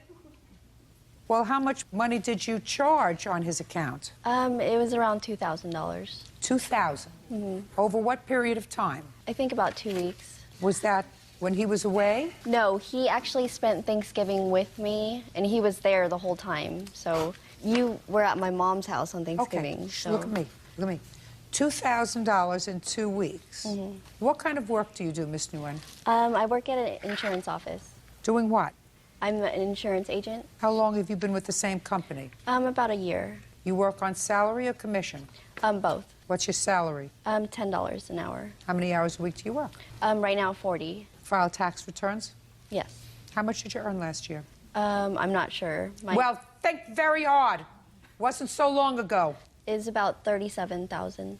Well, how much money did you charge on his account? It was around $2,000. $2,000? Over what period of time? I think about 2 weeks. Was that when he was away? No, he actually spent Thanksgiving with me, and he was there the whole time. So you were at my mom's house on Thanksgiving. Okay, so. look at me, look at me. $2,000 in 2 weeks. What kind of work do you do, Miss Nguyen? I work at an insurance office. Doing what? I'm an insurance agent. How long have you been with the same company? About a year. You work on salary or commission? Both. What's your salary? $10 an hour. How many hours a week do you work? Right now, 40. File tax returns? Yes. How much did you earn last year? I'm not sure. Well, think very hard. Wasn't so long ago. It's about $37,000.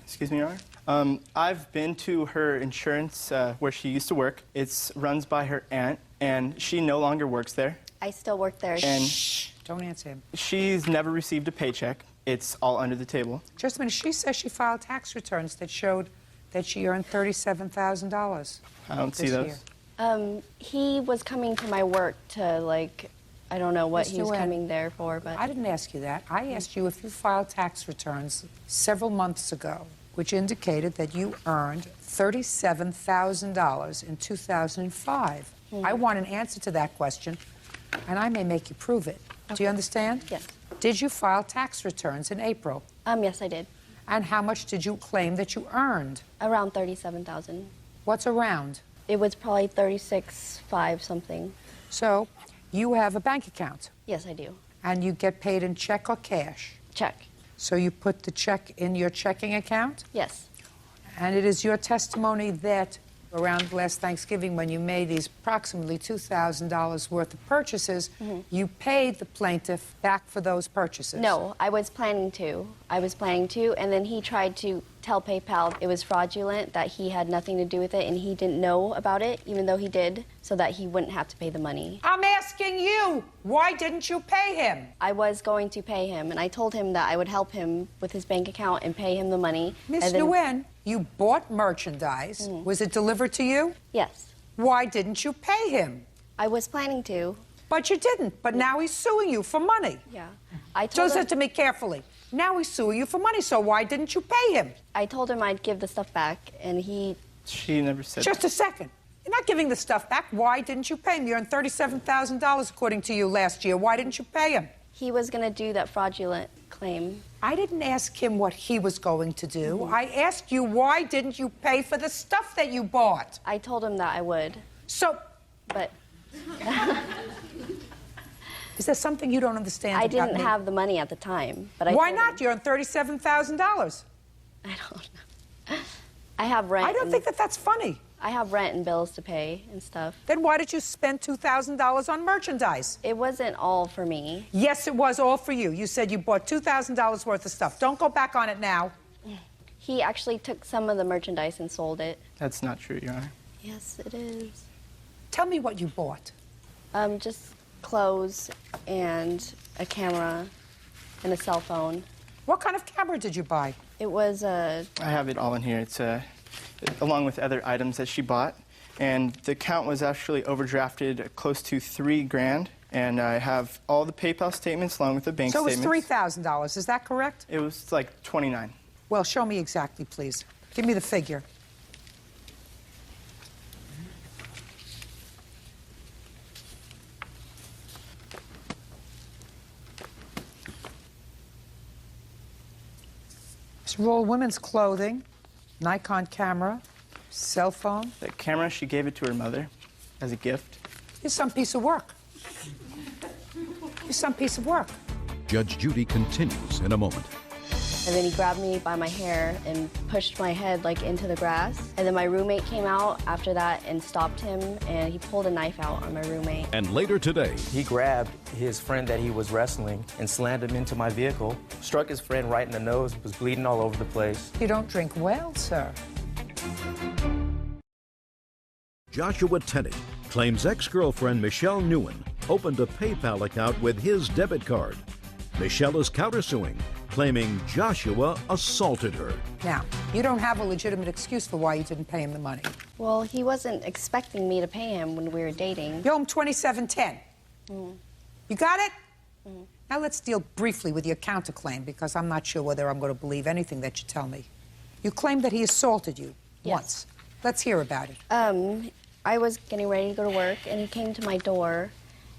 Excuse me, Your Honor. I've been to her insurance where she used to work. It's runs by her aunt, and she no longer works there. I still work there. And Shh, don't answer him. She's never received a paycheck. It's all under the table. Just a minute. She says she filed tax returns that showed that she earned $37,000. I don't see those. He was coming to my work to, like, I don't know what Mr. he was Nguyen, coming there for, but... I didn't ask you that. I asked you if you filed tax returns several months ago, which indicated that you earned $37,000 in 2005. I want an answer to that question, and I may make you prove it. Do you understand? Yes. Did you file tax returns in April? Yes, I did. And how much did you claim that you earned? Around $37,000. What's around? It was probably 36.5 something. So, you have a bank account? Yes, I do. And you get paid in check or cash? Check. So you put the check in your checking account? Yes. And it is your testimony that around last Thanksgiving, when you made these approximately $2,000 worth of purchases, you paid the plaintiff back for those purchases? No, I was planning to. And then he tried to tell PayPal it was fraudulent, that he had nothing to do with it, and he didn't know about it, even though he did, so that he wouldn't have to pay the money. I'm asking you, why didn't you pay him? I was going to pay him, and I told him that I would help him with his bank account and pay him the money. Miss Nguyen, you bought merchandise. Was it delivered to you? Yes. Why didn't you pay him? I was planning to. But you didn't. But now he's suing you for money. Yeah. I told Listen him... to me carefully. Now he's suing you for money, so why didn't you pay him? I told him I'd give the stuff back, and he... She never said Just a second. You're not giving the stuff back. Why didn't you pay him? You earned $37,000 according to you last year. Why didn't you pay him? He was going to do that fraudulent claim. I didn't ask him what he was going to do. I asked you, why didn't you pay for the stuff that you bought? I told him that I would. So... But... Is there something you don't understand I about didn't me? have the money at the time, but Why not? You earned $37,000. I don't know. I have rent. I don't think that that's funny. I have rent and bills to pay and stuff. Then why did you spend $2,000 on merchandise? It wasn't all for me. Yes, it was all for you. You said you bought $2,000 worth of stuff. Don't go back on it now. He actually took some of the merchandise and sold it. That's not true, Your Honor. Yes, it is. Tell me what you bought. Just clothes and a camera and a cell phone. What kind of camera did you buy? It was a... I have it all in here. It's along with other items that she bought. And the account was actually overdrafted close to $3,000. And I have all the PayPal statements along with the bank statements. So it was $3,000, is that correct? It was like $29,000. Well, show me exactly, please. Give me the figure. It's all women's clothing, Nikon camera, cell phone. The camera, she gave it to her mother as a gift. Here's some piece of work. Here's some piece of work. Judge Judy continues in a moment. And then he grabbed me by my hair and pushed my head like into the grass. And then my roommate came out after that and stopped him, and he pulled a knife out on my roommate. And later today, he grabbed his friend that he was wrestling and slammed him into my vehicle, struck his friend right in the nose, was bleeding all over the place. You don't drink well, sir. Joshua Tenney claims ex-girlfriend Michelle Nguyen opened a PayPal account with his debit card. Michelle is countersuing, claiming Joshua assaulted her. Now, you don't have a legitimate excuse for why you didn't pay him the money. Well, he wasn't expecting me to pay him when we were dating. You owe him $27.10. You got it? Now let's deal briefly with your counterclaim, because I'm not sure whether I'm going to believe anything that you tell me. You claim that he assaulted you once. Let's hear about it. I was getting ready to go to work, and he came to my door,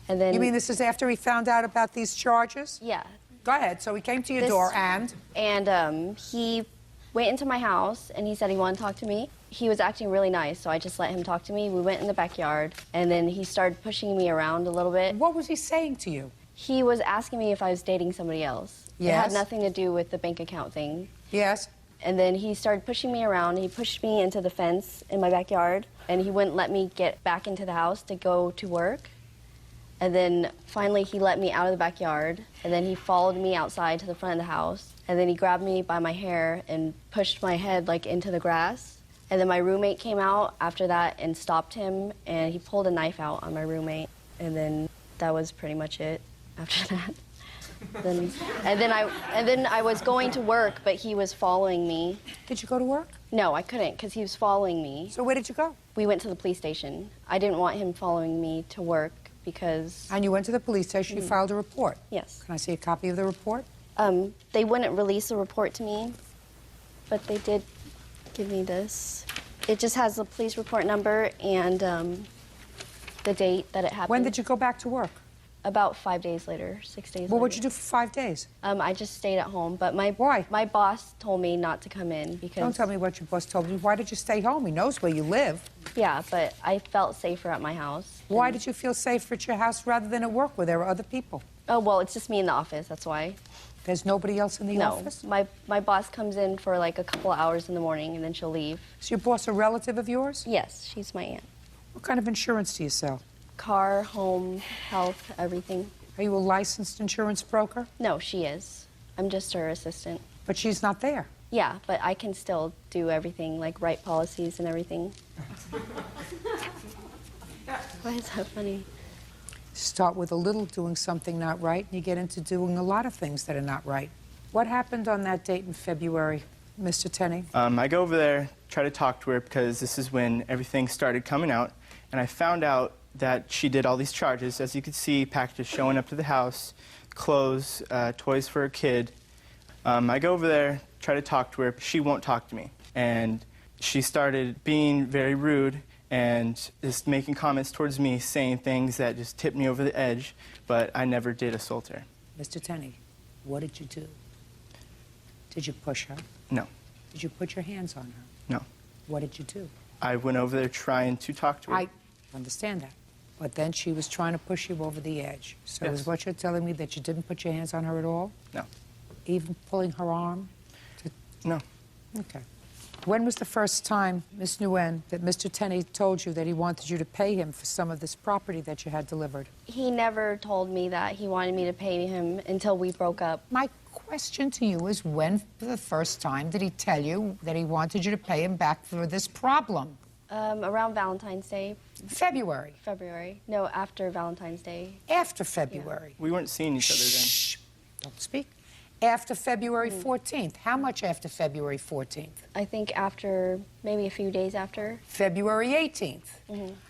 and then... You mean this is after he found out about these charges? Yeah. Go ahead. So he came to your door and? And he went into my house, and he said he wanted to talk to me. He was acting really nice, so I just let him talk to me. We went in the backyard, and then he started pushing me around a little bit. What was he saying to you? He was asking me if I was dating somebody else. Yes. It had nothing to do with the bank account thing. Yes. And then he started pushing me around. He pushed me into the fence in my backyard, and he wouldn't let me get back into the house to go to work. And then finally he let me out of the backyard, and then he followed me outside to the front of the house, and then he grabbed me by my hair and pushed my head like into the grass. And then my roommate came out after that and stopped him, and he pulled a knife out on my roommate. And then that was pretty much it after that. And then I was going to work, but he was following me. Did you go to work? No, I couldn't, because he was following me. So where did you go? We went to the police station. I didn't want him following me to work because... And you went to the police station, you filed a report? Yes. Can I see a copy of the report? They wouldn't release the report to me, but they did give me this. It just has the police report number and the date that it happened. When did you go back to work? About 5 days later, 6 days later. What would you do for 5 days? I just stayed at home, but my boss told me not to come in because... Don't tell me what your boss told you. Why did you stay home? He knows where you live. Yeah, but I felt safer at my house. Why did you feel safer at your house rather than at work where there were other people? Oh, well, it's just me in the office, that's why. There's nobody else in the office? No, my boss comes in for like a couple of hours in the morning and then she'll leave. Is your boss a relative of yours? Yes, she's my aunt. What kind of insurance do you sell? Car, home, health, everything. Are you a licensed insurance broker? No, she is. I'm just her assistant. But she's not there. Yeah, but I can still do everything, like write policies and everything. Why is that funny? Start with a little doing something not right, and you get into doing a lot of things that are not right. What happened on that date in February, Mr. Tenney? I go over there, try to talk to her, because this is when everything started coming out, and I found out that she did all these charges. As you can see, packages showing up to the house, clothes, toys for a kid. I go over there, try to talk to her. She won't talk to me. And she started being very rude and just making comments towards me, saying things that just tipped me over the edge, but I never did assault her. Mr. Tenney, what did you do? Did you push her? No. Did you put your hands on her? No. What did you do? I went over there trying to talk to her. I understand that. But then she was trying to push you over the edge. So Yes. is what you're telling me that you didn't put your hands on her at all? No. Even pulling her arm? No. Okay. When was the first time, Miss Nguyen, that Mr. Tenney told you that he wanted you to pay him for some of this property that you had delivered? He never told me that he wanted me to pay him until we broke up. My question to you is, when for the first time did he tell you that he wanted you to pay him back for this problem? Around Valentine's Day. February? February. No, after Valentine's Day. After February? We weren't seeing each other then. Shh. Don't speak. After February 14th. How much after February 14th? I think after, maybe a few days after. February 18th.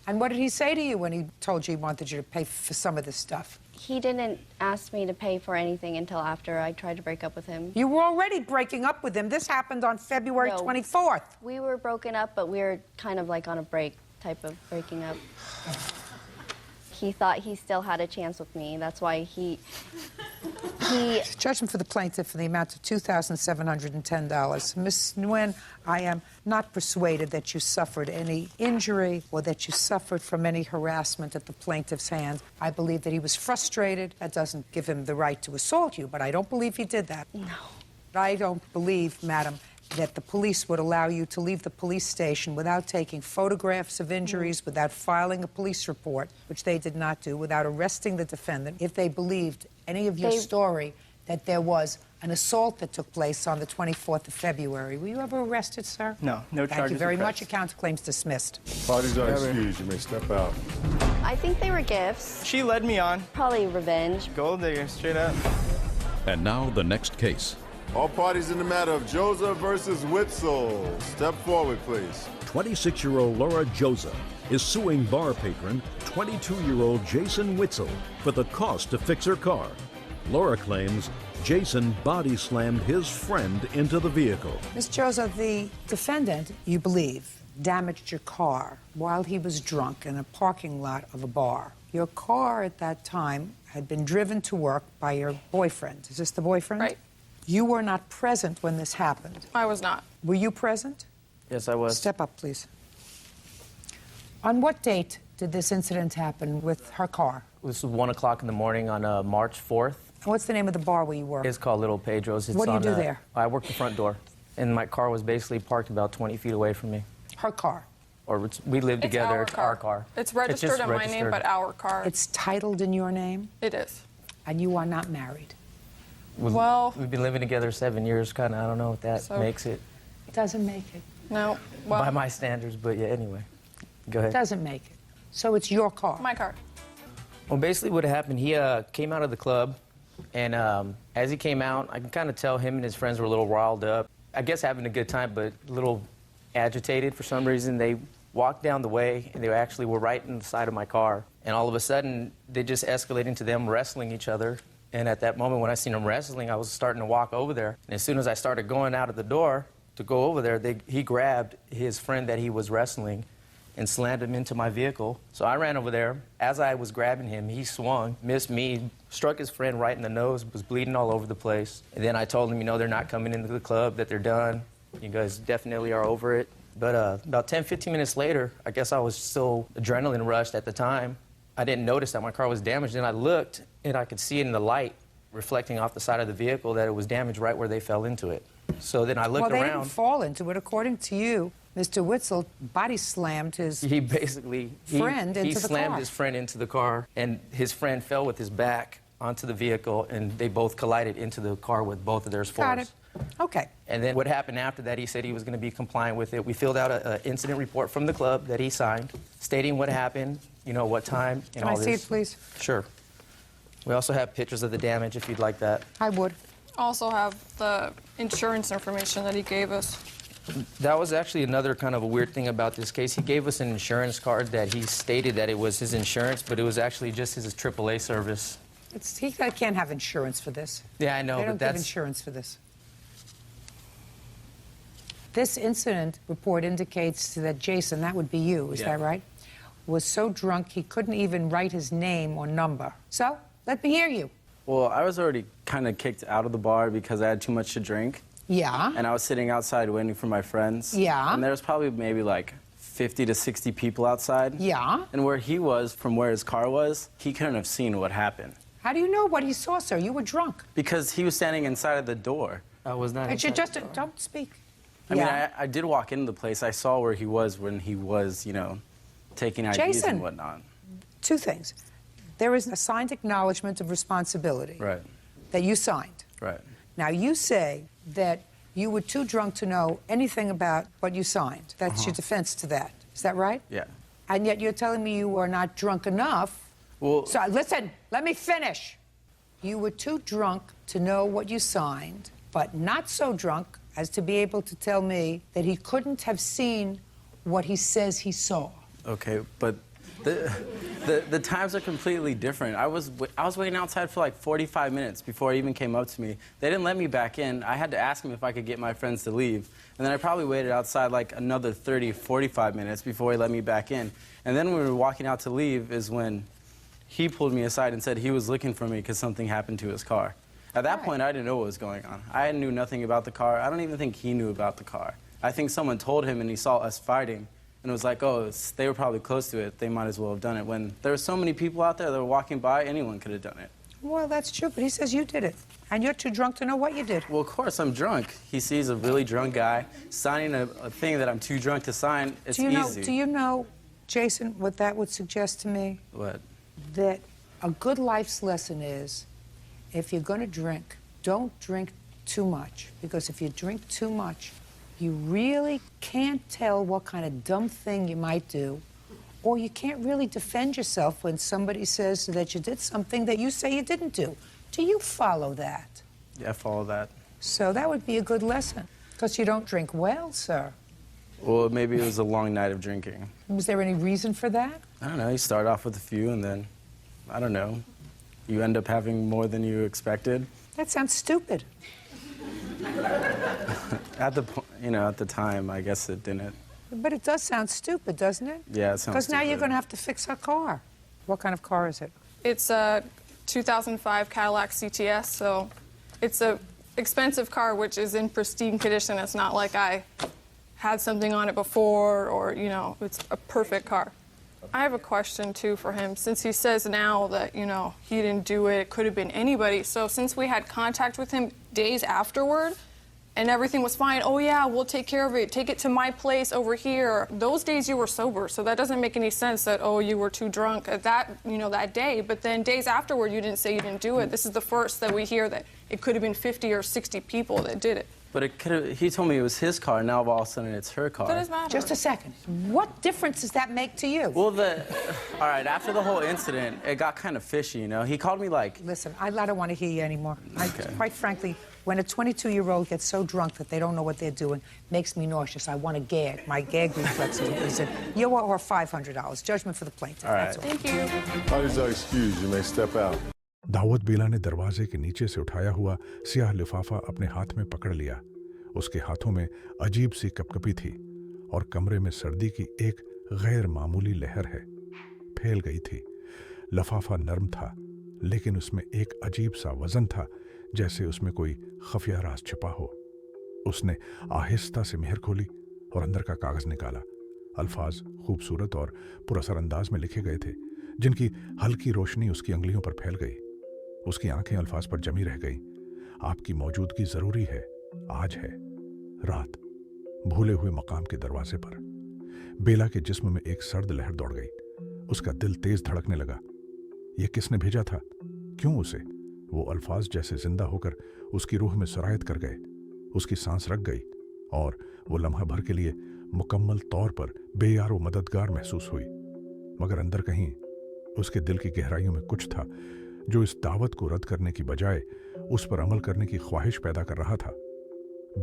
And what did he say to you when he told you he wanted you to pay for some of this stuff? He didn't ask me to pay for anything until after I tried to break up with him. You were already breaking up with him. This happened on February 24th. We were broken up, but we were kind of like on a break type of breaking up. He thought he still had a chance with me. That's why he... Judgment for the plaintiff for the amount of $2,710. Ms. Nguyen, I am not persuaded that you suffered any injury or that you suffered from any harassment at the plaintiff's hand. I believe that he was frustrated. That doesn't give him the right to assault you, but I don't believe he did that. No. I don't believe, madam, that the police would allow you to leave the police station without taking photographs of injuries, without filing a police report, which they did not do, without arresting the defendant, if they believed any of your story that there was an assault that took place on the 24th of February. Were you ever arrested, sir? No, no charges. Thank you very pressed. much. Your counterclaim's dismissed. Parties are excused. You may step out. I think they were gifts. She led me on. Probably revenge. Gold digger, straight up. And now the next case. All parties in the matter of Joza versus Witzel. Step forward, please. 26-year-old Laura Joza is suing bar patron 22-year-old Jason Witzel for the cost to fix her car. Laura claims Jason body slammed his friend into the vehicle. Ms. Joza, the defendant, you believe, damaged your car while he was drunk in a parking lot of a bar. Your car at that time had been driven to work by your boyfriend. Is this the boyfriend? Right. You were not present when this happened. I was not. Were you present? Yes, I was. Step up, please. On what date did this incident happen with her car? This was 1 o'clock in the morning on March 4th. What's the name of the bar where you work? It's called Little Pedro's. It's What do you on, do there? I work the front door, and my car was basically parked about 20 feet away from me. Her car? Or we live together. It's our car. It's registered just in my name, but our car. It's titled in your name? It is. And you are not married? Well, we've been living together 7 years, kind of. I don't know if that makes it. Doesn't make it. No. Well, by my standards, but yeah, anyway. Go ahead. Doesn't make it. So it's your car? My car. Well, basically what happened, he came out of the club, and as he came out, I can kind of tell him and his friends were a little riled up. I guess having a good time, but a little agitated for some reason. They walked down the way, and they actually were right in the side of my car. And all of a sudden, they just escalated into them wrestling each other. And at that moment, when I seen them wrestling, I was starting to walk over there. And as soon as I started going out of the door to go over there, he grabbed his friend that he was wrestling and slammed him into my vehicle. So I ran over there. As I was grabbing him, he swung, missed me, struck his friend right in the nose, was bleeding all over the place. And then I told him, you know, they're not coming into the club, that they're done. You guys definitely are over it. But about 10, 15 minutes later, I guess I was so adrenaline rushed at the time, I didn't notice that my car was damaged. And I looked, and I could see it in the light reflecting off the side of the vehicle that it was damaged right where they fell into it. So then I looked Well, they around. didn't fall into it. According to you, Mr. Witzel body slammed his He basically friend into the car. He slammed his friend into the car, and his friend fell with his back onto the vehicle, and they both collided into the car with both of their force. Got it. Okay. And then what happened after that, he said he was going to be compliant with it. We filled out an incident report from the club that he signed, stating what happened, you know, what time, and Can all I this. see it, please? Sure. We also have pictures of the damage, if you'd like that. I would. Also have the insurance information that he gave us. That was actually another kind of a weird thing about this case. He gave us an insurance card that he stated that it was his insurance, but it was actually just his AAA service. He can't have insurance for this. Yeah, I know, They but don't give that's... insurance for this. This incident report indicates that Jason, that would be you, is that right? Was so drunk he couldn't even write his name or number. So, let me hear you. Well, I was already kind of kicked out of the bar because I had too much to drink. Yeah. And I was sitting outside waiting for my friends. Yeah. And there was probably maybe like 50 to 60 people outside. Yeah. And where he was, from where his car was, he couldn't have seen what happened. How do you know what he saw, sir? You were drunk. Because he was standing inside of the door. I was not But you just don't speak. I mean, I did walk into the place. I saw where he was when he was, you know, taking IDs Jason, and whatnot. Two things. There is a signed acknowledgement of responsibility Right. that you signed. Right. Now, you say that you were too drunk to know anything about what you signed. That's your defense to that. Is that right? Yeah. And yet you're telling me you were not drunk enough. Well... So, listen, let me finish. You were too drunk to know what you signed, but not so drunk as to be able to tell me that he couldn't have seen what he says he saw. Okay, but the times are completely different. I was waiting outside for like 45 minutes before he even came up to me. They didn't let me back in. I had to ask him if I could get my friends to leave. And then I probably waited outside like another 30, 45 minutes before he let me back in. And then when we were walking out to leave is when he pulled me aside and said he was looking for me because something happened to his car. At that point, I didn't know what was going on. I knew nothing about the car. I don't even think he knew about the car. I think someone told him and he saw us fighting. And it was like, oh, they were probably close to it. They might as well have done it. When there were so many people out there that were walking by, anyone could have done it. Well, that's true, but he says you did it. And you're too drunk to know what you did. Well, of course I'm drunk. He sees a really drunk guy signing a thing that I'm too drunk to sign. It's easy. Do you know, Jason, what that would suggest to me? What? That a good life's lesson is, if you're going to drink, don't drink too much. Because if you drink too much, you really can't tell what kind of dumb thing you might do, or you can't really defend yourself when somebody says that you did something that you say you didn't do. Do you follow that? Yeah, I follow that. So that would be a good lesson, because you don't drink well, sir. Well, maybe it was a long night of drinking. Was there any reason for that? I don't know, you start off with a few and then, I don't know, you end up having more than you expected. That sounds stupid. At the time, I guess it didn't. But it does sound stupid, doesn't it? Yeah, it sounds Because now stupid. you're going to have to fix our car. What kind of car is it? It's a 2005 Cadillac CTS, so it's a expensive car which is in pristine condition. It's not like I had something on it before, or, you know, it's a perfect car. I have a question, too, for him. Since he says now that, you know, he didn't do it, it could have been anybody. So since we had contact with him days afterward, and everything was fine, oh, yeah, we'll take care of it. Take it to my place over here. Those days you were sober, so that doesn't make any sense that, oh, you were too drunk at that, you know, that day. But then days afterward, you didn't say you didn't do it. This is the first that we hear that it could have been 50 or 60 people that did it. But it could have, he told me it was his car, now all of a sudden it's her car. That doesn't matter. Just a second. What difference does that make to you? Well, all right, after the whole incident, it got kind of fishy, you know? He called me like... Listen, I don't want to hear you anymore. Quite frankly, when a 22-year-old gets so drunk that they don't know what they're doing, makes me nauseous. I want to gag. My gag reflex is that you owe her $500. Judgment for the plaintiff. All right. That's all. Thank you. Parties are excused. You may step out. Dawood बेला ने दरवाजे के नीचे से उठाया हुआ सियाह लिफाफा अपने हाथ में पकड़ लिया। उसके हाथों में अजीब सी कपकपी थी और कमरे में सर्दी की एक गैर मामूली लहर है फैल गई थी। लिफाफा नरम था, लेकिन उसमें एक अजीब सा वजन था, जैसे उसमें कोई खफिया राज छिपा हो। उसने आहिस्ता से मेहर खोली और अंदर का कागज निकाला। अल्फाज खूबसूरत और पुरअसर अंदाज में लिखे गए थे, जिनकी हल्की रोशनी उसकी अंगुलियों पर फैल गई। उसकी आंखें अल्फाज पर जमी रह गईं। आपकी मौजूदगी जरूरी है, आज है, रात। भूले हुए मकाम के दरवाजे पर बेला के जिस्म में एक सर्द लहर दौड़ गई। उसका दिल तेज धड़कने लगा। यह किसने भेजा था? क्यों उसे? वो अल्फाज जैसे जिंदा होकर उसकी रूह में सरायत कर गए। उसकी सांस रक गई और वो लम्हा भर के लिए मुकम्मल तौर पर बेयारो मददगार महसूस हुई। मगर अंदर कहीं उसके दिल की गहराइयों में कुछ था जो इस दावत को रद्द करने की बजाय उस पर अमल करने की ख्वाहिश पैदा कर रहा था।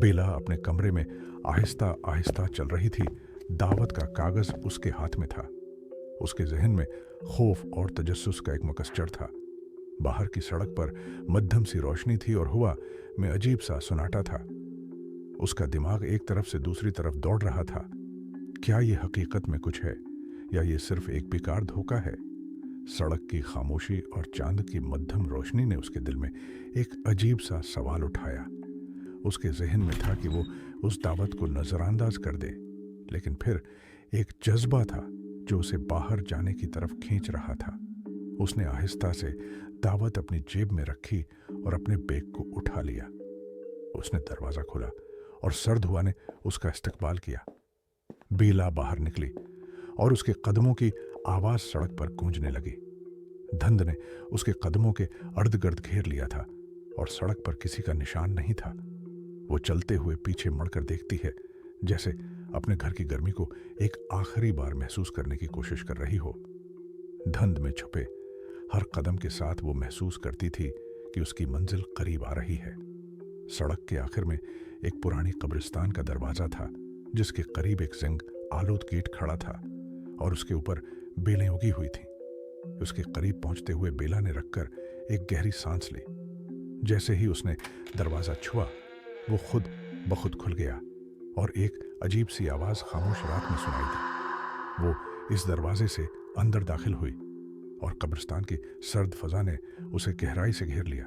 बेला अपने कमरे में आहिस्ता आहिस्ता चल रही थी। दावत का कागज उसके हाथ में था। उसके जहन में खौफ और तजस्सुस का एक मकसचर था। बाहर की सड़क पर मध्यम सी रोशनी थी और हवा में अजीब सा सन्नाटा था। उसका दिमाग एक तरफ से दूसरी तरफ दौड़ रहा था। क्या ये हकीकत में कुछ है या ये सिर्फ एक बेकार धोखा है? सड़क की खामोशी और चांद की मध्यम रोशनी ने उसके दिल में एक अजीब सा सवाल उठाया। उसके जहन में था कि वो उस दावत को नजरअंदाज कर दे, लेकिन फिर एक जज्बा था जो उसे बाहर जाने की तरफ खींच रहा था। उसने आहिस्ता से दावत अपनी जेब में रखी और अपने बैग को उठा लिया। उसने दरवाजा खोला और सर्द हवा ने उसका इस्तकबाल किया। बेला बाहर निकली और उसके कदमों की आवाज सड़क पर गूंजने लगी। धुंध ने उसके कदमों के अर्ध गिर्द घेर लिया था और सड़क पर किसी का निशान नहीं था। वो चलते हुए पीछे मुड़कर देखती है, जैसे अपने घर की गर्मी को एक आखिरी बार महसूस करने की कोशिश कर रही हो। धुंध में छुपे हर कदम के साथ वो महसूस करती थी कि उसकी मंजिल करीब आ रही है। सड़क के आखिर में एक पुरानी कब्रिस्तान का दरवाजा था, जिसके करीब एक जिंग आलूद गेट खड़ा था और उसके ऊपर बेलें उगी हुई थीं। उसके करीब पहुंचते हुए बेला ने रखकर एक गहरी सांस ली। जैसे ही उसने दरवाजा छुआ, वो खुद बखुद खुल गया और एक अजीब सी आवाज खामोश रात में सुनाई दी। वो इस दरवाजे से अंदर दाखिल हुई और कब्रिस्तान की सर्द फजा ने उसे गहराई से घेर लिया।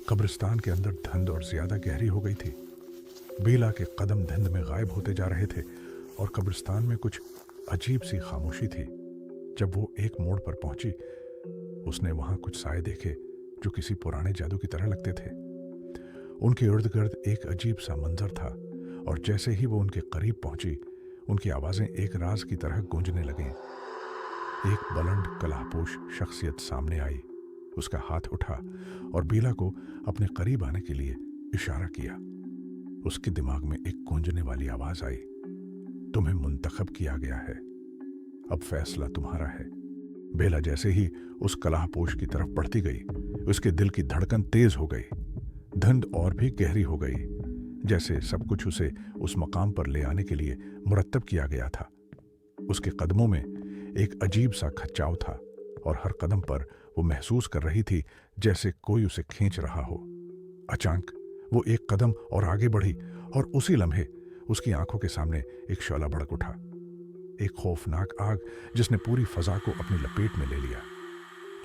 कब्रिस्तान के अंदर धुंध और ज्यादा गहरी हो गई थी। बेला के कदम धुंध में गायब होते जा रहे थे और कब्रिस्तान में कुछ अजीब सी खामोशी थी। जब वो एक मोड़ पर पहुंची, उसने वहां कुछ साए देखे जो किसी पुराने जादू की तरह लगते थे। उनके इर्द गिर्द एक अजीब सा मंजर था, और जैसे ही वो उनके करीब पहुंची, उनकी आवाजें एक राज की तरह गूंजने लगीं। एक बुलंद कलापोश शख्सियत सामने आई, उसका हाथ उठा और बेला को अपने करीब आने के लिए इशारा किया। उसके दिमाग में एक गूंजने वाली आवाज आई, तुम्हें मुंतखब किया गया है, अब फैसला तुम्हारा है। बेला जैसे ही उस कलापोश की तरफ बढ़ती गई, उसके दिल की धड़कन तेज हो गई, धुंध और भी गहरी हो गई, जैसे सब कुछ उसे उस मकाम पर ले आने के लिए मुरत्तब किया गया था। उसके कदमों में एक अजीब सा खच्चाव था, और हर कदम पर वो महसूस कर रही थी जैसे कोई उसे खींच रहा हो। अचानक वो एक कदम और आगे बढ़ी, और उसी लम्हे उसकी आंखों के सामने एक शोला भड़क उठा, एक खौफनाक आग जिसने पूरी फजा को अपनी लपेट में ले लिया।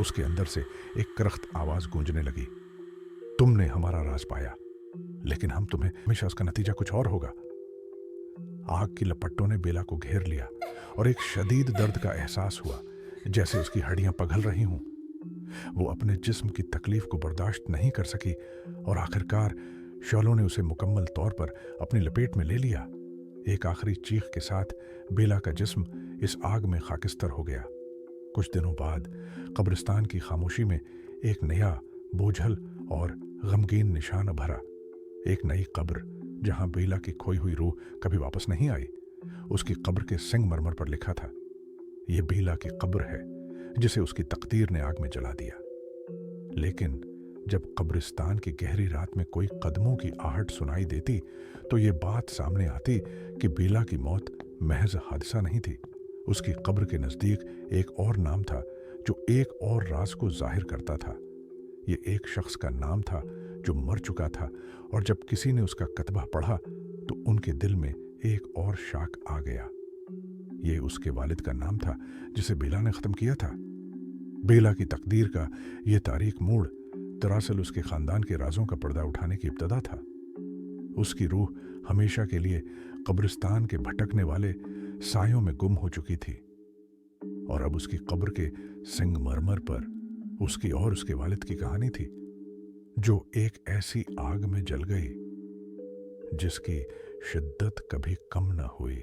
उसके अंदर से एक करख्त आवाज गूंजने लगी, तुमने हमारा राज पाया, लेकिन हम तुम्हें हमेशा उसका नतीजा कुछ और होगा। आग की लपटों ने बेला को घेर लिया, और एक शदीद दर्द का एहसास हुआ, जैसे उसकी हड्डियां पिघल रही हों। वो अपने जिस्म की तकलीफ को बर्दाश्त नहीं कर सकी, और आखिरकार शोलों ने उसे मुकम्मल तौर पर अपनी लपेट में ले लिया। एक आखिरी चीख के साथ बेला का जिस्म इस आग में खाकिस्तर हो गया। कुछ दिनों बाद कब्रिस्तान की खामोशी में एक नया बोझल और गमगीन निशान भरा, एक नई कब्र जहां बेला की खोई हुई रूह कभी वापस नहीं आई। उसकी कब्र के संगमरमर पर लिखा था, यह बेला की कब्र है जिसे उसकी तकदीर ने आग में जला दिया। लेकिन जब कब्रिस्तान की गहरी रात में कोई कदमों की आहट सुनाई देती, तो ये बात सामने आती कि बेला की मौत महज हादसा नहीं थी। उसकी कब्र के नजदीक एक और नाम था जो एक और राज को जाहिर करता था। ये एक शख्स का नाम था जो मर चुका था, और जब किसी ने उसका कतबा पढ़ा तो उनके दिल में एक और शाक आ गया। ये उसके वालिद का नाम था जिसे बेला ने खत्म किया था। बेला की तकदीर का ये तारीख मोड़ दरअसल उसके खानदान के राजों का पर्दा उठाने की इब्तदा था। उसकी रूह हमेशा के लिए कब्रिस्तान के भटकने वाले सायों में गुम हो चुकी थी, और अब उसकी कब्र के संगमरमर पर उसकी और उसके वालिद की कहानी थी, जो एक ऐसी आग में जल गई जिसकी शिद्दत कभी कम न हुई।